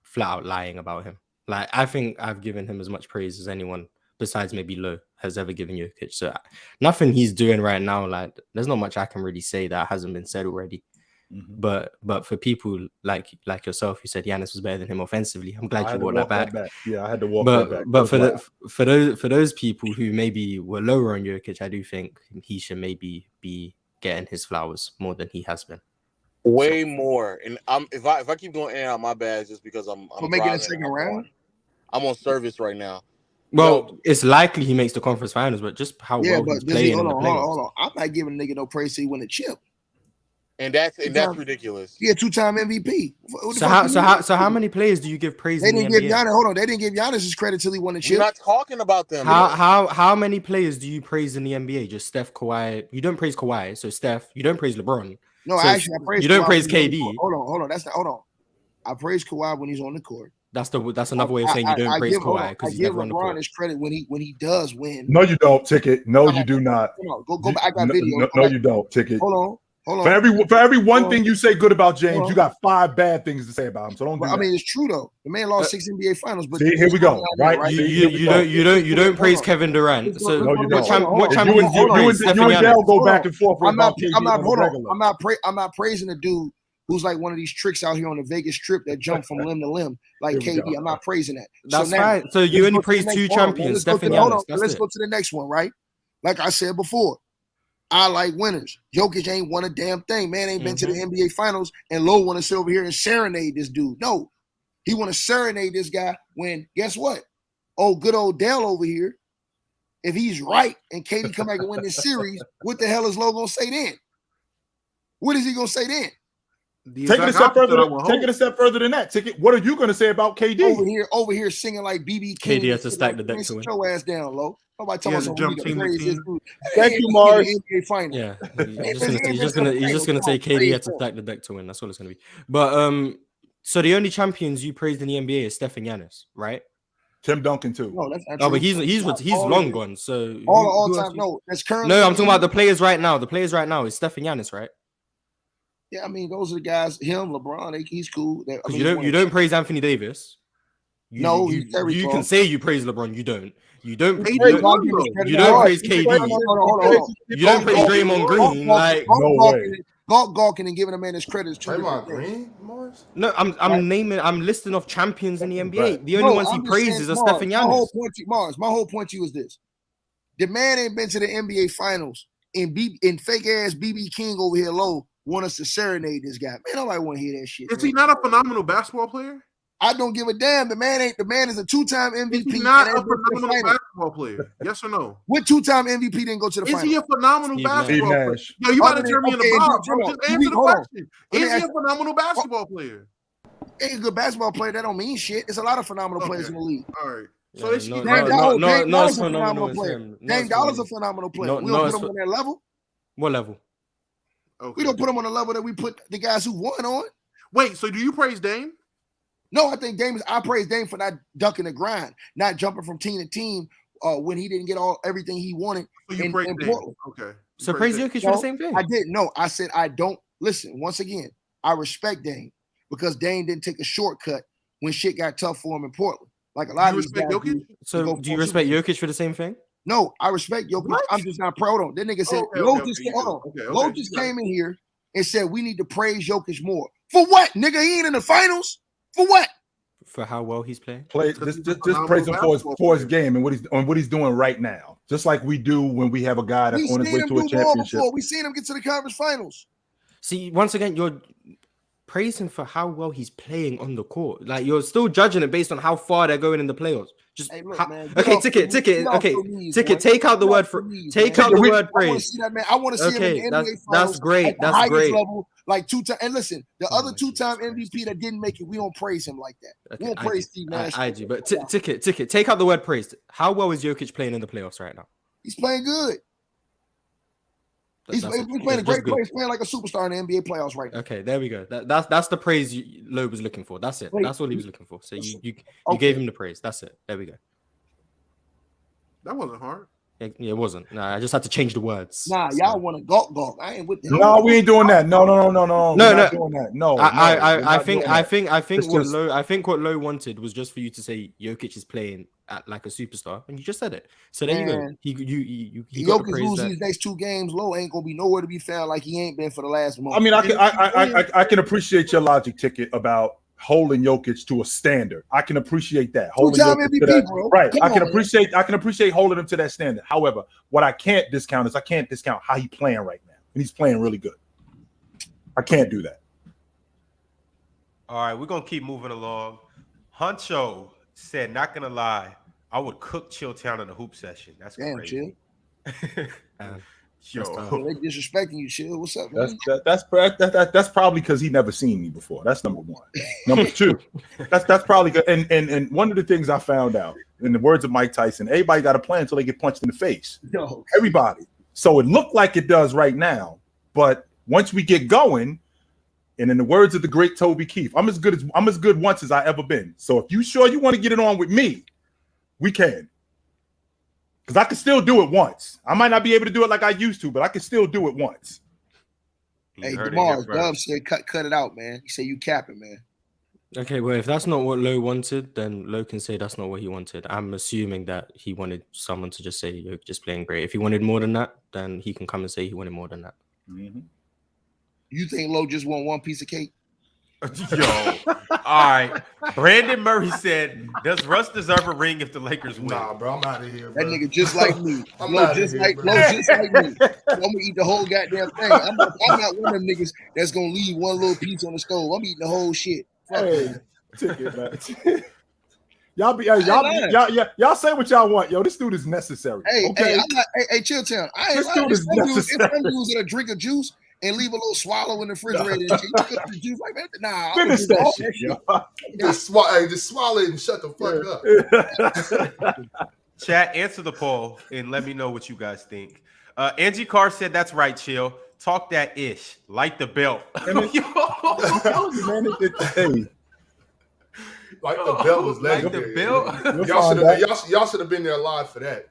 flat out lying about him. Like, I think I've given him as much praise as anyone besides maybe Lowe has ever given Jokic. So nothing he's doing right now, like, there's not much I can really say that hasn't been said already. Mm-hmm. But for people like yourself who said Giannis was better than him offensively, I'm glad you brought that back. Yeah, I had to walk that back. But for those people who maybe were lower on Jokic, I do think he should maybe be getting his flowers more than he has been. Way more. And if I keep going in and out, my bad, just because I'm making a second round. I'm on service right now. Well, it's likely he makes the conference finals, but just how well he's playing. Hold on. I'm not giving a nigga no praise till he win a chip. And that's ridiculous. Yeah, 2-time MVP. So how many players do you give praise? They didn't give Giannis. Hold on, they didn't give Giannis his credit till he won the chip. We're not talking about them. How many players do you praise in the NBA? Just Steph, Kawhi. You don't praise Kawhi, so Steph. You don't praise LeBron. No, so I praise. You don't praise KD. Hold on. Hold on. I praise Kawhi when he's on the court. That's another way of saying you don't praise Kawhi because he's never on the court. I give LeBron his credit when he does win. No, you don't. Ticket. No, you do not. Go back. I got video. No, you don't. Ticket. Hold Hold on. For every one thing you say good about James, you got 5 bad things to say about him. So don't do that. I mean, it's true though. The man lost 6 NBA Finals. But see, here we go. Right? You don't praise Kevin Durant. So no, you don't. What champions do you praise? You and Dale go back and forth. I'm not praising the dude who's like one of these tricks out here on the Vegas Strip that jump from limb to limb, like KD. I'm not praising that. That's fine. So you only praise 2 champions, Steph and Giannis. Let's go to the next one, right? Like I said before, I like winners. Jokic ain't won a damn thing. Man ain't been to the NBA Finals, and Lowe want to sit over here and serenade this dude. No, he want to serenade this guy when, guess what? Oh, good old Dell over here, if he's right and KD come back and win this series, what the hell is Lowe going to say then? What is he going to say then? Take it a step further than that. What are you going to say about KD? Over here singing like BB King. KD has to stack the deck to win. Sit your ass down, Low. Nobody talking about jump team. Thank you, Mars. Yeah, he's just gonna say KD has to stack the deck to win. That's all it's gonna be. But so the only champions you praised in the NBA is Steph and Giannis, right? Tim Duncan too. No, that's not true. But he's long gone. So all time. No, that's currently. No, I'm talking about the players right now. The players right now is Steph and Giannis, right? Yeah, I mean those are the guys. Him, LeBron, he's cool. Because you don't praise Anthony Davis. You can say you praise LeBron. You don't. You don't praise KD. You don't praise Draymond Green. Like no way. Gawking and giving a man his credit. Draymond Green, Mars? No, I'm listing off champions in the NBA. Right. The only ones he praises are Steph and Giannis. My whole point to you is this: the man ain't been to the NBA Finals, and fake ass BB King over here low want us to serenade this guy. Man, nobody want to hear that shit. Is he not a phenomenal basketball player? I don't give a damn. The man is a 2-time MVP. Is he not a phenomenal basketball player? Yes or no? What 2-time MVP didn't go to the finals? Is he a phenomenal basketball player? Yo, you about to turn me in the box. Just answer the question. Is he a phenomenal basketball player? He's a good basketball player. That don't mean shit. There's a lot of phenomenal players in the league. All right. So it's Dame Dollar's a phenomenal player. Dame Dollar's a phenomenal player. We don't put him on that level. What level? Okay. We don't put him on the level that we put the guys who won on. Wait, so do you praise Dame? No, I think I praise Dame for not ducking the grind, not jumping from team to team when he didn't get everything he wanted. So you praise Dame. Okay. So praise Jokic for the same thing. I didn't. No, I said I don't. Listen, once again, I respect Dame because Dame didn't take a shortcut when shit got tough for him in Portland. Like a lot of these guys. So do you respect Jokic for the same thing? No, I respect Jokic. What? I'm just not proud of him. That nigga said, Lowe just came in here and said we need to praise Jokic more. For what, nigga? He ain't in the finals. For what? For how well he's playing. Just praise him for his game and what he's doing right now. Just like we do when we have a guy that's on his way to a championship. We seen him get to the conference finals. See, once again, you're praising for how well he's playing on the court. Like you're still judging it based on how far they're going in the playoffs. Just ticket. Take out the word for praise. I want to see him in the NBA finals. That's great. That's great. Level, like 2 times. And listen, the other 2-time MVP that didn't make it, we don't praise him like that. Okay, we don't praise Steve Nash. I do, but ticket. Take out the word praised. How well is Jokic playing in the playoffs right now? He's playing good. He's playing a great play. He's playing like a superstar in the NBA playoffs right now. Okay, there we go. That's the praise Loeb was looking for. That's it. That's all he was looking for. So you gave him the praise. That's it. There we go. That wasn't hard. It wasn't. Nah, I just had to change the words. Nah, y'all want to gawk. I ain't with that. No, we ain't doing that. No. We're not doing that. No. I think what Lowe wanted was just for you to say Jokic is playing at like a superstar, and you just said it. So there you go. He got the praise these next 2 games. Low ain't gonna be nowhere to be found like he ain't been for the last month. I mean, I can appreciate your logic, Ticket, about holding Jokic to a standard. I can appreciate that. Holding Jokic to that, bro. Right. I can appreciate holding him to that standard. However, what I can't discount is how he's playing right now. And he's playing really good. I can't do that. All right, we're gonna keep moving along. Huncho said, not gonna lie, I would cook Chilltown in a hoop session. That's crazy. Yo, they disrespecting you, Chill. What's up, man? That's probably because he never seen me before. That's number 1. Number 2, that's probably good. And one of the things I found out, in the words of Mike Tyson, everybody got a plan until they get punched in the face. No. Everybody. So it looked like it does right now, but once we get going, and in the words of the great Toby Keith, I'm as good once as I ever been. So if you sure you want to get it on with me, we can. Because I can still do it once. I might not be able to do it like I used to, but I can still do it once. Hey, DeMar, Dub said cut it out, man. He said you capping, man. Okay, well, if that's not what Lowe wanted, then Lowe can say that's not what he wanted. I'm assuming that he wanted someone to just say you're just playing great. If he wanted more than that, then he can come and say he wanted more than that. Mm-hmm. You think Lowe just want one piece of cake? Yo, all right. Brandon Murray said, "Does Russ deserve a ring if the Lakers win?" Nah, bro, I'm out of here, bro. That nigga just like me. I'm Lowe outta just here, like bro. Lowe just like me. I'm gonna eat the whole goddamn thing. I'm not one of them niggas that's gonna leave one little piece on the stove. I'm eating the whole shit. Fuck Hey, ticket, man. Y'all say what y'all want, yo. This dude is necessary. Hey, okay? I'm not. Hey, chill town. I ain't This lying. dude is necessary. If some dudes that drink a juice and leave a little swallow in the refrigerator and shit, you cook the juice like that. Nah, Finish that shit, yo. Just swallow it and shut the fuck up. Chat, answer the poll and let me know what you guys think. Angie Carr said, "That's right, chill. Talk that ish. Light the belt." Like the belt was legendary. Like the belt? Y'all should have been there live for that.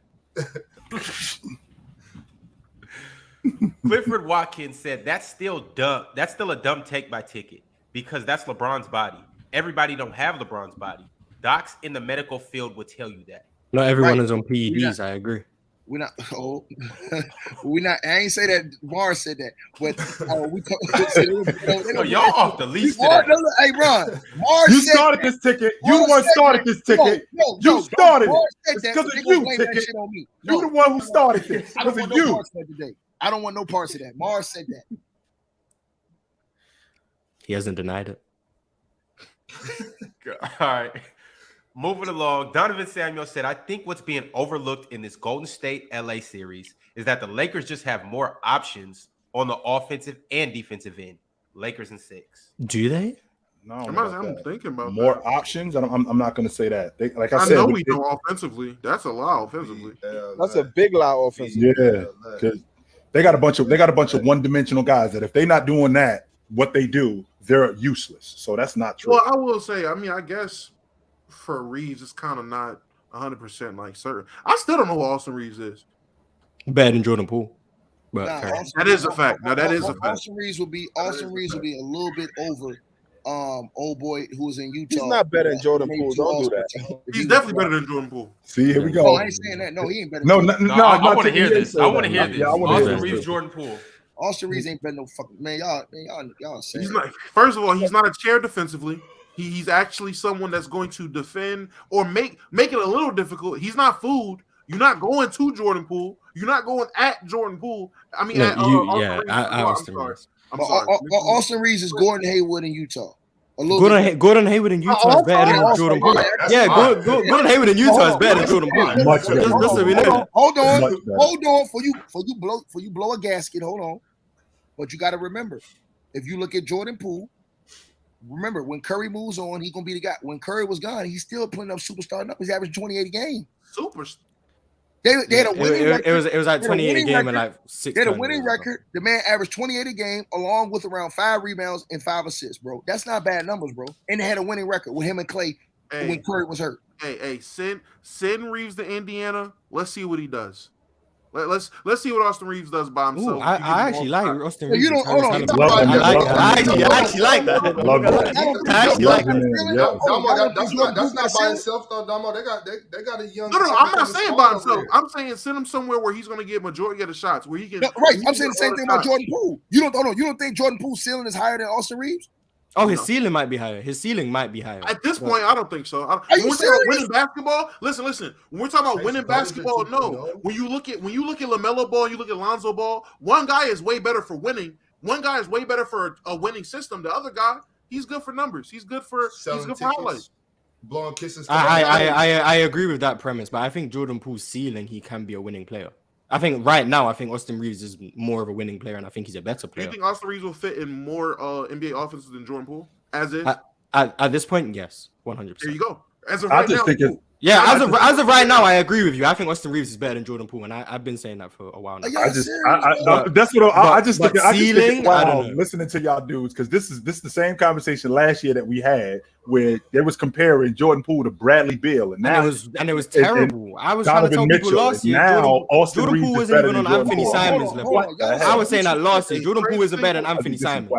Clifford Watkins said, "That's still dumb. That's still a dumb take by Ticket because that's LeBron's body. Everybody don't have LeBron's body. Docs in the medical field would tell you that. Not everyone Right. is on PEDs. I agree. We're not. Oh, we're not. I ain't say that. Mars said that, but we. No, y'all off the leash today. Hey, Ron. Mars You said started this ticket. You the one started this ticket. You started it. It's because of you, ticket. You the one who started this. I don't Because want of no you. parts of that today. I don't want no parts of that. Mars said that. He hasn't denied it. All right. Moving along, Donovan Samuel said, "I think what's being overlooked in this Golden State LA series is that the Lakers just have more options on the offensive and defensive end. Lakers in 6. Do they? No, I'm thinking about more that. options. I'm not going to say that. Like I I said, know we know offensively. That's a lot offensively. That's a big lot offensively. Yeah, because they got a bunch of one-dimensional guys that if they're not doing that, what they do, they're useless. So that's not true. Well, I will say, I guess for Reaves, it's kind of not 100% like certain. I still don't know who Austin Reaves is. Better than Jordan Poole. But That is a fact. Now that is a fact. Austin Reaves will be a little bit over old boy who was in Utah. He's not better than Jordan Poole. Don't do that. He's definitely better than Jordan Poole. See, here we go. No, I ain't saying that. No, he ain't better. No, I want to hear this. I want to hear this. Yeah, I wanna hear Austin this. Reaves, Jordan Poole. Austin Reaves ain't better no fucking man. Y'all saying He's not. First of all, he's not a chair defensively. He's actually someone that's going to defend or make it a little difficult. He's not food. You're not going to Jordan Poole. You're not going at Jordan Poole. I mean, Austin Reaves. I'm sorry. Austin Reaves is Gordon Hayward in Utah. Gordon Hayward in Utah is better than Jordan Poole. Yeah, Gordon Hayward in Utah is better than Jordan Poole. Hold on. For you blow a gasket. Hold on. But you got to remember, if you look at Jordan Poole, remember when Curry moves on, he's gonna be the guy. When Curry was gone, he's still putting up superstar numbers. He's averaging 28 a game. They had a winning record. It was like 28 a game and like 6. They had a winning record. The man averaged 28 a game, along with around 5 rebounds and 5 assists, bro. That's not bad numbers, bro. And they had a winning record with him and Clay when Curry was hurt. Hey, send Reaves to Indiana. Let's see what he does. Let's see what Austin Reaves does by himself. Ooh, I actually like Austin Reaves. You don't hold on. I actually like that. I actually like that. That's not by himself though, Damo. They got a young. No, I'm not saying by himself. I'm saying send him somewhere where he's going to get majority of the shots, where he can. Right, I'm saying the same thing about Jordan Poole. You don't think Jordan Poole's ceiling is higher than Austin Reaves? Oh, his ceiling might be higher. His ceiling might be higher. At this point, I don't think so. When we're talking about winning basketball, listen. When we're talking about winning basketball, no. When you look at LaMelo Ball, you look at Lonzo Ball. One guy is way better for winning. One guy is way better for a winning system. The other guy, he's good for numbers. He's good for highlights. Blowing kisses. I agree with that premise, but I think Jordan Poole's ceiling, he can be a winning player. I think right now, Austin Reaves is more of a winning player, and I think he's a better player. Do you think Austin Reaves will fit in more NBA offenses than Jordan Poole? As is? At this point, yes, 100%. There you go. As of right now, Yeah, as of right now, I agree with you. I think Austin Reaves is better than Jordan Poole, and I've been saying that for a while now. I just think it's wild listening to y'all dudes, because this is the same conversation last year that we had where they was comparing Jordan Poole to Bradley Beal, and now it was terrible. I was trying to tell people last year Jordan Poole wasn't even on Anthony Simons level. I was saying that last year. Jordan Poole isn't better than Anthony Simons.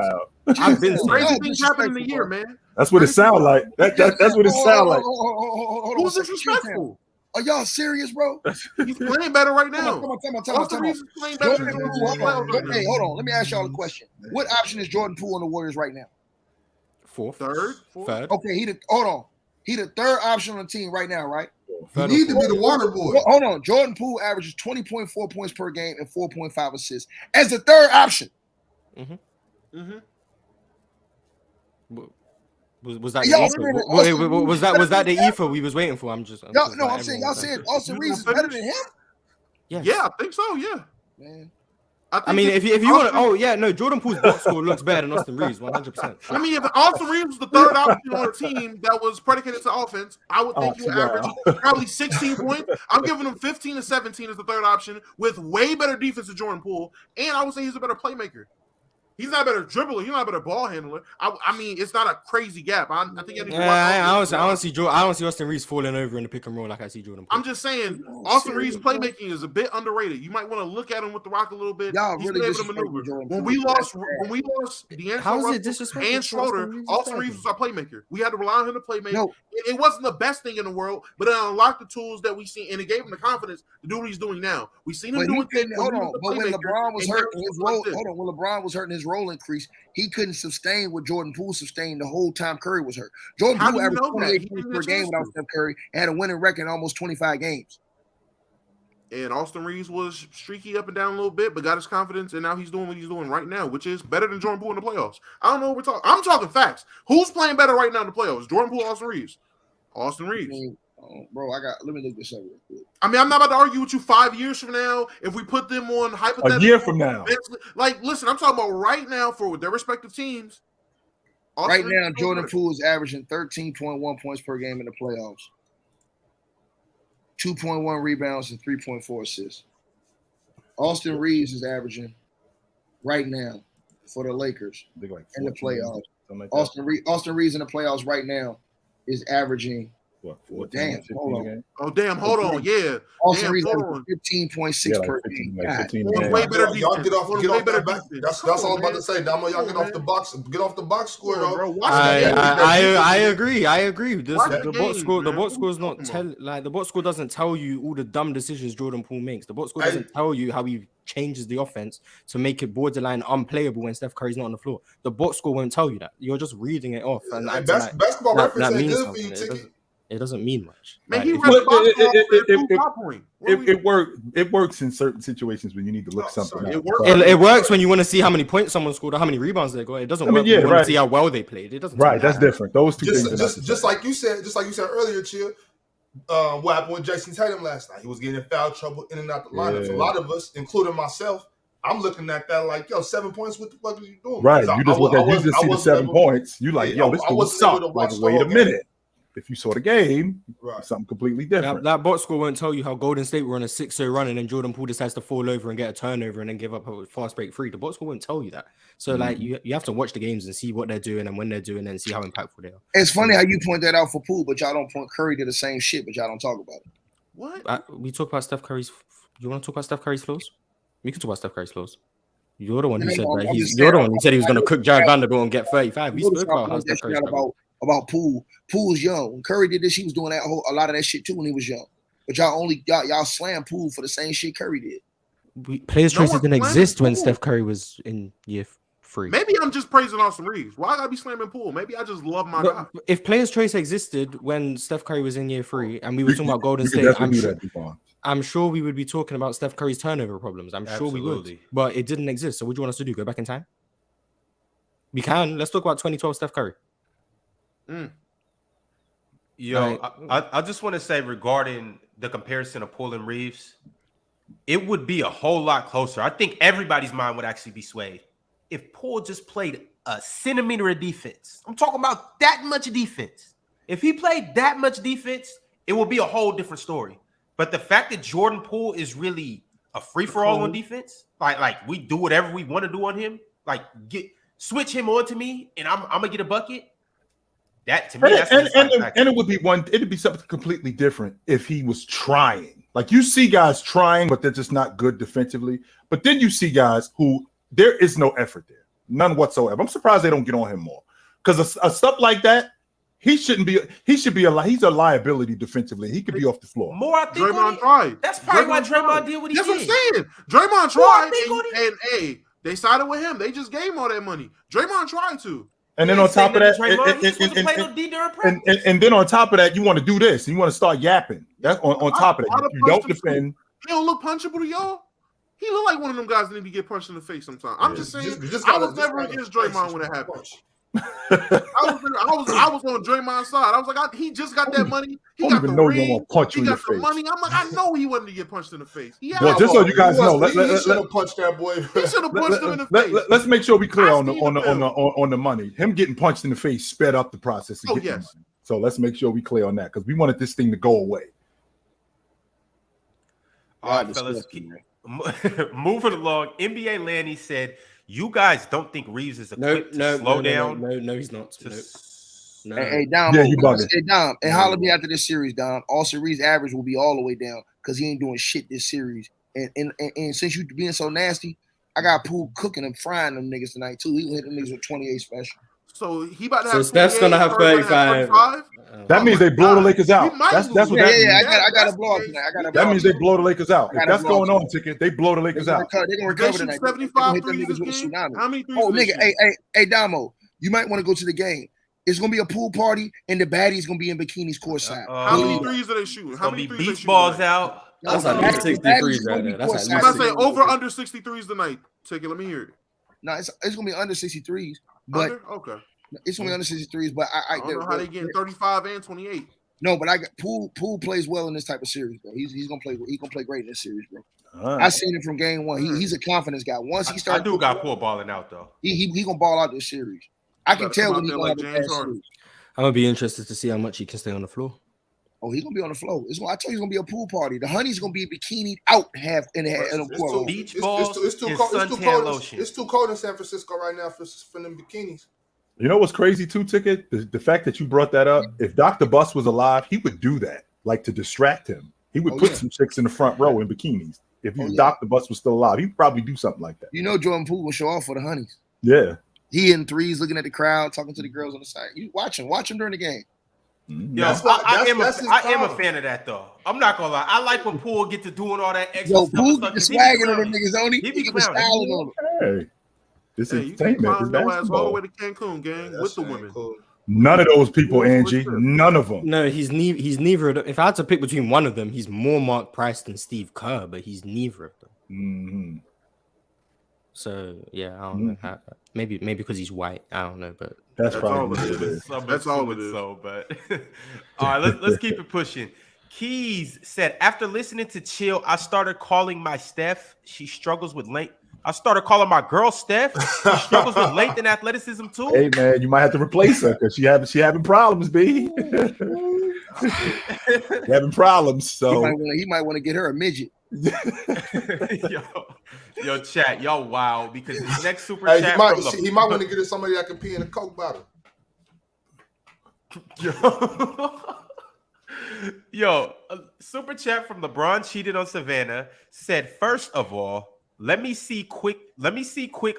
I've been saying crazy things happen in the year, man. That's what it sounds like. That's what it sounds like. Who's disrespectful? Are y'all serious, bro? He's playing better right now. Austin Reaves is playing better than Jordan Poole. Hey, hold on. Let me ask y'all a question. What option is Jordan Poole on the Warriors right now? Fourth. Third. Okay, hold on. He the third option on the team right now, right? He need to be the water boy. Hold on. Jordan Poole averages 20.4 points per game and 4.5 assists as the third option. Was that the ether? Was that the ether we was waiting for? I'm saying y'all said Austin Reaves is better than him. Yeah, I think so. Yeah, man. I mean, if you want, Jordan Poole's box score looks better than Austin Reaves, 100%. I mean, if Austin Reaves was the third option on a team that was predicated to offense, I would think you would average probably 16 points. I'm giving him 15 to 17 as the third option with way better defense than Jordan Poole, and I would say he's a better playmaker. He's not a better dribbler. He's not a better ball handler. I mean, it's not a crazy gap. I think. I don't see Austin Reaves falling over in the pick and roll like I see Jordan Poole. I'm just saying, Austin Reaves' playmaking is a bit underrated. You might want to look at him with the rock a little bit. He's really able to maneuver. When we lost D'Angelo and Schroeder, Austin Reaves was our playmaker. We had to rely on him to playmake. No. It wasn't the best thing in the world, but it unlocked the tools that we see, and it gave him the confidence to do what he's doing now. We've seen him doing things. Hold on, but when LeBron was hurting his role, when LeBron was hurting his role increase, he couldn't sustain what Jordan Poole sustained the whole time Curry was hurt. Jordan Poole averaged 28 points per game without Steph Curry and had a winning record in almost 25 games. And Austin Reaves was streaky up and down a little bit, but got his confidence, and now he's doing what he's doing right now, which is better than Jordan Poole in the playoffs. I don't know what we're talking. I'm talking facts. Who's playing better right now in the playoffs? Jordan Poole, Austin Reaves. Austin Reaves. Bro, let me look this up real quick. I mean, I'm not about to argue with you 5 years from now if we put them on hypothetical. A year from now. Like, listen, I'm talking about right now for their respective teams. Right now, Jordan Poole is averaging 13.1 points per game in the playoffs, 2.1 rebounds, and 3.4 assists. Austin Reaves is averaging right now for the Lakers in the playoffs. Austin Reaves in the playoffs right now is averaging. What? Damn, hold on. Oh, damn, hold on. Yeah. Austin Reaves 15.6 per game. Way better defense. Y'all get off that back. That's all I'm about to say. Damo, y'all get off the box score, bro. I agree. The box score is not the box score doesn't tell you all the dumb decisions Jordan Poole makes. The box score doesn't tell you how he changes the offense to make it borderline unplayable when Steph Curry's not on the floor. The box score won't tell you that. You're just reading it off. And basketball reference ain't good for you, Tiki. It doesn't mean much. Man, it works in certain situations when you need to look something up. It works when you want to see how many points someone scored or how many rebounds they got. It doesn't work when you want to see how well they played. It doesn't. Right, that's different. Those two things. Just like you said earlier, Chill. What happened with Jason Tatum last night? He was getting in foul trouble in and out the lineups. A lot of us, including myself, I'm looking at that like, 7 points. What the fuck are you doing? Right, you just look at you just see the 7 points. You like, this dude sucked. Like, wait a minute. If you saw the game, something completely different. That box score won't tell you how Golden State were on a 6-0 run and then Jordan Poole decides to fall over and get a turnover and then give up a fast break free. The box score won't tell you that. So, you have to watch the games and see what they're doing and when they're doing and see how impactful they are. It's funny how you point that out for Poole, but y'all don't point Curry to the same shit, but y'all don't talk about it. What? We talk about Steph Curry's. You want to talk about Steph Curry's flaws? We can talk about Steph Curry's flaws. You're the one who said that. You're the one who said he was going to cook Jared Vanderbilt and get 35. We spoke about how Steph Curry's about Poole. Poole's young. When Curry did this, he was doing a lot of that shit too when he was young. But y'all slam Poole for the same shit Curry did. Players' choices didn't exist when Steph Curry was in year 3. Maybe I'm just praising Austin Reaves. Why I gotta be slamming Poole? Maybe I just love my guy. If players' choice existed when Steph Curry was in year 3 and we were talking about Golden State, I'm sure we would be talking about Steph Curry's turnover problems. I'm sure we would. But it didn't exist. So what do you want us to do? Go back in time? We can. Let's talk about 2012 Steph Curry. I just want to say regarding the comparison of Poole and Reaves, it would be a whole lot closer. I think everybody's mind would actually be swayed if Poole just played a centimeter of defense. I'm talking about that much defense. If he played that much defense it will be a whole different story. But the fact that Jordan Poole is really a free-for-all on defense, like we do whatever we want to do on him, like switch him on to me, and I'm gonna get a bucket. That to me, and it would be it'd be something completely different if he was trying. Like you see guys trying, but they're just not good defensively. But then you see guys who there is no effort there, none whatsoever. I'm surprised they don't get on him more because a stuff like that, he's a liability defensively. He could be off the floor. More, I think. Draymond tried. That's probably why Draymond did what he did. That's what I'm saying. Draymond tried, and hey, they sided with him. They just gave him all that money. Draymond tried to. And then on top of that, and then on top of that, you want to do this. You want to start yapping. That's on top of that. You don't defend. He don't look punchable to y'all. He look like one of them guys that need to get punched in the face sometimes. I'm just saying. I was never against Draymond when it happened. I was on Draymond's side. I was like, he just got that money. He got the ring. He got the money. I'm like, I know he wasn't to get punched in the face. Well, just so you guys know, he should have punched that boy. He should have punched him in the face. Let's make sure we clear on the money. Him getting punched in the face sped up the process. Oh yes. So let's make sure we clear on that because we wanted this thing to go away. All right, fellas, moving along. NBA Lanny said, "You guys don't think Reaves is equipped to slow down?" No, he's not. No. Hey, Dom. Yeah, you bugging. Hey, Dom. And holler me after this series, Dom. Also, Reaves' average will be all the way down because he ain't doing shit this series. And since you being so nasty, I got Poole cooking and frying them niggas tonight too. He gonna hit them niggas with 28 special. So he about to have. So Steph's gonna have 35. That means they blow the Lakers out. That's what that means. I got to blow up tonight. That means they blow the Lakers out. If that's going on, Ticket, they blow the Lakers out. They're gonna recover tonight. 75 threes this game. How many threes? Oh, nigga, hey, Damo, you might want to go to the game. It's gonna be a pool party, and the baddies gonna be in bikinis courtside. How many threes are they shooting? How many threes? Beach balls out. That's like 63s right there. That's I'm not saying over under 63s tonight. Ticket, let me hear it. No, it's gonna be under 63s, but okay. It's gonna be under 63s. But I don't know how they getting 35 and 28. No, but I got Poole plays well in this type of series, bro. He's gonna play great in this series, bro. Right. I seen him from game one. He's a confidence guy. Once he starts, I do got Poole balling out though. He gonna ball out this series. I can tell when he's gonna have a bad series. I'm gonna be interested to see how much he can stay on the floor. Oh, he's gonna be on the floor. I told you it's gonna be a pool party. The honey's gonna be bikinied out half in the pool. Beach balls. It's too cold in San Francisco right now for them bikinis. You know what's crazy too, Ticket? The fact that you brought that up. If Dr. Bus was alive, he would do that, like to distract him. He would put some chicks in the front row in bikinis. If Dr. Bus was still alive, he'd probably do something like that. You know, Jordan Poole will show off for the honeys. Yeah. He in threes, looking at the crowd, talking to the girls on the side. You watch him during the game. Yo, I am a fan of that though. I'm not gonna lie. I like when Poole get to doing all that extra stuff. Poole get the swagging on them niggas, don't he? He be styling on them. Hey, this is entertainment. It's basketball. All the way to Cancun, gang, with the women. None of those people, Angie. None of them. No, he's neither of them. If I had to pick between one of them, he's more Mark Price than Steve Kerr, but he's neither of them. Mm-hmm. So yeah, I don't know. Maybe because he's white. I don't know, but that's probably what it is. That's all it is. So, but all right, let's keep it pushing. Keys said, after listening to Chill, I started calling my Steph. She struggles with length. I started calling my girl Steph. She struggles with length and athleticism too. Hey man, you might have to replace her because she having problems, B. Having problems. So he might want to get her a midget. Yo, chat, y'all wow, because the next super chat he might want to get her somebody that can pee in a Coke bottle. Yo, super chat from LeBron cheated on Savannah said, first of all, let me see quick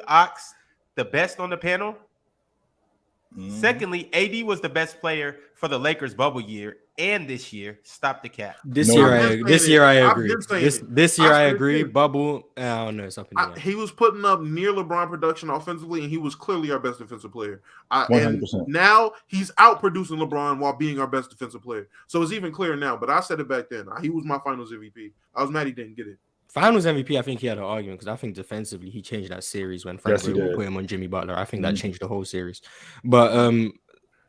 Ox, the best on the panel. Secondly, AD was the best player for the Lakers bubble year and this year. Stop the cap. This year I agree. This year I agree. Bubble, I don't know something. He was putting up near LeBron production offensively, and he was clearly our best defensive player. 100%. And now he's out producing LeBron while being our best defensive player. So it's even clearer now. But I said it back then. He was my Finals MVP. I was mad he didn't get it. Finals MVP, I think he had an argument because I think defensively he changed that series when Frank Vogel put him on Jimmy Butler. I think that changed the whole series. But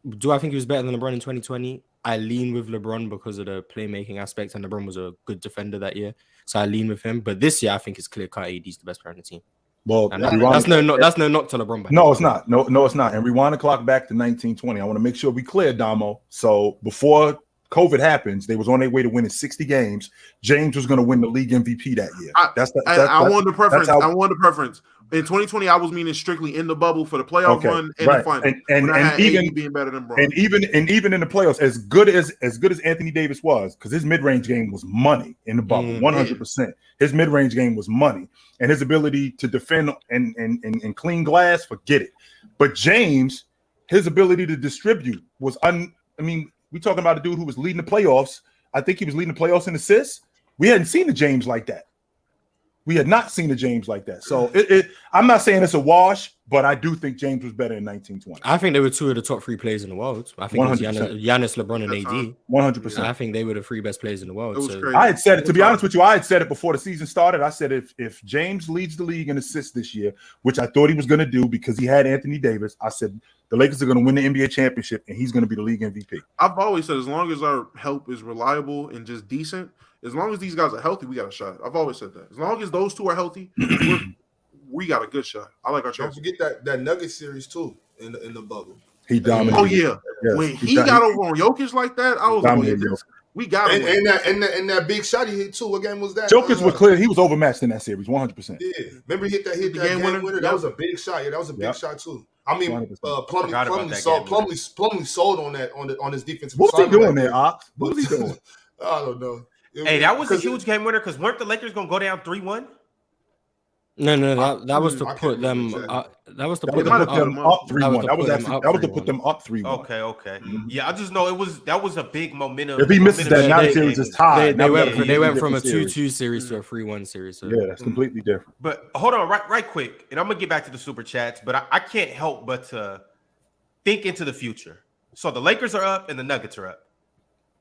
do I think he was better than LeBron in 2020? I lean with LeBron because of the playmaking aspect, and LeBron was a good defender that year, so I lean with him. But this year, I think it's clear cut. AD's the best player on the team. Well, and that's no knock to LeBron. No, it's not. No, it's not. And rewind the clock back to 1920. I want to make sure we clear, Damo. So before COVID happens. They was on their way to winning 60 games. James was going to win the league MVP that year. I wanted the preference. I wanted the preference. In 2020, I was meaning strictly in the bubble for the playoff run and the final. And even AD being better than Bron. And even in the playoffs, as good as Anthony Davis was, because his mid-range game was money in the bubble, 100%. His mid-range game was money, and his ability to defend and clean glass, forget it. But James, his ability to distribute was we talking about a dude who was leading the playoffs. I think he was leading the playoffs in assists. We hadn't seen a James like that. We had not seen a James like that. So I'm not saying it's a wash, but I do think James was better in 1920. I think they were two of the top 3 players in the world. I think it was Giannis, LeBron, and AD. 100%. I think they were the 3 best players in the world. So. I had said it, to be honest with you, I had said it before the season started. I said if James leads the league in assists this year, which I thought he was going to do because he had Anthony Davis, I said the Lakers are going to win the NBA championship and he's going to be the league MVP. I've always said as long as our help is reliable and just decent, as long as these guys are healthy, we got a shot. I've always said that. As long as those two are healthy, we got a good shot. I like our Don't chances. forget that Nugget series too in the bubble. He dominated. Oh yeah, yes. When he got over on Jokic like that, I was like, we got him. And that big shot he hit too. What game was that? Jokic was clear. He was overmatched in that series, 100%. Yeah, remember he hit that game winner. That was a big shot. Yeah, that was a big shot too. I mean, Plumlee sold on his defensive. What was he doing there, Ox? What was he doing? I don't know. That was a huge game winner because weren't the Lakers going to go down 3-1? No, that was to put them up. That was to put them up 3-1. That was to put them up 3-1. Okay. Yeah, I just know that was a big momentum. If he misses that, now the series is tied. They went from a 2-2 series to a 3-1 series. So. Yeah, that's completely different. But hold on, right quick, and I'm gonna get back to the super chats, but I can't help but to think into the future. So the Lakers are up and the Nuggets are up.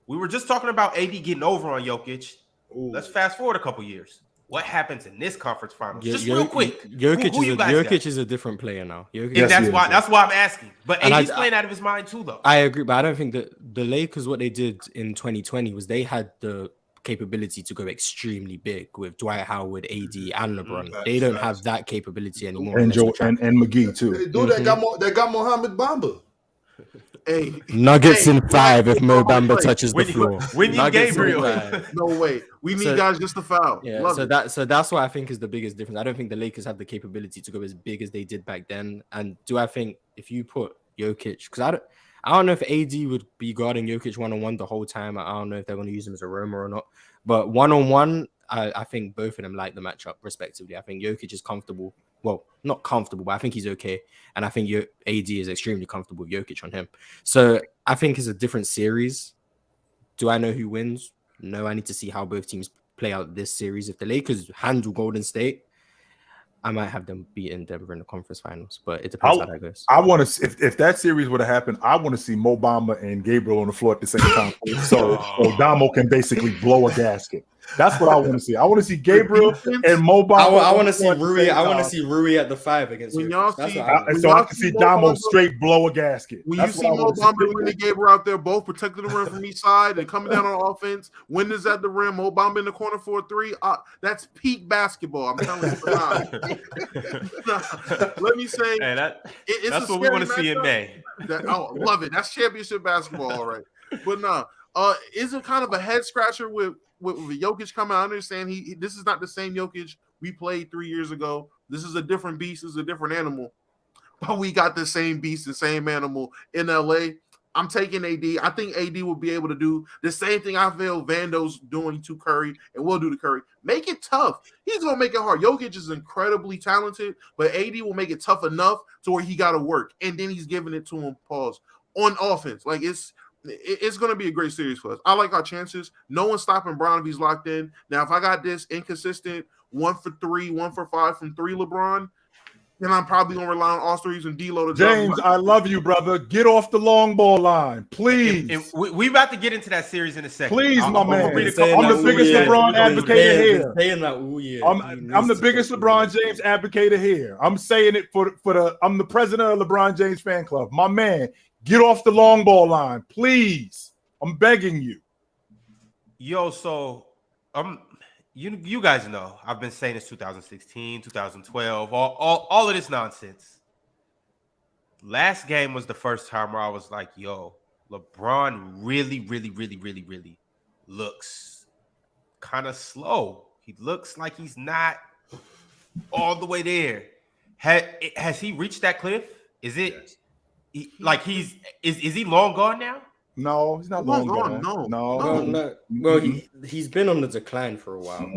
We were just talking about AD getting over on Jokic. Ooh. Let's fast forward a couple years. What happens in this conference finals? Just real quick. Jokic is a different player now. That's why I'm asking. But AD's playing out of his mind too, though. I agree, but I don't think that the Lakers, what they did in 2020 was they had the capability to go extremely big with Dwight Howard, AD, and LeBron. They don't have that capability anymore. And McGee too. They do. They got Mohamed Bamba. Hey, Nuggets in 5 if Mo Bamba touches the floor. We need Gabriel. No way. We need guys just to foul. Yeah, so that's what I think is the biggest difference. I don't think the Lakers have the capability to go as big as they did back then. And do I think if you put Jokic, because I don't know if AD would be guarding Jokic 1-on-1 the whole time. I don't know if they're going to use him as a roamer or not. But 1-on-1, I think both of them like the matchup respectively. I think Jokic is comfortable. Well, not comfortable, but I think he's okay. And I think AD is extremely comfortable with Jokic on him. So I think it's a different series. Do I know who wins? No, I need to see how both teams play out this series. If the Lakers handle Golden State, I might have them beating Denver in the conference finals, but it depends how that goes. I want to, if that series would have happened, I want to see Mo Bamba and Gabriel on the floor at the same time, so Damo can basically blow a gasket. That's what I want to see. I want to see Gabriel and Mo Bamba. I want to see Rui. I want to see Rui at the 5 against. When y'all see, so I can see Damo straight blow a gasket. When you see Mo Bamba and Gabriel out there, both protecting the rim from each side and coming down on offense, Winders at the rim, Mo Bamba in the corner for a 3. That's peak basketball. I'm telling you. Let me say, that's what we want to see in May. Love it. That's championship basketball, all right. But is it kind of a head scratcher with Jokic coming? I understand this is not the same Jokic we played 3 years ago. This is a different beast. This is a different animal. But we got the same beast, the same animal in LA. I'm taking AD. I think AD will be able to do the same thing I feel Vando's doing to Curry and will do to Curry. Make it tough. He's going to make it hard. Jokic is incredibly talented, but AD will make it tough enough to where he got to work. And then he's giving it to him, on offense. Like, it's going to be a great series for us. I like our chances. No one's stopping Bron if he's locked in. Now, if I got this inconsistent 1 for 3, 1 for 5 from 3 LeBron, then I'm probably going to rely on Austin and D-Lo to James, I love you, brother. Get off the long ball line, please. And we about to get into that series in a second. Please, my man. I'm the biggest LeBron advocator here. I'm the biggest LeBron James advocator here. I'm saying it I'm the president of LeBron James fan club. My man, get off the long ball line, please. I'm begging you. Yo, so you guys know I've been saying this 2016, 2012, all of this nonsense. Last game was the first time where I was like, yo, LeBron really looks kind of slow. He looks like he's not all the way there. Has he reached that cliff? Is it like is he long gone now? No, he's not long gone. No. Well, he's been on the decline for a while.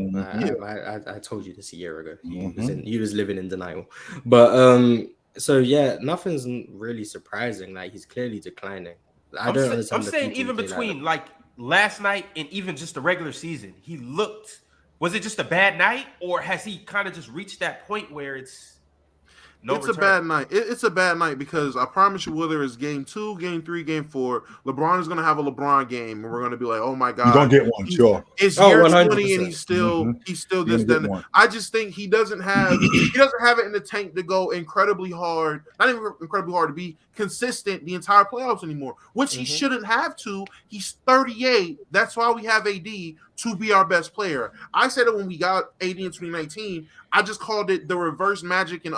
I told you this a year ago. He was living in denial. But so yeah, nothing's really surprising. Like he's clearly declining. I'm saying even between like last night and even just the regular season, he looked. Was it just a bad night, or has he kind of just reached that point where it's a bad night. It's a bad night because I promise you, whether it's game 2, game 3, game 4, LeBron is going to have a LeBron game, and we're going to be like, "Oh my god, you're going to get one." Sure, it's year 20, and he's still this. Then I just think he doesn't have it in the tank to go incredibly hard. Not even incredibly hard to be consistent the entire playoffs anymore, which he shouldn't have to. He's 38. That's why we have AD to be our best player. I said it when we got AD in 2019. I just called it the reverse Magic and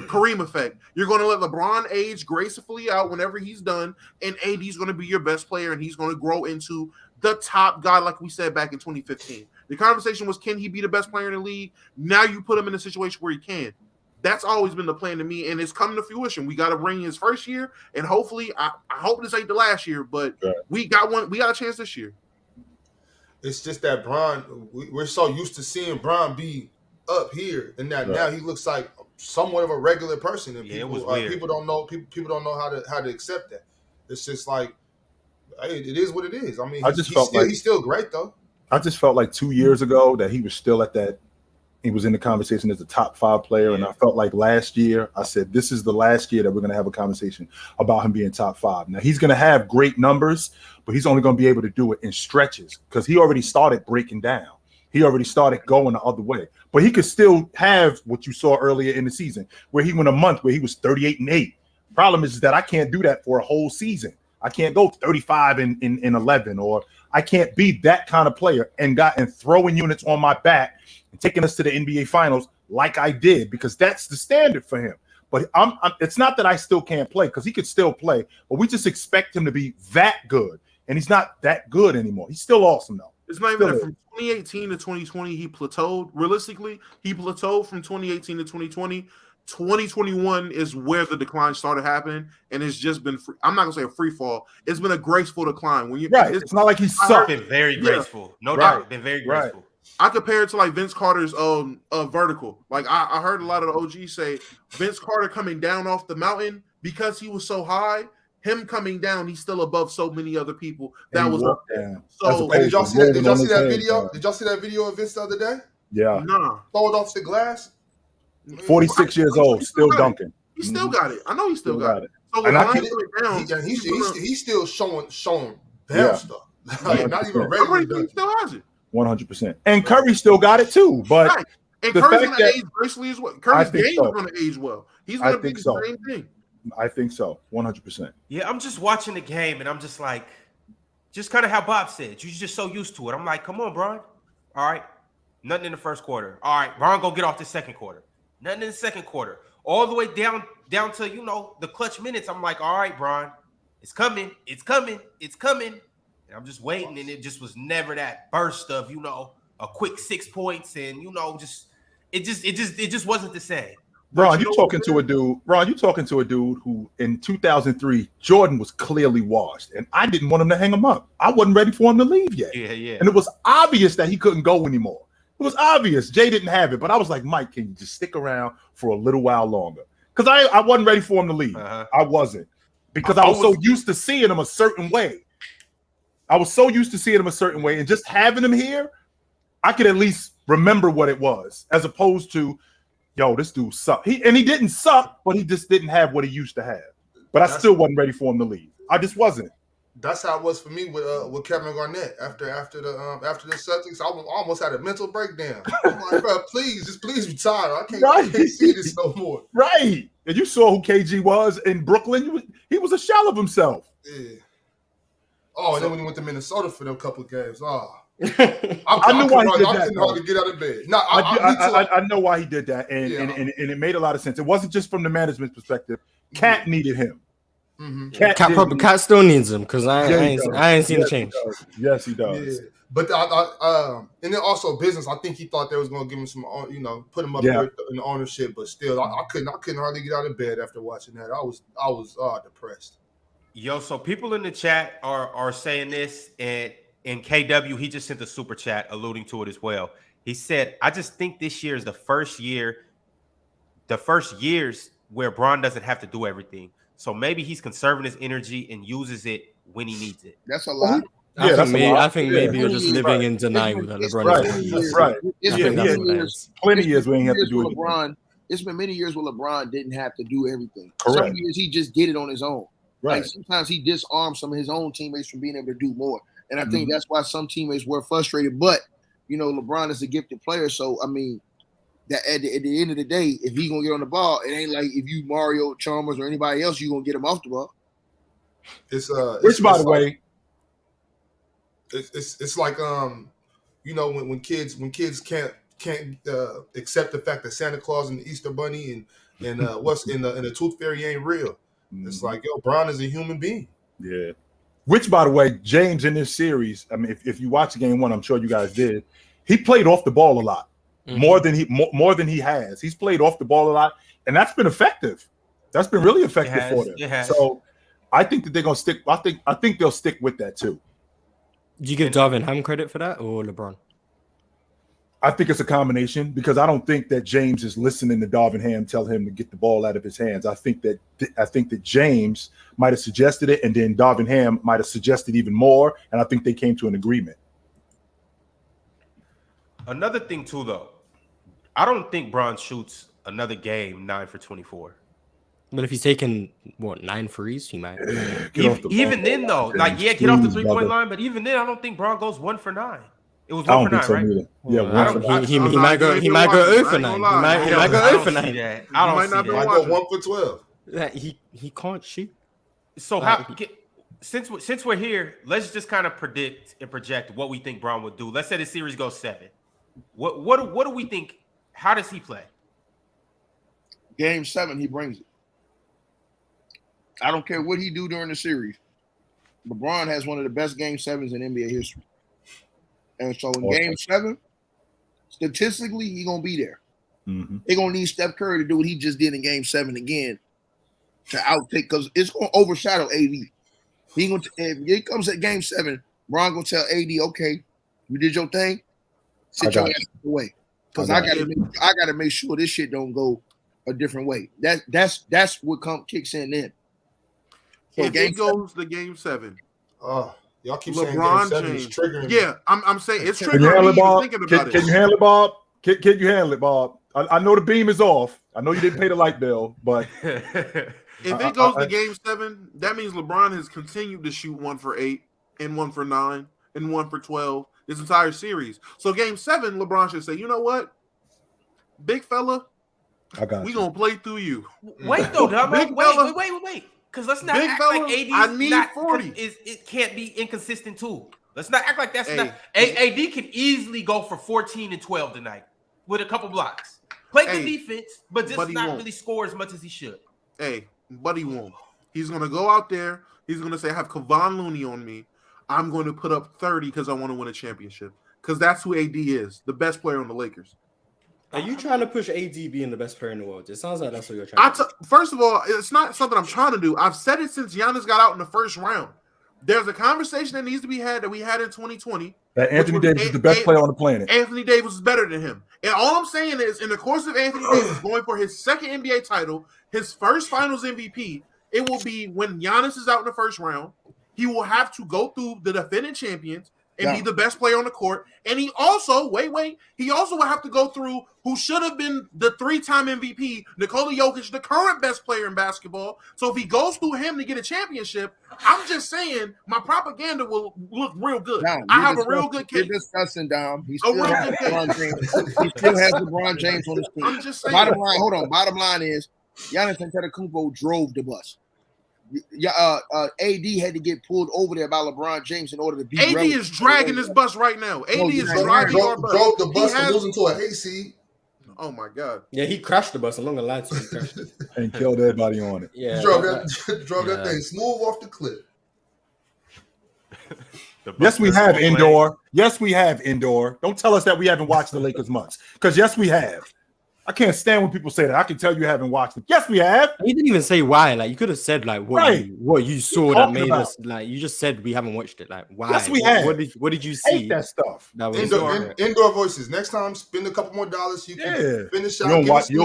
Kareem effect. You're going to let LeBron age gracefully out whenever he's done, and AD is going to be your best player, and he's going to grow into the top guy, like we said back in 2015. The conversation was, can he be the best player in the league? Now you put him in a situation where he can. That's always been the plan to me, and it's coming to fruition. We got to bring his first year, and hopefully, I hope this ain't the last year, but we got a chance this year. It's just that Bron, we're so used to seeing Bron be up here, and that now he looks like somewhat of a regular person, and people don't know how to accept that. It's just like, hey, it is what it is. I mean, he's still great though. I just felt like 2 years ago that he was still at that. He was in the conversation as a top 5 player, and I felt like last year I said this is the last year that we're going to have a conversation about him being top 5. Now he's going to have great numbers, but he's only going to be able to do it in stretches because he already started breaking down. He already started going the other way, but he could still have what you saw earlier in the season, where he went a month where he was 38-8. Problem is that I can't do that for a whole season. I can't go 35 in 11, or I can't be that kind of player and throwing units on my back and taking us to the NBA Finals like I did, because that's the standard for him. But it's not that I still can't play, because he could still play, but we just expect him to be that good, and he's not that good anymore. He's still awesome though. It's not even that. From 2018 to 2020, he plateaued. Realistically, he plateaued from 2018 to 2020. 2021 is where the decline started happening, and it's just been I'm not gonna say a free fall. It's been a graceful decline. When you it's not like he's been very graceful. No doubt, been very graceful. I compare it to like Vince Carter's vertical. Like I heard a lot of the OGs say Vince Carter coming down off the mountain, because he was so high. Him coming down, he's still above so many other people that was up there. So did y'all see that video? Did y'all see that video of Vince the other day? Yeah. Nah. Throw it off the glass. 46 years old, still dunking. He still got it. I know he still got it. So he's still showing them stuff. Like, not even regular. He still has it. 100%. And Curry still got it too, but and Curry's going to age gracefully as well. Curry's game is going to age well. He's going to be the same thing. I think so, 100%. Yeah, I'm just watching the game, and I'm just like, just kind of how Bob said, you're just so used to it. I'm like, come on, Bron. All right, nothing in the first quarter. All right, Bron, go get off the second quarter. Nothing in the second quarter. All the way down to, the clutch minutes. I'm like, all right, Bron, it's coming. And I'm just waiting, and it just was never that burst of, a quick 6 points, and it just wasn't the same. Ron, you're talking to a dude who in 2003, Jordan was clearly washed, and I didn't want him to hang him up. I wasn't ready for him to leave yet. Yeah. And it was obvious that he couldn't go anymore. It was obvious. Jay didn't have it, but I was like, Mike, can you just stick around for a little while longer? Because I wasn't ready for him to leave. I wasn't. Because I was so used to seeing him a certain way. And just having him here, I could at least remember what it was, as opposed to, yo, this dude sucked. He didn't suck, but he just didn't have what he used to have. But I still wasn't ready for him to leave. I just wasn't. That's how it was for me with Kevin Garnett after the Celtics. I almost had a mental breakdown. I'm like, bro, please retire. I can't see this no more. Right. And you saw who KG was in Brooklyn. He was a shell of himself. Yeah. Oh, and then when he went to Minnesota for them couple of games, I knew why he did that. I couldn't hardly get out of bed. No, I know why he did that, and it made a lot of sense. It wasn't just from the management perspective. Cat needed him. Cat still needs him because I ain't seen the change. Yes, he does. Yeah. But and then also business. I think he thought they was gonna give him some, put him up there in the ownership. But still, I couldn't hardly get out of bed after watching that. I was depressed. Yo, so people in the chat are saying this, and in KW, he just sent a super chat alluding to it as well. He said, "I just think this year is the first years where Bron doesn't have to do everything. So maybe he's conserving his energy and uses it when he needs it." That's a lot. I think maybe you're just living in denial that LeBron is right. Plenty of years we ain't have to do LeBron. It's been many years where LeBron didn't have to do everything. Correct. Some years he just did it on his own. Right. Like sometimes he disarmed some of his own teammates from being able to do more. And I think that's why some teammates were frustrated. But LeBron is a gifted player, so I mean, that at the end of the day, if he gonna get on the ball, it ain't like if you Mario Chalmers or anybody else, you gonna get him off the ball. Which, by the way, it's like when kids can't accept the fact that Santa Claus and the Easter Bunny and what's in the Tooth Fairy ain't real. It's like, Bron is a human being. Yeah. Which, by the way, James in this series, I mean, if you watch game one, I'm sure you guys did. He played off the ball a lot, more than he has. He's played off the ball a lot, and that's been effective. That's been really effective for them. So I think that they're gonna stick. I think they'll stick with that too. Do you give Darvin Ham credit for that or LeBron? I think it's a combination because I don't think that James is listening to Darvin Ham tell him to get the ball out of his hands. I think that James might have suggested it, and then Darvin Ham might have suggested even more, and I think they came to an agreement. Another thing too, though, I don't think Bron shoots another game 9 for 24. But if he's taking 9 threes, he might. Even then, though, get off the 3-point line. But even then, I don't think Bron goes 1 for 9. It was 1 for 9, right? Neither. Yeah, he might go 0 for 9. He might go 0 for 9. I don't see that. Might go 1 for 12. He can't shoot. So since we're here, let's just kind of predict and project what we think Bron would do. Let's say the series goes 7. What do we think? How does he play? Game 7, he brings it. I don't care what he do during the series. LeBron has one of the best game 7s in NBA history. And so in game 7, statistically, he's going to be there. They're going to need Steph Curry to do what he just did in game 7 again to outtake, because it's going to overshadow AD. If it comes at game 7, Bron going to tell AD, okay, you did your thing, sit your ass away. Because I got to make sure this shit don't go a different way. That's what kicks in then. So if it goes to game 7, y'all keep LeBron saying game 7 is triggering. Yeah, I'm saying it's triggering. Can you handle it, Bob? Can you handle it, Bob? Can you handle it, Bob? I know the beam is off. I know you didn't pay the light bill, but if it goes to game 7, that means LeBron has continued to shoot 1 for 8 and 1 for 9 and 1 for 12 this entire series. So game 7, LeBron should say, you know what, big fella, we gonna play through you. Wait though, wait. Because let's not act like AD. I need 40. It can't be inconsistent too. Let's not act like that's not. AD can easily go for 14 and 12 tonight with a couple blocks. Play the defense, but just not really score as much as he should. But he won't. He's gonna go out there. He's gonna say, "I have Kevon Looney on me. I'm going to put up 30 because I want to win a championship." Because that's who AD is, the best player on the Lakers. Are you trying to push AD being the best player in the world? It sounds like that's what you're trying to do. First of all, it's not something I'm trying to do. I've said it since Giannis got out in the first round. There's a conversation that needs to be had that we had in 2020. That Anthony Davis is the best player on the planet. Anthony Davis is better than him. And all I'm saying is, in the course of Anthony Davis going for his second NBA title, his first finals MVP, it will be when Giannis is out in the first round. He will have to go through the defending champions and be the best player on the court. And he also, he also will have to go through who should have been the 3-time MVP, Nikola Jokic, the current best player in basketball. So if he goes through him to get a championship, I'm just saying my propaganda will look real good. I have a real good case. You're discussing, Dom. He still has LeBron James. He still has LeBron James on his team. I'm just saying. Bottom line is, Giannis Antetokounmpo drove the bus. AD had to get pulled over there by LeBron James in order to be. AD is dragging this bus right now. AD is driving our bus. Drove the bus to losing to a hayseed. Oh my god. Yeah, he crashed the bus. I'm not gonna lie to you. He crashed it. and killed everybody on it. Yeah, drove yeah. that thing smooth off the cliff. Yes, we have indoor. Yes, we have indoor. Don't tell us that we haven't watched the Lakers much, because yes, we have. I can't stand when people say that. I can tell you haven't watched it. Yes, we have. You didn't even say why. Like, you could have said like what you saw that made us like. You just said we haven't watched it. Like, why? Yes, we have. What did you see? Hate that stuff. That was Indoor voices. Next time, spend a couple more dollars. You can finish out. You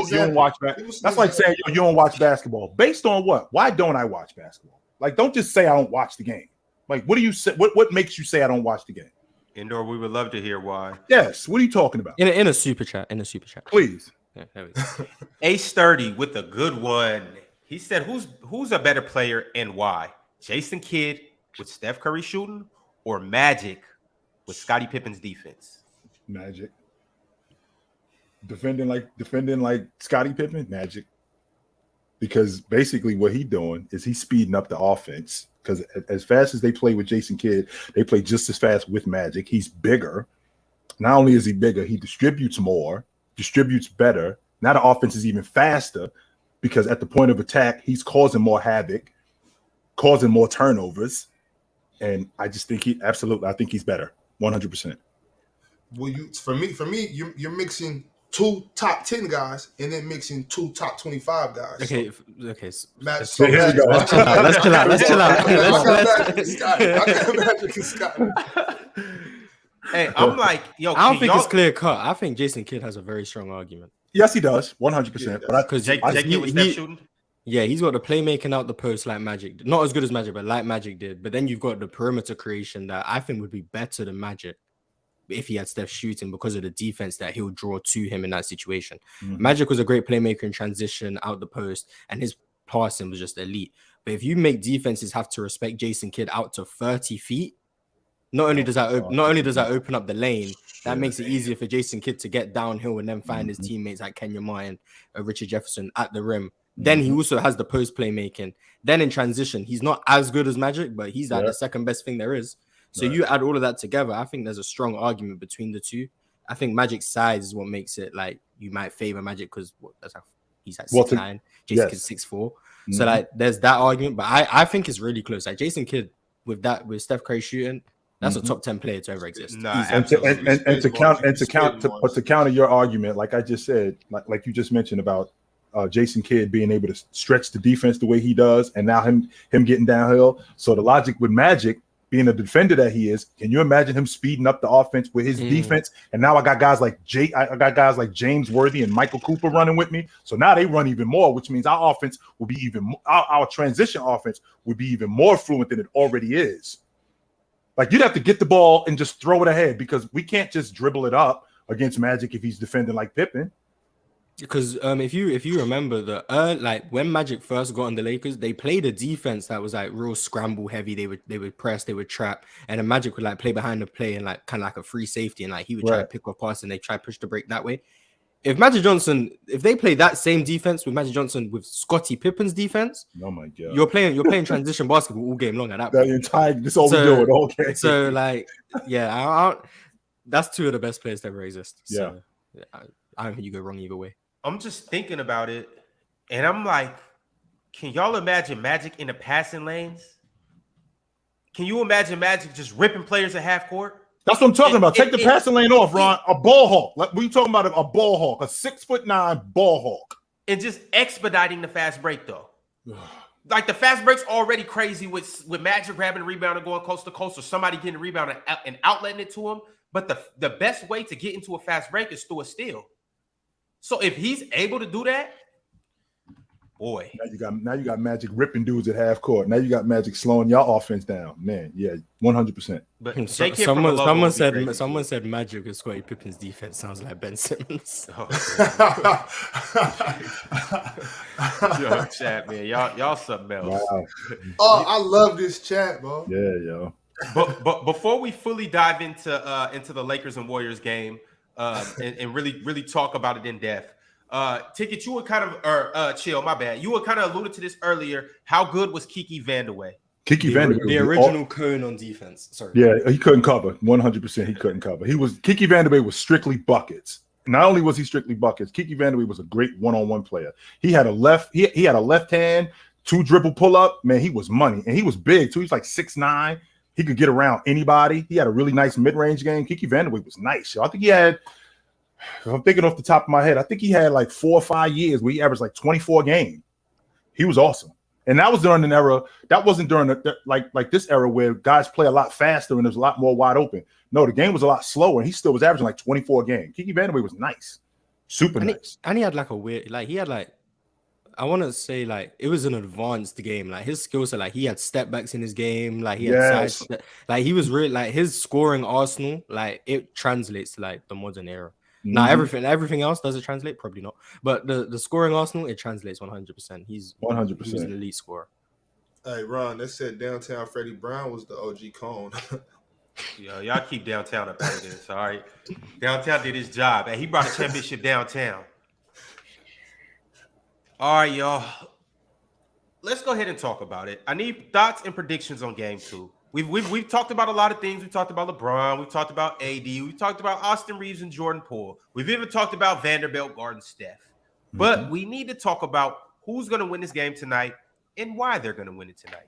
don't watch that. That's like saying you don't watch basketball. Based on what? Why don't I watch basketball? Like, don't just say I don't watch the game. Like, what do you say? What makes you say I don't watch the game? Indoor, we would love to hear why. Yes. What are you talking about? In a super chat. Please. Yeah, there we go. Ace 30 with a good one. He said, "Who's a better player and why? Jason Kidd with Steph Curry shooting, or Magic with Scottie Pippen's defense?" Magic. Defending like Scottie Pippen. Magic. Because basically what he's doing is he's speeding up the offense. Because as fast as they play with Jason Kidd, they play just as fast with Magic. He's bigger. Not only is he bigger, he distributes more. Distributes better. Now the offense is even faster because at the point of attack, he's causing more havoc, causing more turnovers. And I just think I think he's better. 100%. Well, for me, you're mixing 2 top 10 guys and then mixing 2 top 25 guys. Okay. Let's chill out. Hey, I'm like, yo, I don't think it's clear cut. I think Jason Kidd has a very strong argument. Yes, he does. 100%. But because Jake was Steph shooting. Yeah, he's got the playmaking out the post like Magic. Not as good as Magic, but like Magic did. But then you've got the perimeter creation that I think would be better than Magic if he had Steph shooting because of the defense that he'll draw to him in that situation. Mm-hmm. Magic was a great playmaker in transition out the post, and his passing was just elite. But if you make defenses have to respect Jason Kidd out to 30 feet, not only does that open up the lane, that makes it easier for Jason Kidd to get downhill and then find his teammates like Kenya Martin, Richard Jefferson at the rim. Then he also has the post playmaking. Then in transition, he's not as good as Magic, but he's like the second best thing there is. So you add all of that together, I think there's a strong argument between the two. I think Magic's size is what makes it like you might favor Magic because he's at 6'9", Jason Kidd's 6'4". So like there's that argument, but I think it's really close. Like Jason Kidd with Steph Curry shooting, that's a top 10 player to ever exist. To counter your argument, like I just said, like you just mentioned about Jason Kidd being able to stretch the defense the way he does, and now him getting downhill. So the logic with Magic being a defender that he is, can you imagine him speeding up the offense with his defense? And now I got guys like James Worthy and Michael Cooper running with me. So now they run even more, which means our offense will be our transition offense would be even more fluent than it already is. Like you'd have to get the ball and just throw it ahead because we can't just dribble it up against Magic if he's defending like Pippen. Because if you remember like when Magic first got on the Lakers, they played a defense that was like real scramble heavy. They would press, they would trap, and then Magic would like play behind the play and like kind of like a free safety, and like he would try to pick up pass and they try to push the break that way. If they play that same defense with Magic Johnson with Scottie Pippen's defense, oh my god, you're playing transition basketball all game long at that point. That's all we do. Okay. So like, that's two of the best players to ever exist. So, I don't think you go wrong either way. I'm just thinking about it, and I'm like, can y'all imagine Magic in the passing lanes? Can you imagine Magic just ripping players at half court? That's what I'm talking about. Take the passing lane off, Ron. A ball hawk. Like, what are you talking about? A ball hawk, a 6'9" ball hawk. And just expediting the fast break, though. Like, the fast break's already crazy with Magic grabbing the rebound and going coast to coast, or somebody getting the rebound and outletting it to him. But the best way to get into a fast break is through a steal. So if he's able to do that, boy. Now you got Magic ripping dudes at half court. Now you got Magic slowing y'all offense down. Man, 100%. But someone said Magic with Scottie Pippen's defense sounds like Ben Simmons. Yo, chat, man. Y'all something else. Wow. Oh, I love this chat, bro. Yeah, yo. But before we fully dive into the Lakers and Warriors game, and really talk about it in depth. Ticket, you were kind of chill, my bad. You were kind of alluded to this earlier. How good was Kiki VanDeWeghe? Kiki VanDeWeghe, the original cone on defense. Sorry. Yeah, he couldn't cover. 100% he couldn't cover. Kiki VanDeWeghe was strictly buckets. Not only was he strictly buckets, Kiki VanDeWeghe was a great one-on-one player. He had a left hand, 2 dribble pull up. Man, he was money, and he was big too. He's like 6'9". He could get around anybody. He had a really nice mid-range game. Kiki VanDeWeghe was nice. So I think he had, if I'm thinking off the top of my head, I think he had like 4 or 5 years where he averaged like 24 a game. He was awesome. And that was during an era, that wasn't during like this era where guys play a lot faster and there's a lot more wide open. No, the game was a lot slower, and he still was averaging like 24 a game. Kiki VanDeWeghe was nice. Super nice. And he had like a weird, like he had like, I want to say like it was an advanced game. Like his skill set, like he had step backs in his game, like he had side, like he was really like his scoring arsenal, like it translates to like the modern era. Now everything else does it translate? Probably not. But the scoring arsenal, it translates 100%. He's 100%. He's an elite scorer. Hey, Ron, they said downtown Freddie Brown was the OG Cone. Yeah, y'all keep downtown up out of this, all right? Downtown did his job, and he brought a championship downtown. All right, y'all. Let's go ahead and talk about it. I need thoughts and predictions on game 2. We've talked about a lot of things. We talked about LeBron. We talked about AD. We talked about Austin Reaves and Jordan Poole. We've even talked about Vanderbilt guarding Steph. But we need to talk about who's going to win this game tonight and why they're going to win it tonight.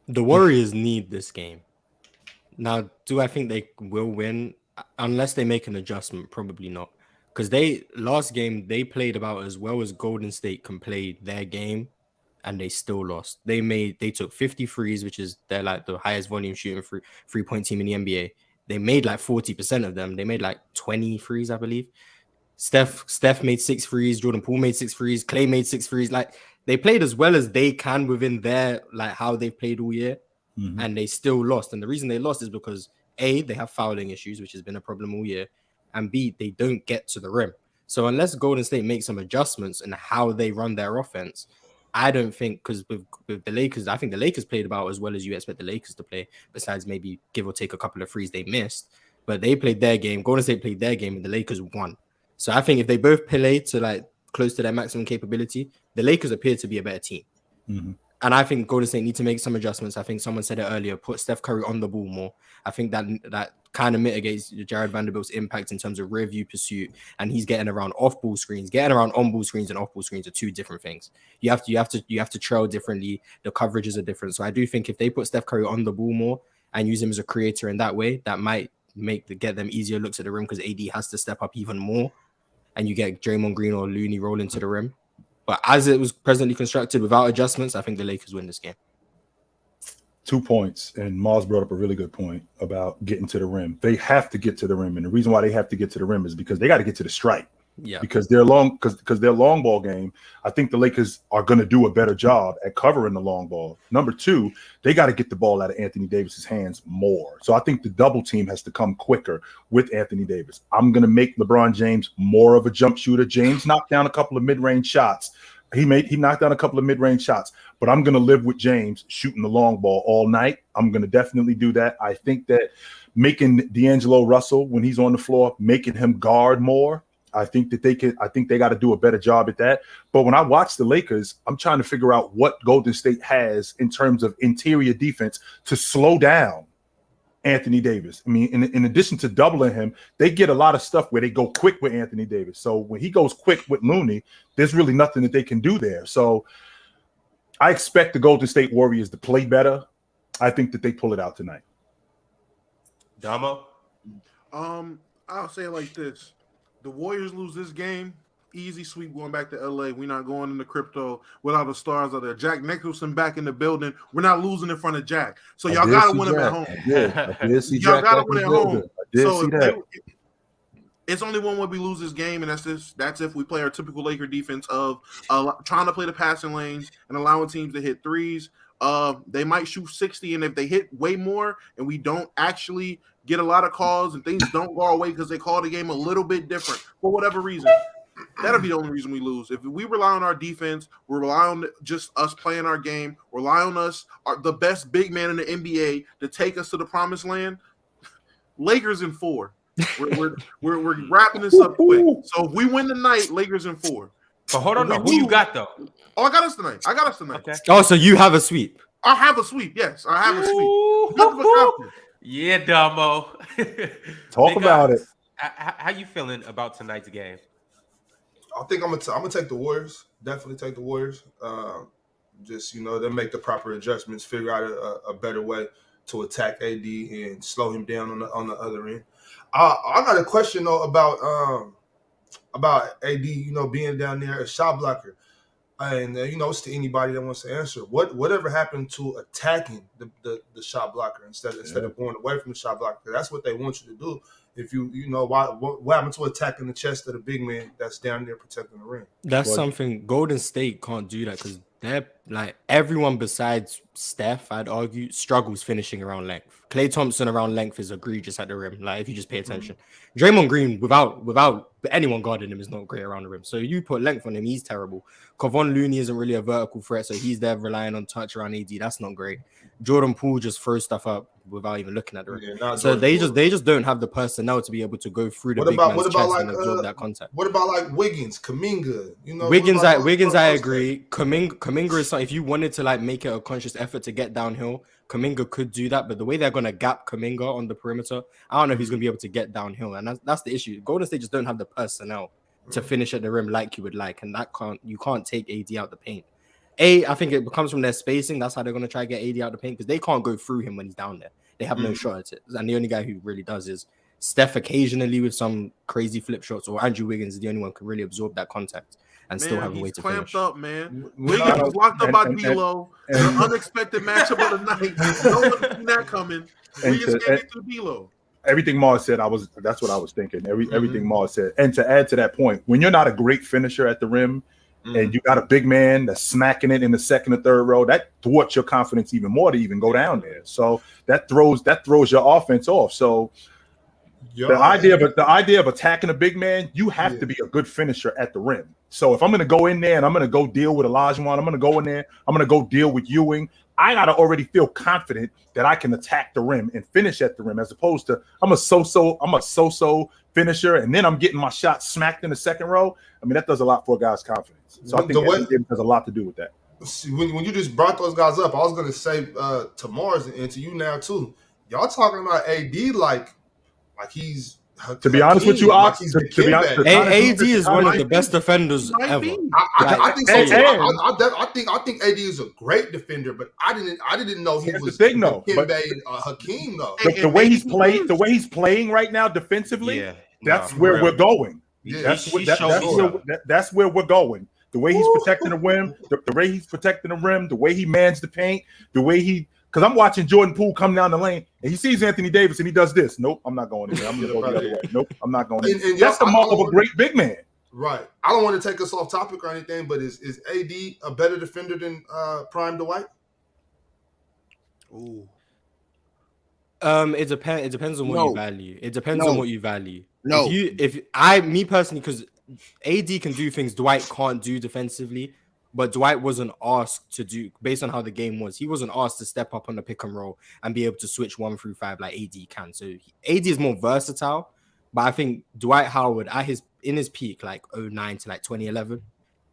The Warriors need this game. Now, do I think they will win? Unless they make an adjustment, probably not. Because last game, they played about as well as Golden State can play their game, and they still lost. They took 50 threes, which is they're like the highest volume shooting three-point team in the NBA. They made like 40% of them. They made like 20 threes, I believe. Steph made 6 threes. Jordan Poole made 6 threes. Clay made 6 threes. Like they played as well as they can within their like how they've played all year, and they still lost. And the reason they lost is because A, they have fouling issues, which has been a problem all year, and B, they don't get to the rim. So unless Golden State makes some adjustments in how they run their offense, I don't think, because with the Lakers, I think the Lakers played about as well as you expect the Lakers to play, besides maybe give or take a couple of threes they missed. But they played their game, Golden State played their game, and the Lakers won. So I think if they both play to like close to their maximum capability, the Lakers appear to be a better team. And I think Golden State need to make some adjustments. I think someone said it earlier, put Steph Curry on the ball more. I think that kind of mitigates Jared Vanderbilt's impact in terms of rear view pursuit, and he's getting around off-ball screens. Getting around on-ball screens and off-ball screens are 2 different things. You have to trail differently. The coverages are different. So I do think if they put Steph Curry on the ball more and use him as a creator in that way, that might get them easier looks at the rim, because AD has to step up even more, and you get Draymond Green or Looney rolling to the rim. But as it was presently constructed without adjustments, I think the Lakers win this game. 2 points, and Mars brought up a really good point about getting to the rim. They have to get to the rim, and the reason why they have to get to the rim is because they got to get to the stripe. Yeah, because their long ball game, I think the Lakers are going to do a better job at covering the long ball. Number 2, they got to get the ball out of Anthony Davis's hands more. So I think the double team has to come quicker with Anthony Davis. I'm going to make LeBron James more of a jump shooter. James knocked down a couple of mid-range shots. He knocked down a couple of mid-range shots, but I'm going to live with James shooting the long ball all night. I'm going to definitely do that. I think that making D'Angelo Russell, when he's on the floor, making him guard more, I think they got to do a better job at that. But when I watch the Lakers, I'm trying to figure out what Golden State has in terms of interior defense to slow down Anthony Davis. I mean, in addition to doubling him, they get a lot of stuff where they go quick with Anthony Davis. So when he goes quick with Looney, there's really nothing that they can do there. So I expect the Golden State Warriors to play better. I think that they pull it out tonight. Damo? I'll say it like this. The Warriors lose this game, easy sweep going back to LA. We're not going into crypto without the stars out there. Jack Nicholson back in the building. We're not losing in front of Jack. So y'all got to win them at home. Yeah, I did see y'all Jack got to win at home. I did see that. It's only one way we lose this game, and that's if we play our typical Laker defense of trying to play the passing lanes and allowing teams to hit threes. They might shoot 60, and if they hit way more and we don't actually get a lot of calls and things don't go our way because they call the game a little bit different for whatever reason, that'll be the only reason we lose. If we rely on our defense, we rely on just us playing our game, rely on us, the best big man in the NBA to take us to the promised land. Lakers in 4. We're wrapping this up quick. So if we win tonight, Lakers in 4. But hold on, who you got though? Oh, I got us tonight. Okay. Oh, so you have a sweep? I have a sweep. Yes, I have a sweep. Yeah, Damo. Talk about it. How you feeling about tonight's game? I think I'm gonna take the Warriors. Definitely take the Warriors. Just they make the proper adjustments, figure out a better way to attack AD and slow him down on the other end. I got a question though about AD. Being down there a shot blocker, and it's to anybody that wants to answer. Whatever happened to attacking the shot blocker instead of going away from the shot blocker? That's what they want you to do. If what happened to attacking the chest of the big man that's down there protecting the rim? That's something Golden State can't do that because they're like everyone besides Steph, I'd argue, struggles finishing around length. Klay Thompson around length is egregious at the rim. Like if you just pay attention, Draymond Green without anyone guarding him is not great around the rim. So you put length on him, he's terrible. Kevon Looney isn't really a vertical threat, so he's there relying on touch around AD. That's not great. Jordan Poole just throws stuff up without even looking at the rim. So they just don't have the personnel to be able to go through the big man's chest and absorb that contact. What about like Wiggins, Kuminga? Wiggins, I agree. Kuminga is something. If you wanted to like make it a conscious effort to get downhill, Kuminga could do that. But the way they're gonna gap Kuminga on the perimeter, I don't know if he's gonna be able to get downhill, and that's the issue. Golden State just don't have the personnel to finish at the rim like you would like, and you can't take AD out the paint. I think it comes from their spacing. That's how they're gonna try to get AD out the paint because they can't go through him when he's down there. They have no shot at it, and the only guy who really does is Steph occasionally with some crazy flip shots, or Andrew Wiggins is the only one who can really absorb that contact and still have a way to finish. He's clamped up, man. Wiggins was locked up by D'Lo. The unexpected matchup of the night. No one seen that coming. Wiggins can't get to D'Lo. Everything Mars said, that's what I was thinking. Everything Mars said. And to add to that point, when you're not a great finisher at the rim, and you got a big man that's smacking it in the second or third row, that thwarts your confidence even more to even go down there. So that throws your offense off. So the idea of attacking a big man, you have to be a good finisher at the rim. So if I'm going to go in there and I'm going to go deal with Olajuwon, I'm going to go in there, I'm going to go deal with Ewing, I got to already feel confident that I can attack the rim and finish at the rim, as opposed to I'm a so-so finisher and then I'm getting my shot smacked in the second row. I mean, that does a lot for a guy's confidence. So I think it has a lot to do with that. When you just brought those guys up, I was going to say to Mars and to you now too, y'all talking about AD like he's. To be honest with you, AD is one of the best defenders ever. I think AD is a great defender, but I didn't know he was the thing though. Hakeem though. The way he's playing right now defensively, that's where we're going. That's where we're going. The way he's protecting the rim, the way he mans the paint, the way he. Because I'm watching Jordan Poole come down the lane and he sees Anthony Davis and he does this. Nope, I'm not going in there. I'm going to go the other way. Nope, I'm not going in there. That's the mark of a great big man. Right. I don't want to take us off topic or anything, but is AD a better defender than Prime Dwight? Ooh. It depends on what you value. It depends on what you value. No. Me personally, because AD can do things Dwight can't do defensively. But Dwight wasn't asked to do, based on how the game was, he wasn't asked to step up on the pick and roll and be able to switch 1 through 5 like AD can. So AD is more versatile, but I think Dwight Howard in his peak, like 2009 to like 2011,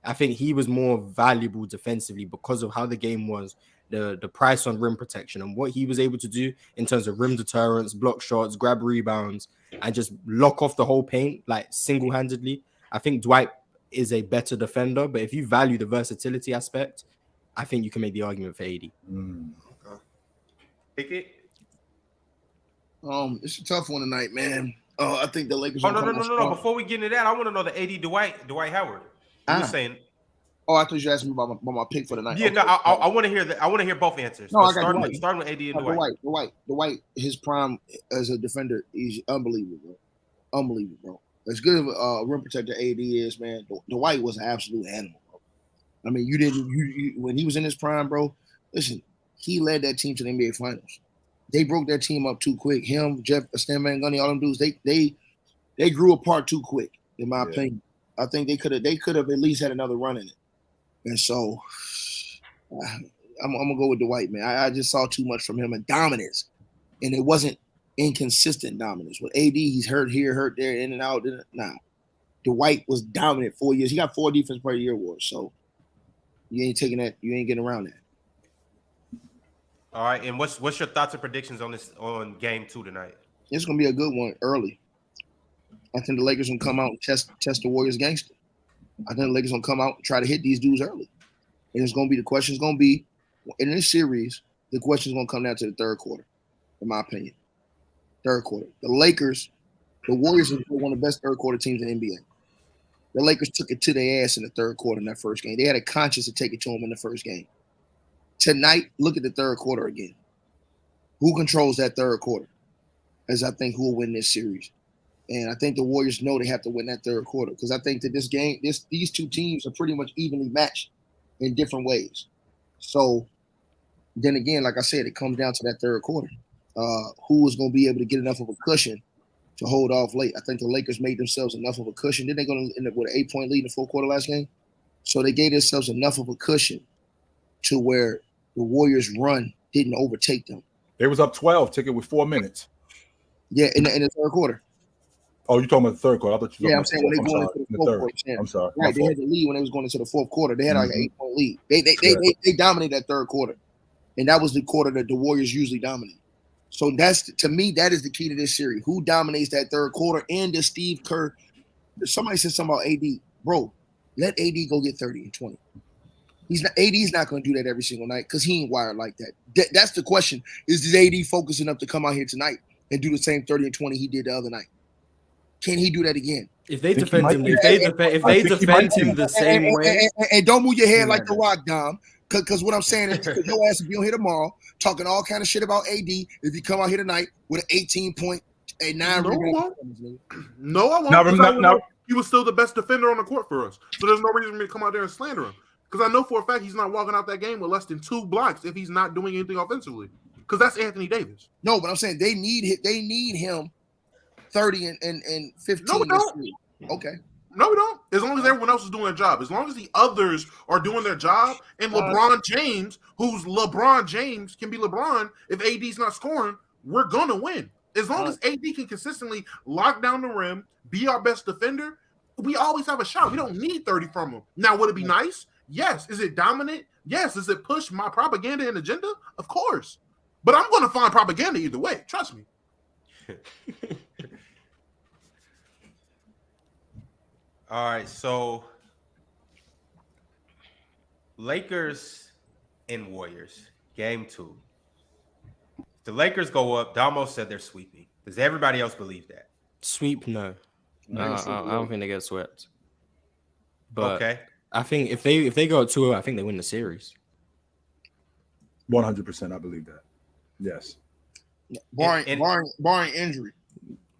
I think he was more valuable defensively because of how the game was, the price on rim protection and what he was able to do in terms of rim deterrence, block shots, grab rebounds, and just lock off the whole paint like single-handedly. I think Dwight is a better defender, but if you value the versatility aspect, I think you can make the argument for AD. Pick it. It's a tough one tonight, man. I think the Lakers. No. Before we get into that, I want to know the AD Dwight Howard. You were saying? Oh, I thought you asked me about my pick for the night. Yeah, okay. No, I want to hear that. I want to hear both answers. No, I got Dwight. Starting with AD and Dwight. Dwight, his prime as a defender is unbelievable, bro. As good of a rim protector AD is, man, Dwight was an absolute animal, bro. I mean, you when he was in his prime, bro, listen, he led that team to the NBA Finals. They broke their team up too quick. Him, Jeff, Stan Van Gundy, all them dudes, they grew apart too quick, in my opinion. I think they could have at least had another run in it. And so I'm gonna go with Dwight, man. I just saw too much from him and dominance. And it wasn't inconsistent dominance. With AD, he's hurt here, hurt there, in and out. Nah. Dwight was dominant 4 years. He got 4 Defense Player of the Year awards. So you ain't taking that, you ain't getting around that. All right. And what's your thoughts and predictions on game 2 tonight? It's gonna be a good one early. I think the Lakers gonna come out and test the Warriors gangster. I think the Lakers gonna come out and try to hit these dudes early. And it's gonna be the question's gonna be in this series, the question's gonna come down to the third quarter, in my opinion. Third quarter. The Warriors are one of the best third quarter teams in the NBA. The Lakers took it to their ass in the third quarter in that first game. They had a conscience to take it to them in the first game. Tonight, look at the third quarter again. Who controls that third quarter? As I think who will win this series. And I think the Warriors know they have to win that third quarter because I think that these two teams are pretty much evenly matched in different ways. So then again, like I said, it comes down to that third quarter. Who is going to be able to get enough of a cushion to hold off late? I think the Lakers made themselves enough of a cushion. Then they're going to end up with an 8-point lead in the fourth quarter last game. So they gave themselves enough of a cushion to where the Warriors' run didn't overtake them. They was up 12, took it with 4 minutes. Yeah, in the third quarter. Oh, you're talking about the third quarter. I thought you were I'm saying when they going into the fourth quarter. I'm sorry. Right, they had the lead when they was going into the fourth quarter. They had like an 8-point lead. They dominated that third quarter. And that was the quarter that the Warriors usually dominate. So to me, that is the key to this series. Who dominates that third quarter? And does Steve Kerr, somebody said something about AD. Bro, let AD go get 30 and 20. AD's not going to do that every single night because he ain't wired like that. That's the question. Is AD focusing up to come out here tonight and do the same 30 and 20 he did the other night? Can he do that again? If they defend him, if they defend him the same way, and don't move your head like the Rock, Dom. Because what I'm saying is, because your ass will be on here tomorrow talking all kind of shit about AD if you come out here tonight with an 18 point, a 9 rebound. No, I won't. No. He was still the best defender on the court for us, so there's no reason for me to come out there and slander him. Because I know for a fact he's not walking out that game with less than 2 blocks if he's not doing anything offensively. Because that's Anthony Davis. No, but I'm saying they need him 30 and 15. No, we don't. Okay. No, we don't. As long as everyone else is doing their job. As long as the others are doing their job, and LeBron James, who's LeBron James, can be LeBron, if AD's not scoring, we're going to win. As long as AD can consistently lock down the rim, be our best defender, we always have a shot. We don't need 30 from him. Now, would it be nice? Yes. Is it dominant? Yes. Does it push my propaganda and agenda? Of course. But I'm going to find propaganda either way. Trust me. All right, so Lakers and Warriors, game 2. The Lakers go up. Damo said they're sweeping. Does everybody else believe that? Sweep? No. I don't think they get swept. But okay. I think if they go 2-0, I think they win the series. 100%, I believe that. Yes. Barring injury.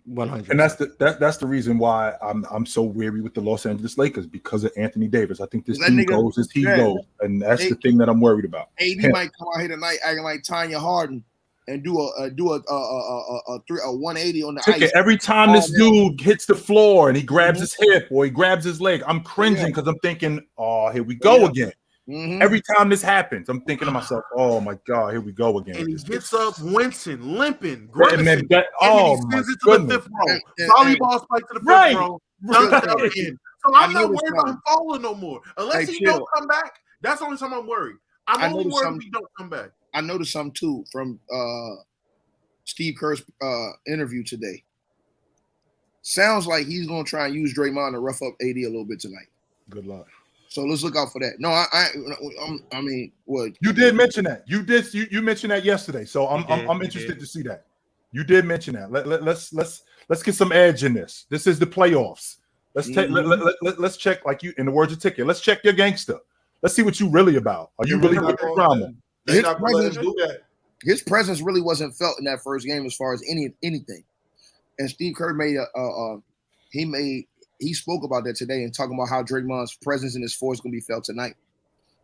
100. And that's the reason why I'm so weary with the Los Angeles Lakers, because of Anthony Davis. I think this team goes as he goes, and that's the thing that I'm worried about. AD might come out here tonight acting like Tanya Harden and do a 180 on the ice. Every time this dude hits the floor and he grabs his hip or he grabs his leg, I'm cringing because I'm thinking, oh, here we go again. Every time this happens, I'm thinking to myself, oh my God, here we go again. And he gets up wincing, limping, and then and he sends it to the 5th row. Volleyball spike to the 5th row. So I'm not worried about him falling no more. Unless he don't come back, that's the only time I'm worried. I'm only worried if he don't come back. I noticed something too from Steve Kerr's interview today. Sounds like he's going to try and use Draymond to rough up AD a little bit tonight. Good luck. So let's look out for that. No, I mean, what you did mention that. You mentioned that yesterday. So I'm interested to see that. You did mention that. Let's get some edge in this. This is the playoffs. Let's check, like you in the words of Ticket. Let's check your gangster. Let's see what you really about. Are you really with the drama? His presence really wasn't felt in that first game as far as anything. And Steve Kerr he spoke about that today and talking about how Draymond's presence in his force is going to be felt tonight.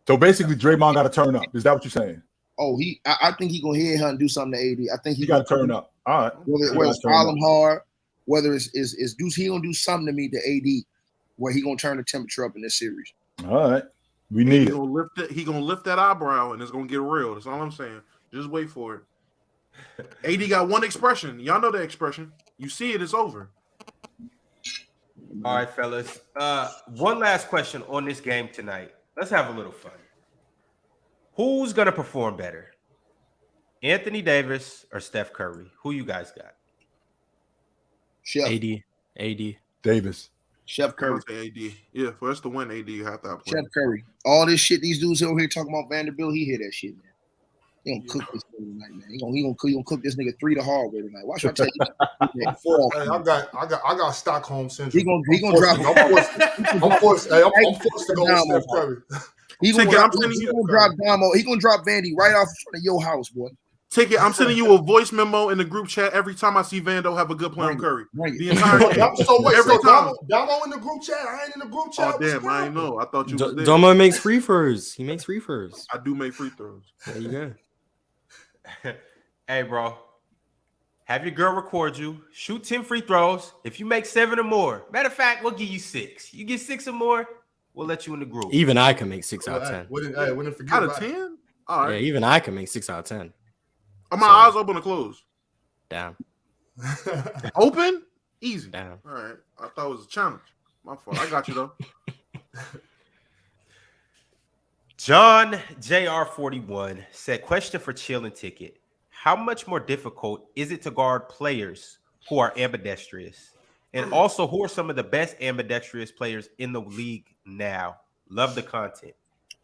So basically, Draymond got to turn up. Is that what you're saying? Oh, I think he's going to hit her and do something to AD. I think he got to turn up. All right. Whether it's foul him hard, whether it's he going to do something to me to AD, where he going to turn the temperature up in this series. All right. We need it. He going to lift that eyebrow and it's going to get real. That's all I'm saying. Just wait for it. AD got one expression. Y'all know that expression. You see it, it's over. All right, fellas. One last question on this game tonight. Let's have a little fun. Who's going to perform better? Anthony Davis or Steph Curry? Who you guys got? Chef. AD. AD. Davis. Chef I'm Curry. gonna say AD. Yeah, for us to win, AD, you have to have Chef Curry. All this shit these dudes over here talking about Vanderbilt, he hear that shit, man. He gonna cook this nigga tonight, man. He gonna cook this nigga 3 the hard way tonight. Watch what I tell you. Hey, I got Stockholm syndrome. He gonna drop. I'm forced to go with Steph Curry. He gonna drop Damo. He gonna drop Vandy right off in front of your house, boy. Take it. I'm sending you a voice memo in the group chat every time I see Vando have a good play on Curry. The entire game. So wait, every time. Damo in the group chat? I ain't in the group chat. Oh damn, I ain't know. I thought you was there. Domo makes free throws. He makes free throws. I do make free throws. There you go. Hey, bro. Have your girl record you. Shoot 10 free throws. If you make 7 or more, matter of fact, we'll give you 6. You get 6 or more, we'll let you in the group. Even I can make 6 out of 10. Out of 10? All right. Yeah, even I can make 6 out of 10. Are my eyes open or closed? Damn. Open? Easy. Damn. All right. I thought it was a challenge. My fault. I got you though. John JR41 said, question for Chill and Ticket. How much more difficult is it to guard players who are ambidextrous? And also, who are some of the best ambidextrous players in the league now? Love the content.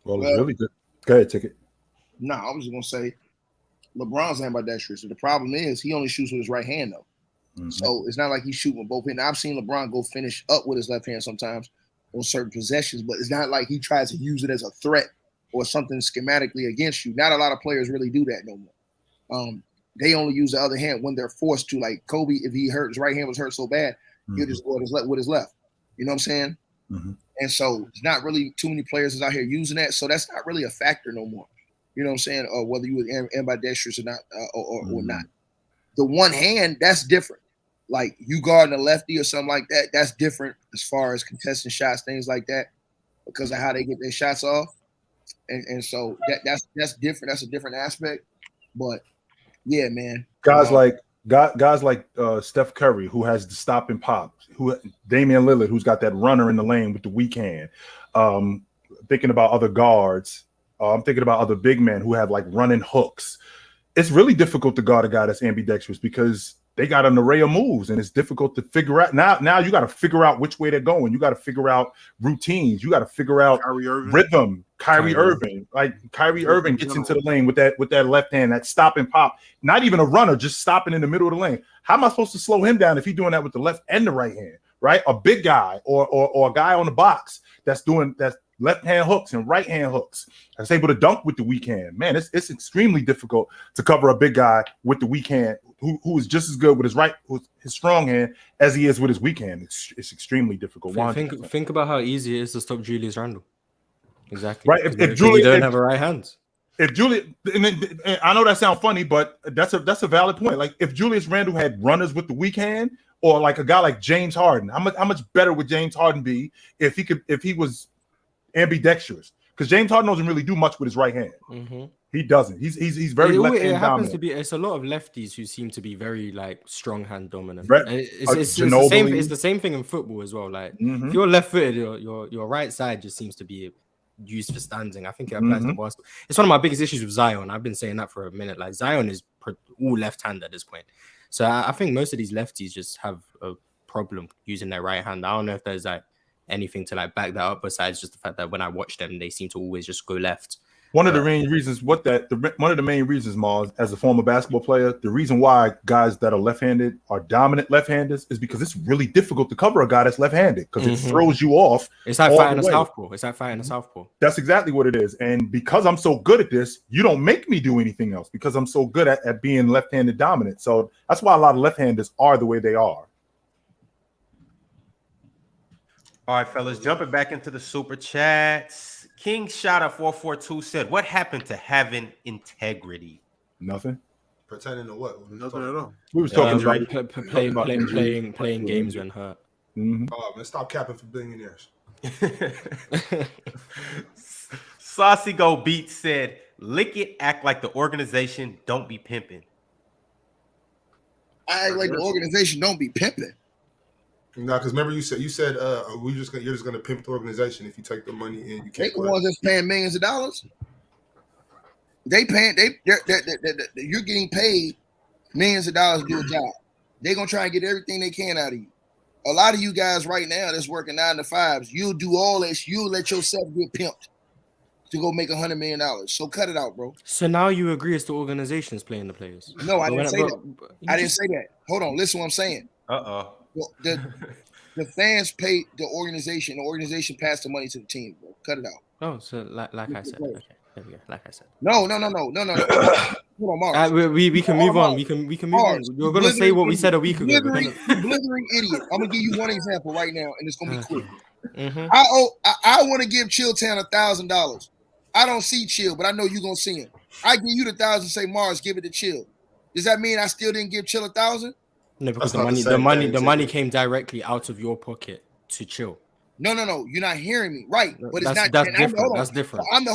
Well, it's really good. Go ahead, Ticket. No, I was just gonna say LeBron's ambidextrous. The problem is he only shoots with his right hand though. Mm-hmm. So it's not like he's shooting with both hands. I've seen LeBron go finish up with his left hand sometimes on certain possessions, but it's not like he tries to use it as a threat or something schematically against you. Not a lot of players really do that no more. They only use the other hand when they're forced to. Like Kobe, if he hurt, his right hand was hurt so bad, he'll just go with his left. You know what I'm saying? Mm-hmm. And so there's not really too many players out here using that. So that's not really a factor no more. You know what I'm saying? Or whether you were ambidextrous or not, or not. The one hand, that's different. Like you guarding a lefty or something like that, that's different as far as contesting shots, things like that, because of how they get their shots off. And so that's different. That's a different aspect. But yeah, man. Guys like Steph Curry, who has the stop and pop, Damian Lillard, who's got that runner in the lane with the weak hand. Thinking about other guards. I'm thinking about other big men who have like running hooks. It's really difficult to guard a guy that's ambidextrous because they got an array of moves and it's difficult to figure out. Now you got to figure out which way they're going. You got to figure out routines. You got to figure out rhythm. Kyrie Irving gets into the lane with that left hand, that stop and pop. Not even a runner, just stopping in the middle of the lane. How am I supposed to slow him down if he's doing that with the left and the right hand? Right? A big guy or a guy on the box that's left hand hooks and right hand hooks. That's able to dunk with the weak hand. Man, it's extremely difficult to cover a big guy with the weak hand who is just as good with his strong hand as he is with his weak hand. It's extremely difficult. Think about how easy it is to stop Julius Randle. Exactly. Right. If Julius don't have a right hand. If Julius, and I know that sounds funny, but that's a valid point. Like if Julius Randle had runners with the weak hand, or like a guy like James Harden, how much better would James Harden be if he was ambidextrous? Because James Harden doesn't really do much with his right hand. Mm-hmm. He doesn't. He's very left hand dominant. It's a lot of lefties who seem to be very like strong hand dominant. Right. It's the same thing in football as well. Like if you're left footed, your right side just seems to be used for standing. I think it applies to basketball. It's one of my biggest issues with Zion. I've been saying that for a minute. Like Zion is all left hand at this point. So I think most of these lefties just have a problem using their right hand. I don't know if there's like anything to like back that up besides just the fact that when I watch them, they seem to always just go left. One of the main reasons, Mars, as a former basketball player, the reason why guys that are left-handed are dominant left-handers is because it's really difficult to cover a guy that's left-handed because it throws you off. It's like fighting a southpaw. That's exactly what it is. And because I'm so good at this, you don't make me do anything else because I'm so good at being left-handed dominant. So that's why a lot of left-handers are the way they are. All right, fellas, jumping back into the super chats. King Shotta 442 said, "What happened to having integrity?" Nothing. Pertaining to what? Nothing at all. We was talking about playing games when hurt. Mm-hmm. Oh man, stop capping for billionaires. Saucy Go Beat said, "Lick it, act like the organization, don't be pimping." I act like the organization, don't be pimping. No, because remember you said you're just gonna pimp the organization if you take the money and you can't. They the ones that's paying millions of dollars. You're getting paid millions of dollars to do a job. They're gonna try and get everything they can out of you. a lot of you guys right now that's working 9 to 5s, you'll do all this. You'll let yourself get pimped to go make $100 million. So cut it out, bro. So now you agree it's the organization's playing the players? No, I didn't say that. I didn't say that. Hold on, listen what I'm saying. The fans pay the organization. The organization passed the money to the team, bro. Cut it out. Oh, so like I said. Okay, there we go. Like I said. No. Hold on, Mars. We can move on. We can move Mars, on. You're gonna say what we said a week ago. Blithering idiot. I'm gonna give you one example right now, and it's gonna be quick. Mm-hmm. I want to give Chilltown $1,000. I don't see Chill, but I know you're gonna see him. I give you the $1,000. Say Mars, give it to Chill. Does that mean I still didn't give Chill $1,000? No, because the money came directly out of your pocket to Chill. No. You're not hearing me, right? But it's that's different. That's different. I'm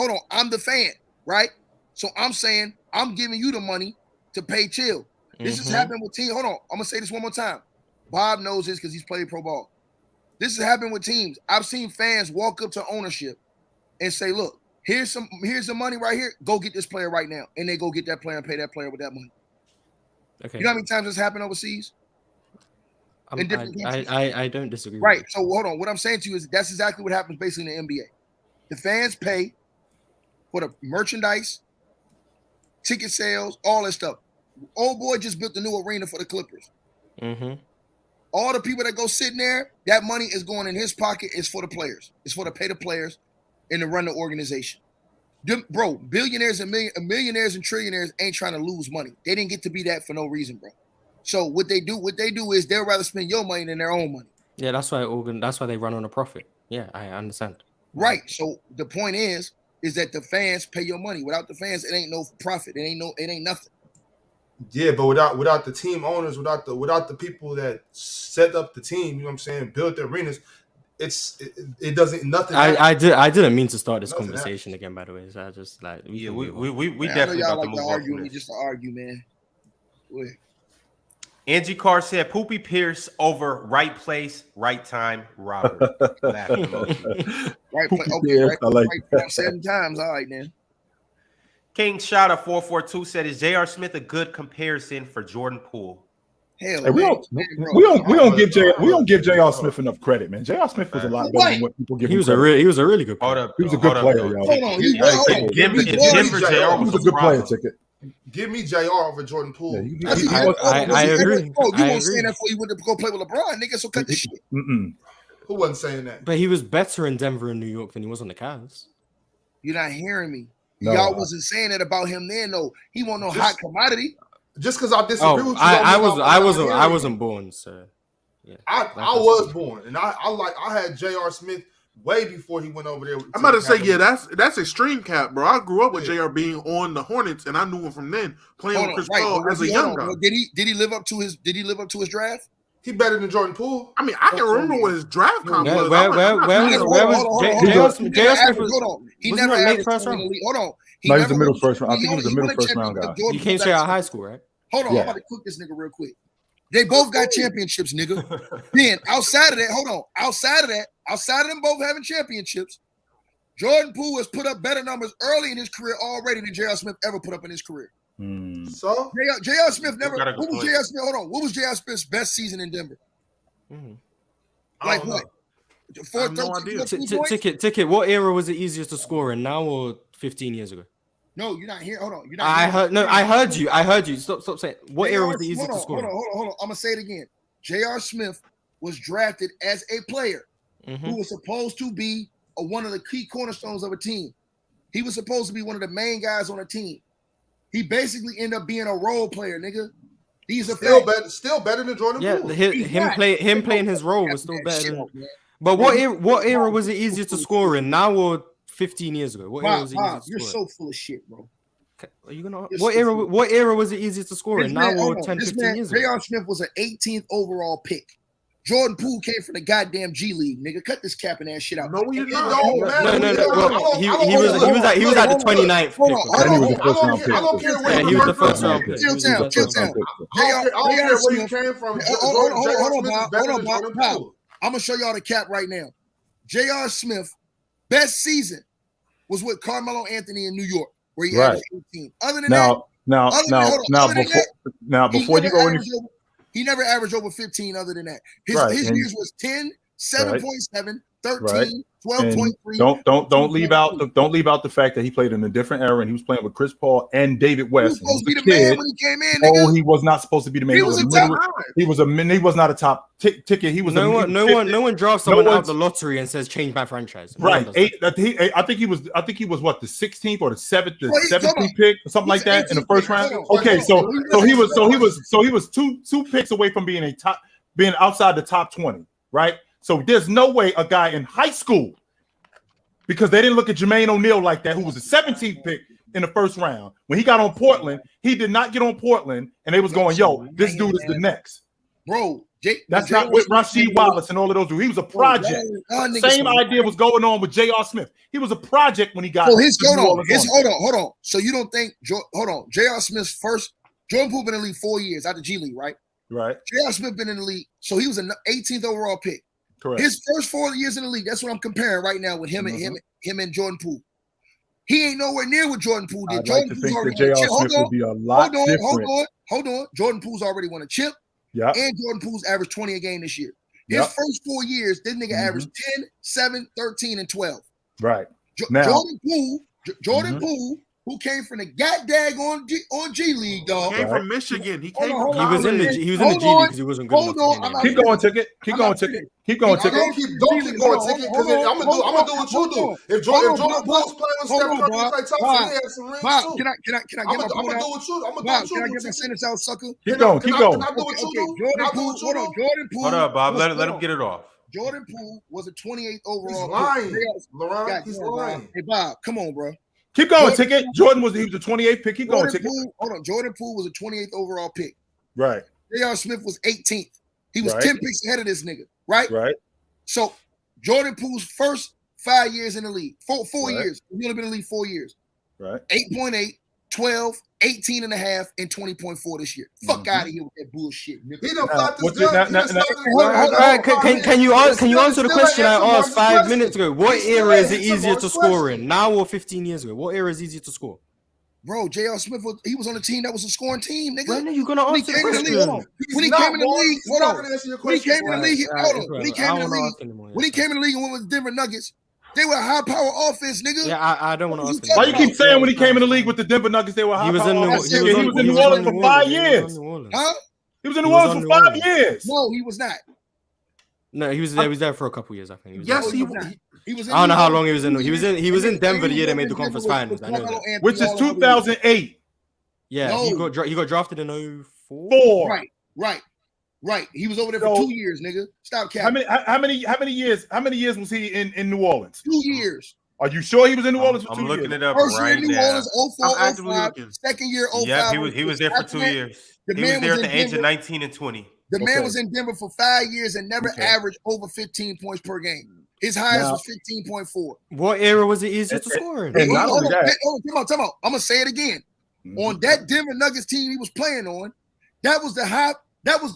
the fan, right? So I'm saying I'm giving you the money to pay Chill. This has happened with teams. Hold on, I'm gonna say this one more time. Bob knows this because he's played pro ball. This has happened with teams. I've seen fans walk up to ownership and say, "Look, here's the money right here. Go get this player right now," and they go get that player and pay that player with that money. Okay. You know how many times this happened overseas? I don't disagree. Right. So hold on. What I'm saying to you is that's exactly what happens basically in the NBA. The fans pay for the merchandise, ticket sales, all that stuff. Old boy just built the new arena for the Clippers. Mm-hmm. All the people that go sitting there, that money is going in his pocket. It's for the players. It's for to pay the players and to run the organization. Bro, billionaires and millionaires and trillionaires ain't trying to lose money. They didn't get to be that for no reason, bro. So what they do is they'll rather spend your money than their own money. Yeah, that's why they run on a profit. Yeah, I understand. Right. So the point is that the fans pay your money. Without the fans, it ain't no profit. It ain't nothing. Yeah, but without the team owners, without the people that set up the team, you know what I'm saying, built the arenas, it doesn't nothing. I didn't mean to start this conversation again, by the way. So I just like we definitely y'all about to like move to on argue from me this. just to argue, man. Wait. Angie Carr said Poopy Pierce over right place, right time, Robert. Laughing emoji. Right place. Okay, Pierce, right, I like right that. 7 times. All right, man. King Shotta 442 said, "Is J.R. Smith a good comparison for Jordan Poole?" Hell, Hey, we don't give J.R. Smith enough credit, man. J.R. Smith was a lot better than what people give him. He was a really good player. Hold up. He was a good player, yo. Hold on. Denver, J.R. He was was a good player, ticket. Give me JR over Jordan Poole. Yeah, I agree. You weren't saying that before you went to go play with LeBron, nigga. So cut the shit. Who wasn't saying that? But he was better in Denver and New York than he was on the Cavs. You're not hearing me. No, Y'all wasn't saying that about him then, though. He wasn't no hot commodity. Just because I disagree with you, I wasn't born, so yeah. I was born, and I had J.R. Smith way before he went over there. I'm about to say, yeah, that's extreme cap, bro. I grew up with JR being on the Hornets, and I knew him from then playing with Chris Paul as a young guy. Did he live up to his draft? He better than Jordan Poole. I mean, I can remember what his draft comp was. Where was J.R. Smith? Hold on, he Wasn't never he late averaged first round? Hold on, No, he was the middle first round. I think he was the middle first round guy. He came straight out of high school, right? Hold on, I'm about to cook this nigga real quick. They both got championships, nigga. Then outside of that, hold on. Outside of them both having championships, Jordan Poole has put up better numbers early in his career already than J.R. Smith ever put up in his career. So J.R. Smith never. What was J.R. Smith? Hold on. What was J.R. Smith's best season in Denver? Like what? No idea. Ticket. What era was it easiest to score in, now or 15 years ago? No, you're not here. Hold on. You're not. I heard you. Stop saying. What era was the easiest to score? Hold on. I'm gonna say it again. J.R. Smith was drafted as a player who was supposed to be one of the key cornerstones of a team. He was supposed to be one of the main guys on a team. He basically ended up being a role player, nigga. He's still better than Jordan Poole. Him playing his role was still better. But what era was it easiest to score in, now or 15 years ago? What era was it easiest to you're score so full of shit, bro. Are you gonna? What era was it easiest to score in, now or 10, 15 years ago? J.R. Smith was an 18th overall pick. Jordan Poole came from the goddamn G League, nigga. Cut this capping ass shit out. No, you don't. No. He was at the 29th pick. I don't care where he was the first round pick. Chill town. I don't care where you came from. Hold on, Bob. I'm gonna show y'all the cap right now. J.R. Smith, best season was with Carmelo Anthony in New York, where he averaged 18. Other than that, before you go any He never averaged over 15 other than that. His years was 10, 7.7, 13, 12.3. Don't leave out the fact that he played in a different era and he was playing with Chris Paul and David West. He was supposed to be the man when he came in. Nigga. He was not supposed to be the man. He was not a top ticket. He was no one drafts someone out of the lottery and says change my franchise. Right. I think he was what, the 16th or the 17th pick or something like that in the first round. Okay, so he was two picks away from being outside the top 20, right? So there's no way a guy in high school, because they didn't look at Jermaine O'Neal like that, who was a 17th pick in the first round. When he got on Portland, he did not get on Portland, and they was going, yo, this dude is the next. Bro, that's not with Rasheed Wallace and all of those dudes. He was a project. Same idea was going on with J.R. Smith. He was a project when he got. Hold on. So you don't think? Hold on. J.R. Smith's first. Jordan Poole been in the league 4 years out of G League, right? Right. J.R. Smith been in the league, so he was an 18th overall pick. Correct. His first 4 years in the league. That's what I'm comparing right now with him and Jordan Poole. He ain't nowhere near what Jordan Poole did. Jordan Poole's already won a chip. Hold on. Jordan Poole's already won a chip. Yeah. And Jordan Poole's averaged 20 a game this year. His first 4 years, this nigga averaged 10, 7, 13, and 12. Right. Jordan Poole, who came from the goddamn on G League, dog. Came from Michigan. He was in the G League because he wasn't good enough. Keep going, Ticket. Keep going, Ticket. Don't keep going, Ticket, because I'm gonna do what you do. If Jordan Poole's playing with Steph Curry, like Thompson, he has some rings too. Can I get my point out? I'm gonna do what you do. Can I get my sentence out, sucker? Keep going. Can I do what you do? Jordan Poole. Hold up, Bob. Let him get it off. Jordan Poole was a 28th overall. He's lying, LeBron. He's lying. Hey, Bob, come on, bro. Keep going, Ticket. He was the 28th pick. Keep going, Ticket. Hold on. Jordan Poole was a 28th overall pick. Right. J.R. Smith was 18th. He was 10 picks ahead of this nigga. Right? Right. So Jordan Poole's first 5 years in the league, four years. He's only been in the league 4 years. Right. 8.8, 12, 18 and a half, and 20.4 this year. Fuck out of here with that bullshit. He done fought this gun. Can you answer the question I asked 5 minutes ago? What era is it easier to score in? Now or 15 years ago? What era is easier to score? Bro, J.R. Smith was on a team that was a scoring team, nigga. When are you gonna answer the question? When he came in the league and went with Denver Nuggets, they were a high-power offense, nigga. Yeah, I don't want to ask him. Why you keep saying when he came in the league with the Denver Nuggets, they were high-power offense? He was in New Orleans for 5 years. Huh? He was in New Orleans for 5 years. No, he was not. No, he was there. He was there for a couple years, I think. He was. I don't know how long he was in. He was in Denver the year they made the conference finals. I know that. Which is 2008. Yeah, he got drafted in 04. Right. He was over there for 2 years, nigga. Stop capping. How many years was he in New Orleans? 2 years. Are you sure he was in New Orleans for 2 years? I'm looking it up First right year in New now. Orleans, 04, 05. Second year, 05. Yeah, he was there for 2 years. He was there at the age of 19 and 20. The man was in Denver for 5 years and never averaged over 15 points per game. His highest was 15.4. What era was it easier to score in? Time out. I'm gonna say it again. On that Denver Nuggets team he was playing on, that was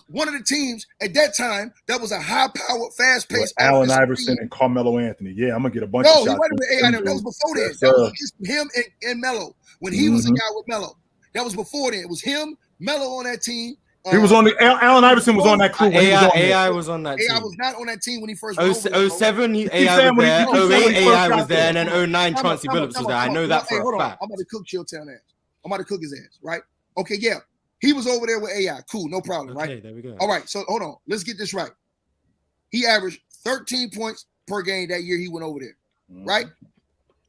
one of the teams at that time that was a high-powered, fast-paced. Allen Iverson and Carmelo Anthony. Yeah, I'm gonna get a bunch of shots. That was before that. That was just him and Melo when he was a guy with Melo. That was before that. It was him, Melo on that team. He was on the Allen Iverson was on that crew. AI was on that team. AI was not on that team when he first. 07, AI was there. 08, AI was there, and then 09, Chauncey Billups was there. I know that for a fact. I'm about to cook Chilltown ass. I'm about to cook his ass, right? Okay, yeah. He was over there with AI. Cool, no problem, right? Okay, there we go. All right, so hold on. Let's get this right. He averaged 13 points per game that year he went over there, right?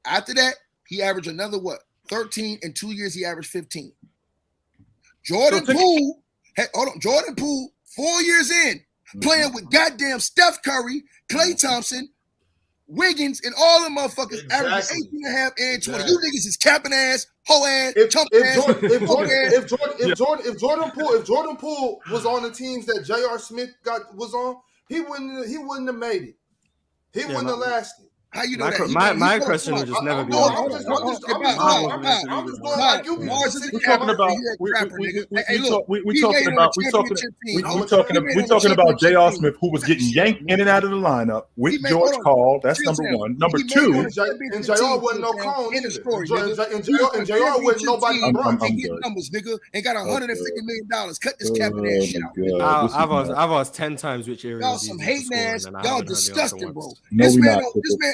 After that, he averaged another 13. In 2 years, he averaged 15. Jordan Poole, 4 years in, playing with goddamn Steph Curry, Klay Thompson, Wiggins, and all them motherfuckers averaging 18.5 and 20. You niggas is capping ass, hoe ass, chump ass. If Jordan Poole was on the teams that J.R. Smith was on, he wouldn't have made it. He wouldn't have lasted. How you know that? My question would just never be. I'm just going like you. Mars is a We're capper. talking about You're a crapper, nigga. we talking about J.R. Smith, who was getting yanked in and out of the lineup with George Call. That's number one. Number two, and JR wasn't no clone in the story. And JR wasn't nobody. Numbers, nigga, and got $150 million. Cut this capping ass shit out. I've asked 10 times which area. Y'all some hating ass. Y'all disgusting, bro. No, This we man, not.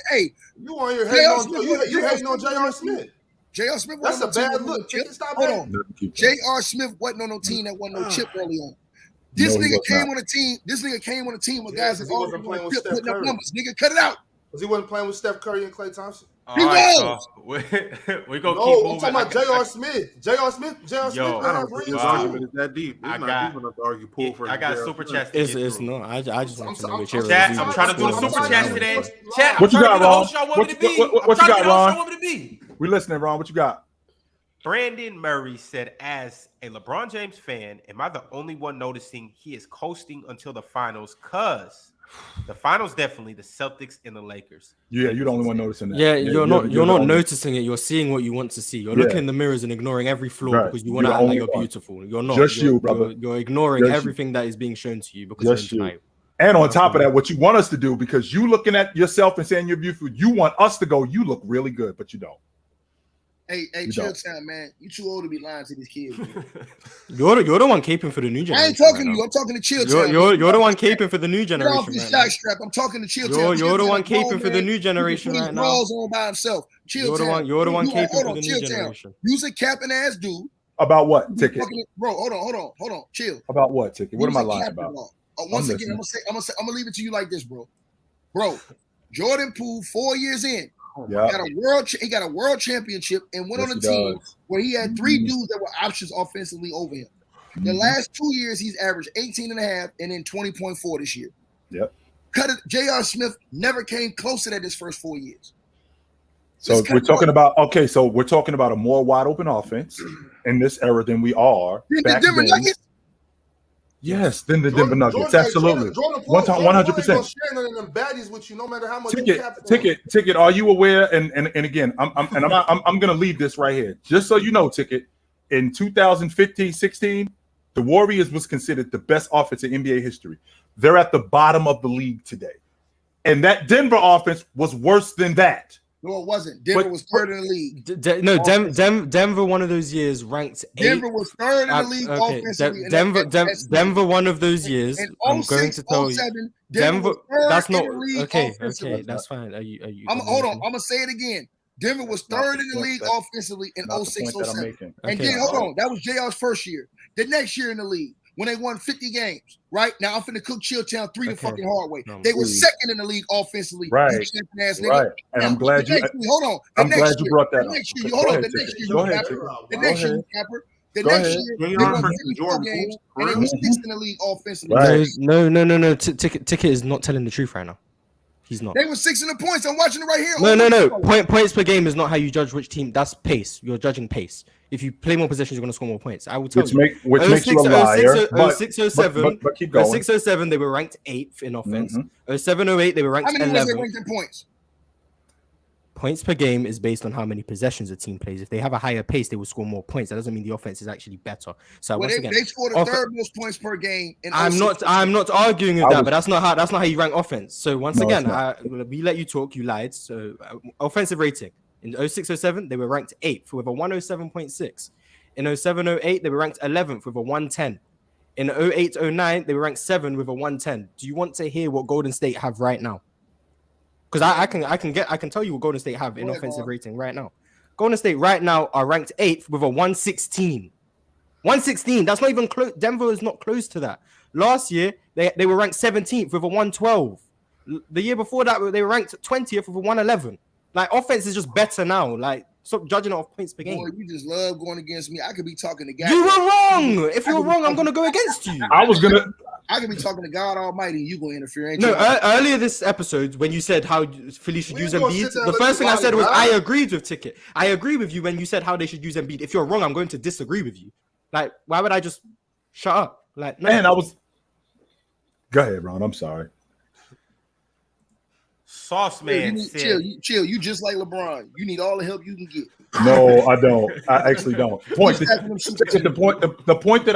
hey, You on your hating on J.R. Smith. J.R. Smith. That's a bad look. Hold on. J.R. Smith wasn't on no team that wasn't no chip early on. This nigga came on a team. This nigga came on a team with guys that wasn't playing with Steph putting up Curry. numbers. Nigga, cut it out. Because he wasn't playing with Steph Curry and Klay Thompson. He was. We gonna keep I'm moving. talking about J.R. Smith. J.R. Smith. I don't think this argument is that deep. It's not deep enough to argue Poole for. I got super chats. It's not. I just want to know which area. Chat, I'm trying to do the super chats today. Chat, What you got, Ron? What you got, Ron? We listening, Ron. What you got? Brandon Murray said, as a LeBron James fan, am I the only one noticing he is coasting until the finals? Cause the finals definitely the Celtics and the Lakers. Yeah, you're the only one noticing that. Yeah, you're not noticing it. You're seeing what you want to see. You're looking in the mirrors and ignoring every flaw because you want to act like you're beautiful. You're not. Just you, brother. You're ignoring everything that is being shown to you because you're in denial. And on top of that, what you want us to do, because you looking at yourself and saying you're beautiful, you want us to go, you look really good, but you don't. Hey, chill time, man. You too old to be lying to these kids. You're the one caping for the new generation. I ain't talking to you. I'm talking to chill time. You're the one caping for the new generation. Get off the shot strap. I'm talking to chill time. You're the one caping for the new generation right now. On by himself. Chill time. You're the one caping for the new generation. Use a capping ass dude. About what, Ticket? Bro, hold on. Chill. About what, Ticket? What am I lying about? Once again, I'm gonna leave it to you like this, bro. Jordan Poole, 4 years in. He got a world championship and went on a team where he had three dudes that were options offensively over him. The last 2 years, he's averaged 18.5 and then 20.4 this year. Yep. J.R. Smith never came close to that his first 4 years. So we're talking about a more wide open offense in this era than we are back then. Nuggets? Yes, then the Denver Nuggets, absolutely, 100%. Baddies with you, no matter how much. Ticket. Are you aware? And again, I'm gonna leave this right here, just so you know, Ticket. In 2015-16, the Warriors was considered the best offense in NBA history. They're at the bottom of the league today, and that Denver offense was worse than that. No, it wasn't. Denver was third in the league. Denver one of those years ranked. Denver was third in the league offensively. Denver one of those years. I'm going to tell you. Denver. That's not okay. Okay, that's fine. Are you? Hold on. I'm gonna say it again. Denver was third in the league offensively in 06-07. And then hold on, that was JR's first year. The next year in the league, when they won 50 games, right? Now I'm finna cook Chilltown 3 the fucking hard way. They were second in the league offensively. Right. Right. And I'm glad you hold on. I'm glad you brought that up. The next year, Capper. The next year, they won 54 games and they were sixth in the league offensively. Right. No. Ticket is not telling the truth right now. He's not. They were 6 in the points. I'm watching it right here. No. Points per game is not how you judge which team. That's pace. You're judging pace. If you play more possessions, you're going to score more points. I will tell you. Which makes you a liar. 06-07, but keep going. 06-07, they were ranked 8th in offense. 07-08, they were ranked 11th. How many was they ranked in points? Points per game is based on how many possessions a team plays. If they have a higher pace, they will score more points. That doesn't mean the offense is actually better. So once again, they scored the third most points per game. I'm not arguing with that, but that's not how you rank offense. So once again, we let you talk. You lied. So offensive rating in 06-07, they were ranked 8th with a 107.6. In 07-08, they were ranked 11th with a 110. In 08-09, they were ranked 7th with a 110. Do you want to hear what Golden State have right now? Because I can tell you what Golden State have in offensive rating right now. Golden State right now are ranked 8th with a 116. 116. That's not even close. Denver is not close to that. Last year they were ranked 17th with a 112. The year before that they were ranked 20th with a 111. Like offense is just better now. Like stop judging it off points per game. Boy, you just love going against me. I could be talking to God. You were wrong. If you're wrong, I'm gonna go against you. I could be talking to God Almighty and you gonna interfere. Earlier this episode, when you said how Philly should use Embiid, the first thing I said was I agreed with Ticket. I agree with you when you said how they should use Embiid. If you're wrong, I'm going to disagree with you. Like, why would I just shut up? Like, no. Man, go ahead, Ron. I'm sorry. Sauce Man said, chill. You just like LeBron. You need all the help you can get. No, I don't. I actually don't. The point that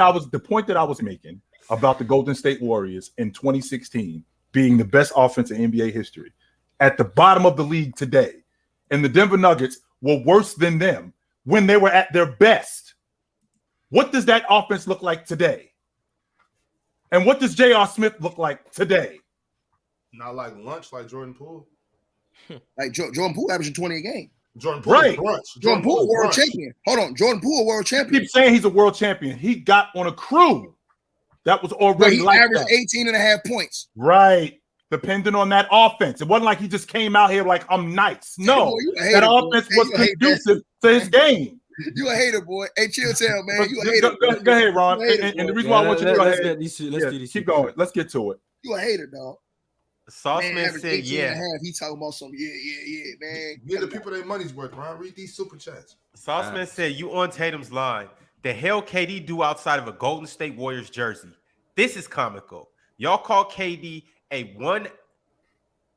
I was making about the Golden State Warriors in 2016 being the best offense in NBA history, at the bottom of the league today, and the Denver Nuggets were worse than them when they were at their best. What does that offense look like today? And what does J.R. Smith look like today? Not like lunch, like Jordan Poole. Like Jordan Poole averaging 20 a game. Jordan Poole, right? Jordan Poole, world champion. Hold on, Jordan Poole, world champion. Keep saying he's a world champion. He got on a crew that was already he like averaged that. 18 and a half points. Right. Depending on that offense. It wasn't like he just came out here like, I'm nice. No, boy, that offense was conducive to his game. You a hater, boy. Hey, chill, man. You a hater. Go ahead, Ron. And the reason why I want you to go ahead. Let's do these. Keep going. Let's get to it. You a hater, dog. Sauceman said, yeah. He talking about some, man. Give the people their money's worth, Ron. Read these super chats. Sauceman said, you on Tatum's line. The hell KD do outside of a Golden State Warriors jersey? This is comical. Y'all call KD a one.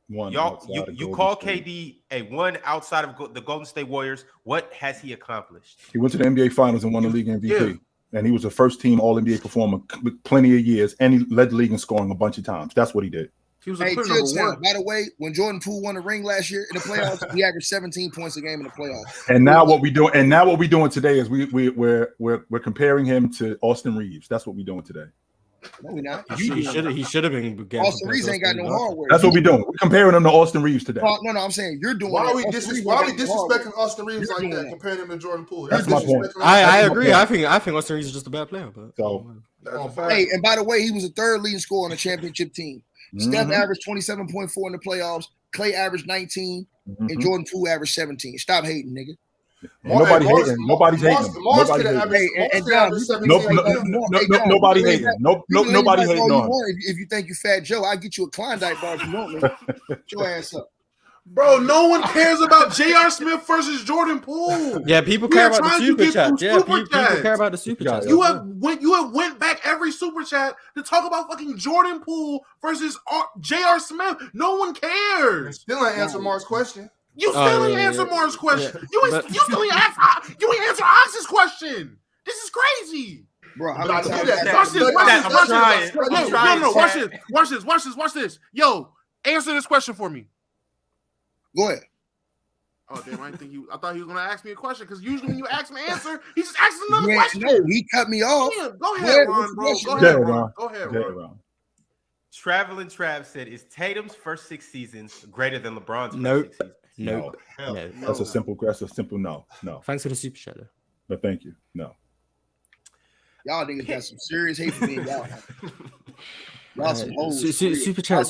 Y'all, you call KD a one outside of the Golden State Warriors. What has he accomplished? He went to the NBA Finals and won the league MVP. And he was a first-team All-NBA performer with plenty of years. And he led the league in scoring a bunch of times. That's what he did. He was a clear number one. By the way, when Jordan Poole won the ring last year in the playoffs, he averaged 17 points a game in the playoffs. And now what we doing? And now what we doing today is we're comparing him to Austin Reaves. That's what we're doing today. No, we're not. He should have been. Austin Reaves ain't got no hardware. That's what we're doing. We're comparing him to Austin Reaves today. No, I'm saying you're doing. Why are we disrespecting Austin Reaves like that, comparing him to Jordan Poole? That's my point. I agree. I think Austin Reaves is just a bad player. But hey, and by the way, he was the third leading scorer on the championship team. Steph averaged 27.4 in the playoffs. Clay averaged 19, and Jordan Poole averaged 17. Stop hating, nigga. Nobody's hating. Nobody's hating. Nobody hating. Nobody hating on. If you think you Fat Joe, I'll get you a Klondike bar if you want me. Get your ass up. Bro, no one cares about J.R. Smith versus Jordan Poole. Yeah, people care about the super chat. Yeah, people care about the super chat. You have went back every super chat to talk about fucking Jordan Poole versus J.R. Smith. No one cares. Still ain't answer Mark's question. You still ain't answer Mark's question. You still ain't answer Ox's question. This is crazy. Bro, watch this. Yo, answer this question for me. Go ahead. Oh damn! I thought he was gonna ask me a question because usually when you ask me an answer, he just asks another question. No, he cut me off. Damn, go ahead, Ron, bro. Go ahead, Ron. Traveling Trav said, "Is Tatum's first 6 seasons greater than LeBron's?" Nope. First 6 seasons? No. That's a simple no. Thanks for the super chat. But thank you. No. Y'all niggas got some serious hate for me. Y'all some hoes. Super chat.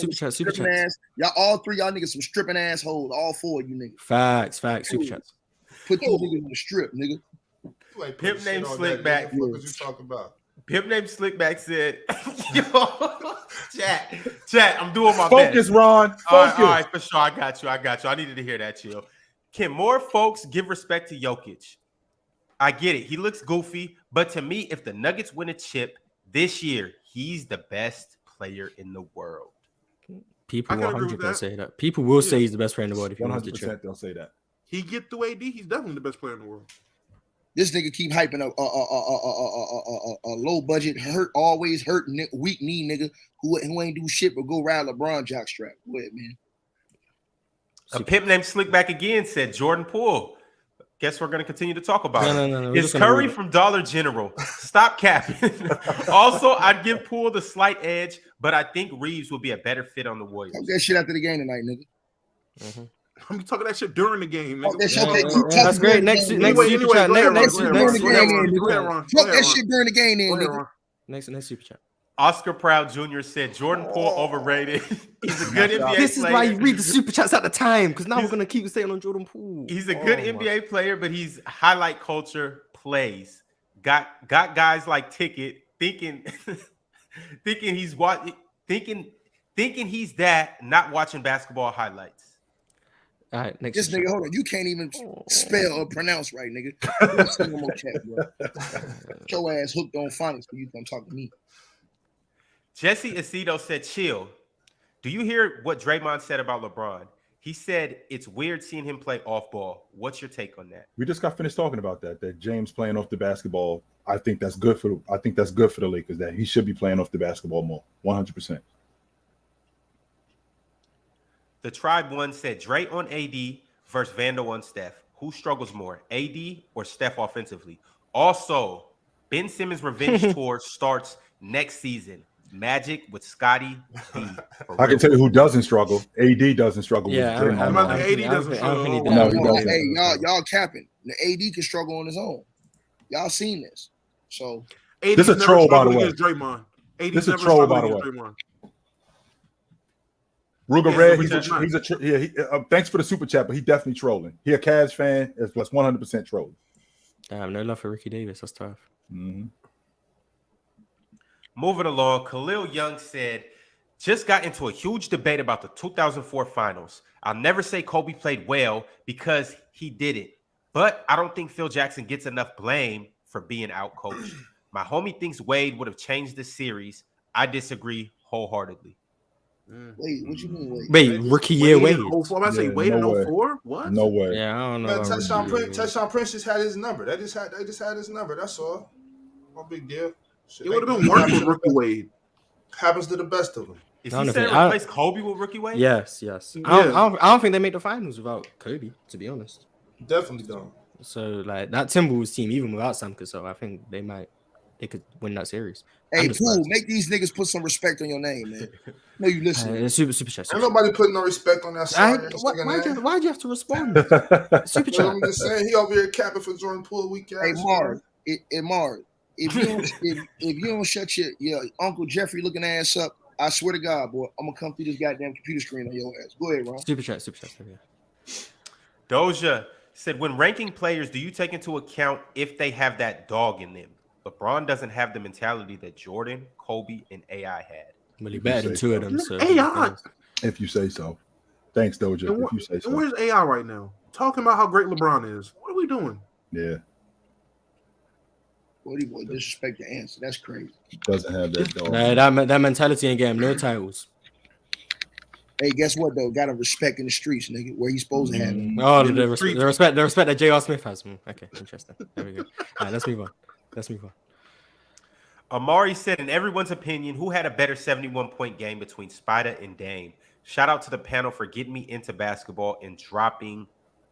Y'all all three, y'all niggas some stripping assholes. All four of you niggas. Facts. Super chats. Put these niggas on the strip, nigga. Pimp named Slickback. What you talking about? Pimp named Slickback said, "Yo, chat. I'm doing my best. Focus, Ron. Focus. All right, for sure. I got you. I needed to hear that, chill. Can more folks give respect to Jokic? I get it. He looks goofy, but to me, if the Nuggets win a chip this year, he's the best player in the world." People 100% will say that. People will say he's the best player in the world if he wins the 100% chip. they'll say that. He get through AD, he's definitely the best player in the world. This nigga keep hyping a low budget, always hurt, weak knee nigga who ain't do shit but go ride LeBron jockstrap. Go ahead, man. A pimp named Slickback again said Jordan Poole. Guess we're going to continue to talk about it. No. Is Curry from Dollar General? Stop capping. Also, I'd give Poole the slight edge, but I think Reaves will be a better fit on the Warriors. Talk that shit after the game tonight, nigga. Mm-hmm. I'm talking that shit during the game. Nigga. That's great. Next super chat. Next super chat. Fuck that shit during the game, then, nigga. Next super chat. Oscar Proud Jr. said Jordan Poole overrated. He's a good NBA player. This is why you read the super chats at the time, because now we're gonna keep staying on Jordan Poole. He's a good NBA player, but he's highlight culture plays. Got guys like Ticket thinking he's that, not watching basketball highlights. All right, next. This nigga, hold on. You can't even spell or pronounce right, nigga. Get your ass hooked on phonics when you come talk to me. Jesse Aceto said, chill. Do you hear what Draymond said about LeBron? He said it's weird seeing him play off ball. What's your take on that? We just got finished talking about that. That James playing off the basketball. I think that's good for the Lakers. That he should be playing off the basketball more. 100%. The Tribe One said Dre on AD versus Vando on Steph. Who struggles more, AD or Steph offensively? Also, Ben Simmons' revenge tour starts next season. Magic with Scotty B. I can tell you who doesn't struggle. AD doesn't struggle. Yeah, with AD doesn't struggle. No, he doesn't. Hey, y'all capping. The AD can struggle on his own. Y'all seen this. So this is a troll, by the way. This is a troll, by the way. Ruger Red, thanks for the super chat, but he definitely trolling. He a Cavs fan, as plus 100% trolling. Damn, no love for Ricky Davis. That's tough. Mm-hmm. Moving along, Khalil Young said, just got into a huge debate about the 2004 finals. I'll never say Kobe played well because he didn't, but I don't think Phil Jackson gets enough blame for being outcoached. My homie thinks Wade would have changed the series. I disagree wholeheartedly. Wait, what you mean? Wait, rookie year Wade. I say Wade in 04? What? No way. Yeah, I don't know. Touchdown Prince just had his number. They just had his number. That's all. No big deal. It would have been worse with Rookie Wade. Happens to the best of them. Is he saying replace Kobe with Rookie Wade? Yes. Yeah. I don't think they made the finals without Kobe, to be honest. Definitely don't. So like that Timberwolves team, even without Sam Cassell, I think they could win that series. Hey, Poole, make these niggas put some respect on your name, man. No, you listen. Super chat. Ain't nobody putting no respect on that side. Why'd you have to respond? Super chat. I'm just saying, he over here capping for Jordan Poole week ass. Hey, Marv, if you don't shut your Uncle Jeffrey looking ass up, I swear to God, boy, I'm gonna come through this goddamn computer screen on your ass. Go ahead, Ron. Super chat. Doja said, when ranking players, do you take into account if they have that dog in them? LeBron doesn't have the mentality that Jordan, Kobe, and AI had. Well, he better than two of them. So AI. If you say so. Thanks, Doja. If you say so. Where's AI right now? Talking about how great LeBron is. What are we doing? Yeah. What do you disrespect the answer? That's crazy. Doesn't have that dog. That mentality ain't getting no titles. Hey, guess what though? Got to respect in the streets, nigga. Where he's supposed to have it. Oh, the respect that J.R. Smith has. Okay, interesting. There we go. All right, let's move on. Amari said, in everyone's opinion, who had a better 71-point game between Spider and Dame? Shout out to the panel for getting me into basketball and dropping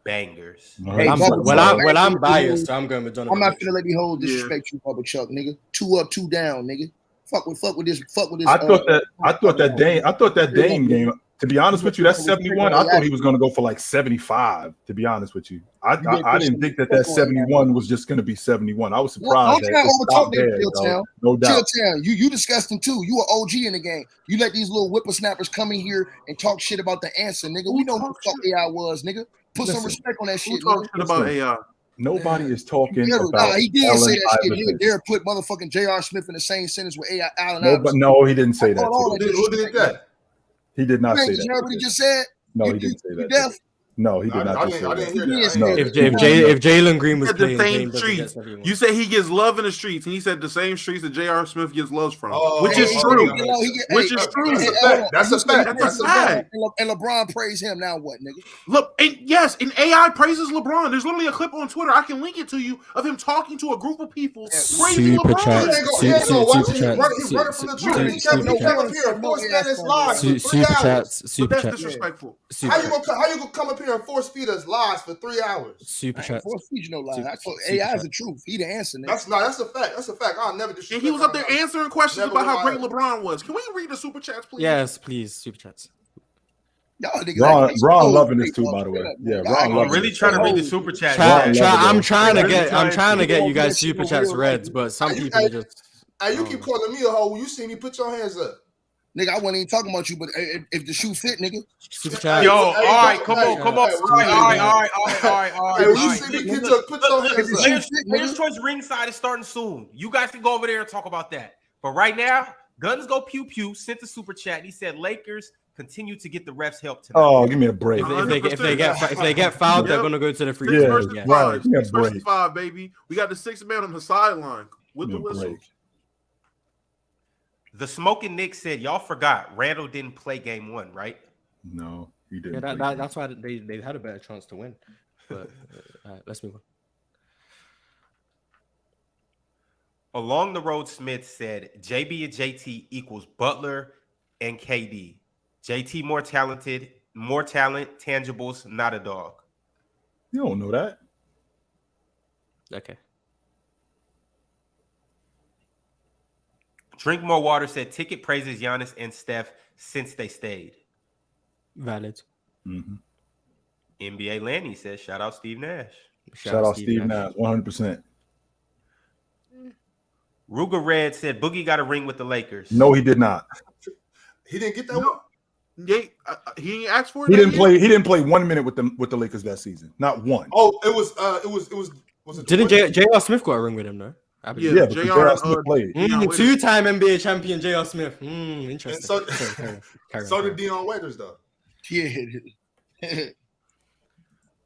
bangers. Hey, I'm biased, so I'm going with Donovan. I'm not finna let these hoes disrespect you, Bubba Chuck, nigga. 2 up, 2 down, nigga. Fuck with this. I thought that Dame game. To be honest with you, that's 71. I thought he was going to go for like 75. To be honest with you, I didn't think that 71 was just going to be 71. I was surprised. No doubt. You disgusting too. You an OG in the game. You let these little whippersnappers come in here and talk shit about the answer, nigga. We know who the fuck AI was, nigga. Put some respect on that shit. Talking about AI. Nobody is talking about. He did say that shit. He dare put motherfucking J.R. Smith in the same sentence with AI Allen. No, he didn't say that. Who did that? He did not say that. You heard what he just said? No, he didn't say that. No, he did not. I didn't hear that. No. If Jalen Green was playing, the same streets. You say he gets love in the streets, and he said the same streets that J.R. Smith gets love from, which is true. Which is true. That's a fact. That's a fact. And LeBron praise him. Now what, nigga? Look, and yes, and AI praises LeBron. There's literally a clip on Twitter. I can link it to you of him talking to a group of people praising LeBron. He's running from the truth. He came up here and force fed us lies for 3 hours. That's disrespectful. How you gonna come up here and force feed us lies for 3 hours? Super chat. Force feed you no lies. AI is the truth. He the answer. That's a fact. That's a fact. I'll never disrespect. And he was up there answering questions about how great LeBron was. Can we read the super chats, please? Yes, please. Super chats. Ron loving this too, by the way. Yeah, Ron. I'm really trying to read the super chat. I'm trying to get you guys super chats read, but some people just. Hey, you keep calling me a hoe. When you see me, put your hands up. Nigga, I wasn't even talking about you, but if the shoe fit, nigga. Super chat. Yo, all right, come on. All right. Hey, when you see me, put your hands up. Players' Choice Ringside is starting soon. You guys can go over there and talk about that. But right now, Guns Go Pew Pew sent the super chat. He said Lakers continue to get the refs help tonight. Oh, give me a break. If they get fouled, they're gonna go to the free throw. Right. Give me a break. First 5, baby. We got the 6th man on the sideline with the whistle. The Smoking Nick said, y'all forgot Randall didn't play game 1, right? No, He didn't. That's why they had a better chance to win. But let's move on. Along the road, Smith said JB and JT equals Butler and KD. JT more talent, tangibles, not a dog. You don't know that. Okay. Drink More Water said Ticket praises Giannis and Steph since they stayed. Valid. Mm-hmm. NBA Lanny says shout out Steve Nash. Shout out Steve Nash. 100%. Ruger Red said Boogie got a ring with the Lakers. No, he did not. He didn't get that one. Yeah, he didn't ask for it. He didn't play 1 minute with the Lakers that season. Not one. Oh, it was. Didn't J.R. Smith got a ring with him though? Yeah, J.R. Smith played. Two-time NBA champion J.R. Smith. Interesting. So did Dion Waiters though. Yeah.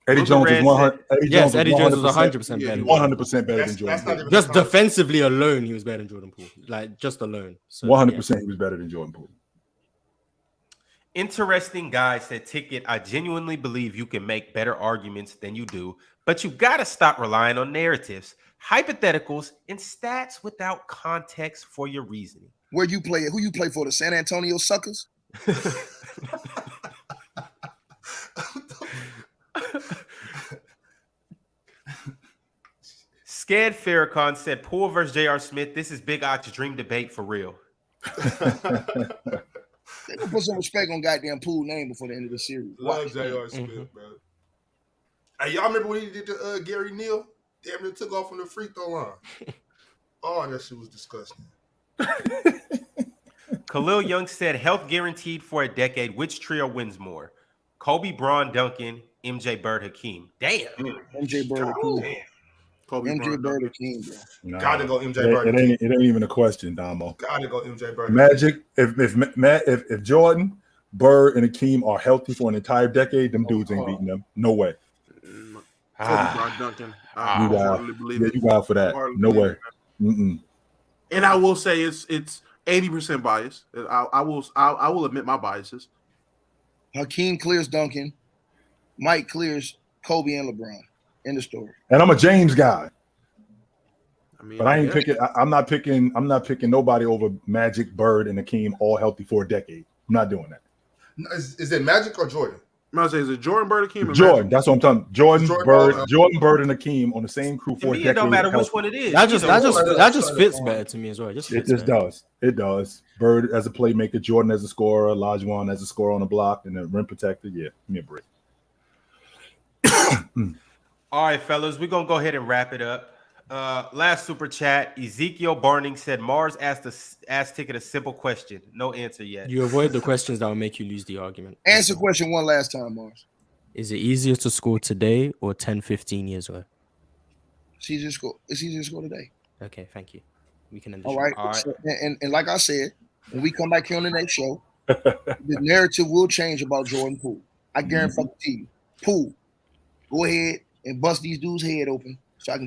Eddie Jones was 100. Eddie Jones was 100% better. 100% better than Jordan Poole. Just defensively alone, he was better than Jordan Poole. Like just alone. So, 100% he was better than Jordan Poole. Interesting guy said, Ticket, I genuinely believe you can make better arguments than you do, but you got to stop relying on narratives, hypotheticals, and stats without context for your reasoning. Where you play? Who you play for? The San Antonio Suckers? Scared Farrakhan said, Poole versus J.R. Smith. This is Big Ox dream debate for real. They gonna put some respect on goddamn Poole name before the end of the series. Love J.R. Smith, bro. Hey, y'all remember when he did the Gary Neal? Damn near took off from the free throw line. Oh, that shit was disgusting. Khalil Young said, health guaranteed for a decade. Which trio wins more? Kobe, Braun, Duncan, MJ, Bird, Hakeem. Damn. MJ, Bird, Hakeem. Kobe, MJ, Bird, Hakeem, bro. No, Gotta go MJ Bird. It ain't even a question, Damo. Gotta go MJ Bird. Magic. If Jordan, Bird, and Hakeem are healthy for an entire decade, them dudes ain't beating them. No way. Kobe, Braun, Duncan. You wild for that. No way. Mm-mm. And I will say it's 80% bias. I will admit my biases. Hakeem clears Duncan. Mike clears Kobe and LeBron. End of story. And I'm a James guy. I mean, but I ain't picking. I'm not picking nobody over Magic, Bird, and Hakeem all healthy for a decade. I'm not doing that. Is it Magic or Jordan? I was say, is it Jordan, Bird, Hakeem, or Jordan? Magic? That's what I'm talking. Jordan, Bird, and Hakeem on the same crew for a decade. It don't matter which one it is. That just fits better to me as well. It just does. It does. Bird as a playmaker, Jordan as a scorer, Olajuwon as a scorer on the block, and a rim protector. Yeah, give me a break. All right, fellas, we're going to go ahead and wrap it up. Last super chat, Ezekiel Barning said, Mars asked Ticket a simple question. No answer yet. You avoid the questions that will make you lose the argument. Answer question one last time, Mars. Is it easier to score today or 10, 15 years ago? It's easier to score today. Okay, thank you. We can end All right. So, and like I said, when we come back here on the next show, the narrative will change about Jordan Poole. I guarantee you. Poole, go ahead and bust these dudes' head open so I can come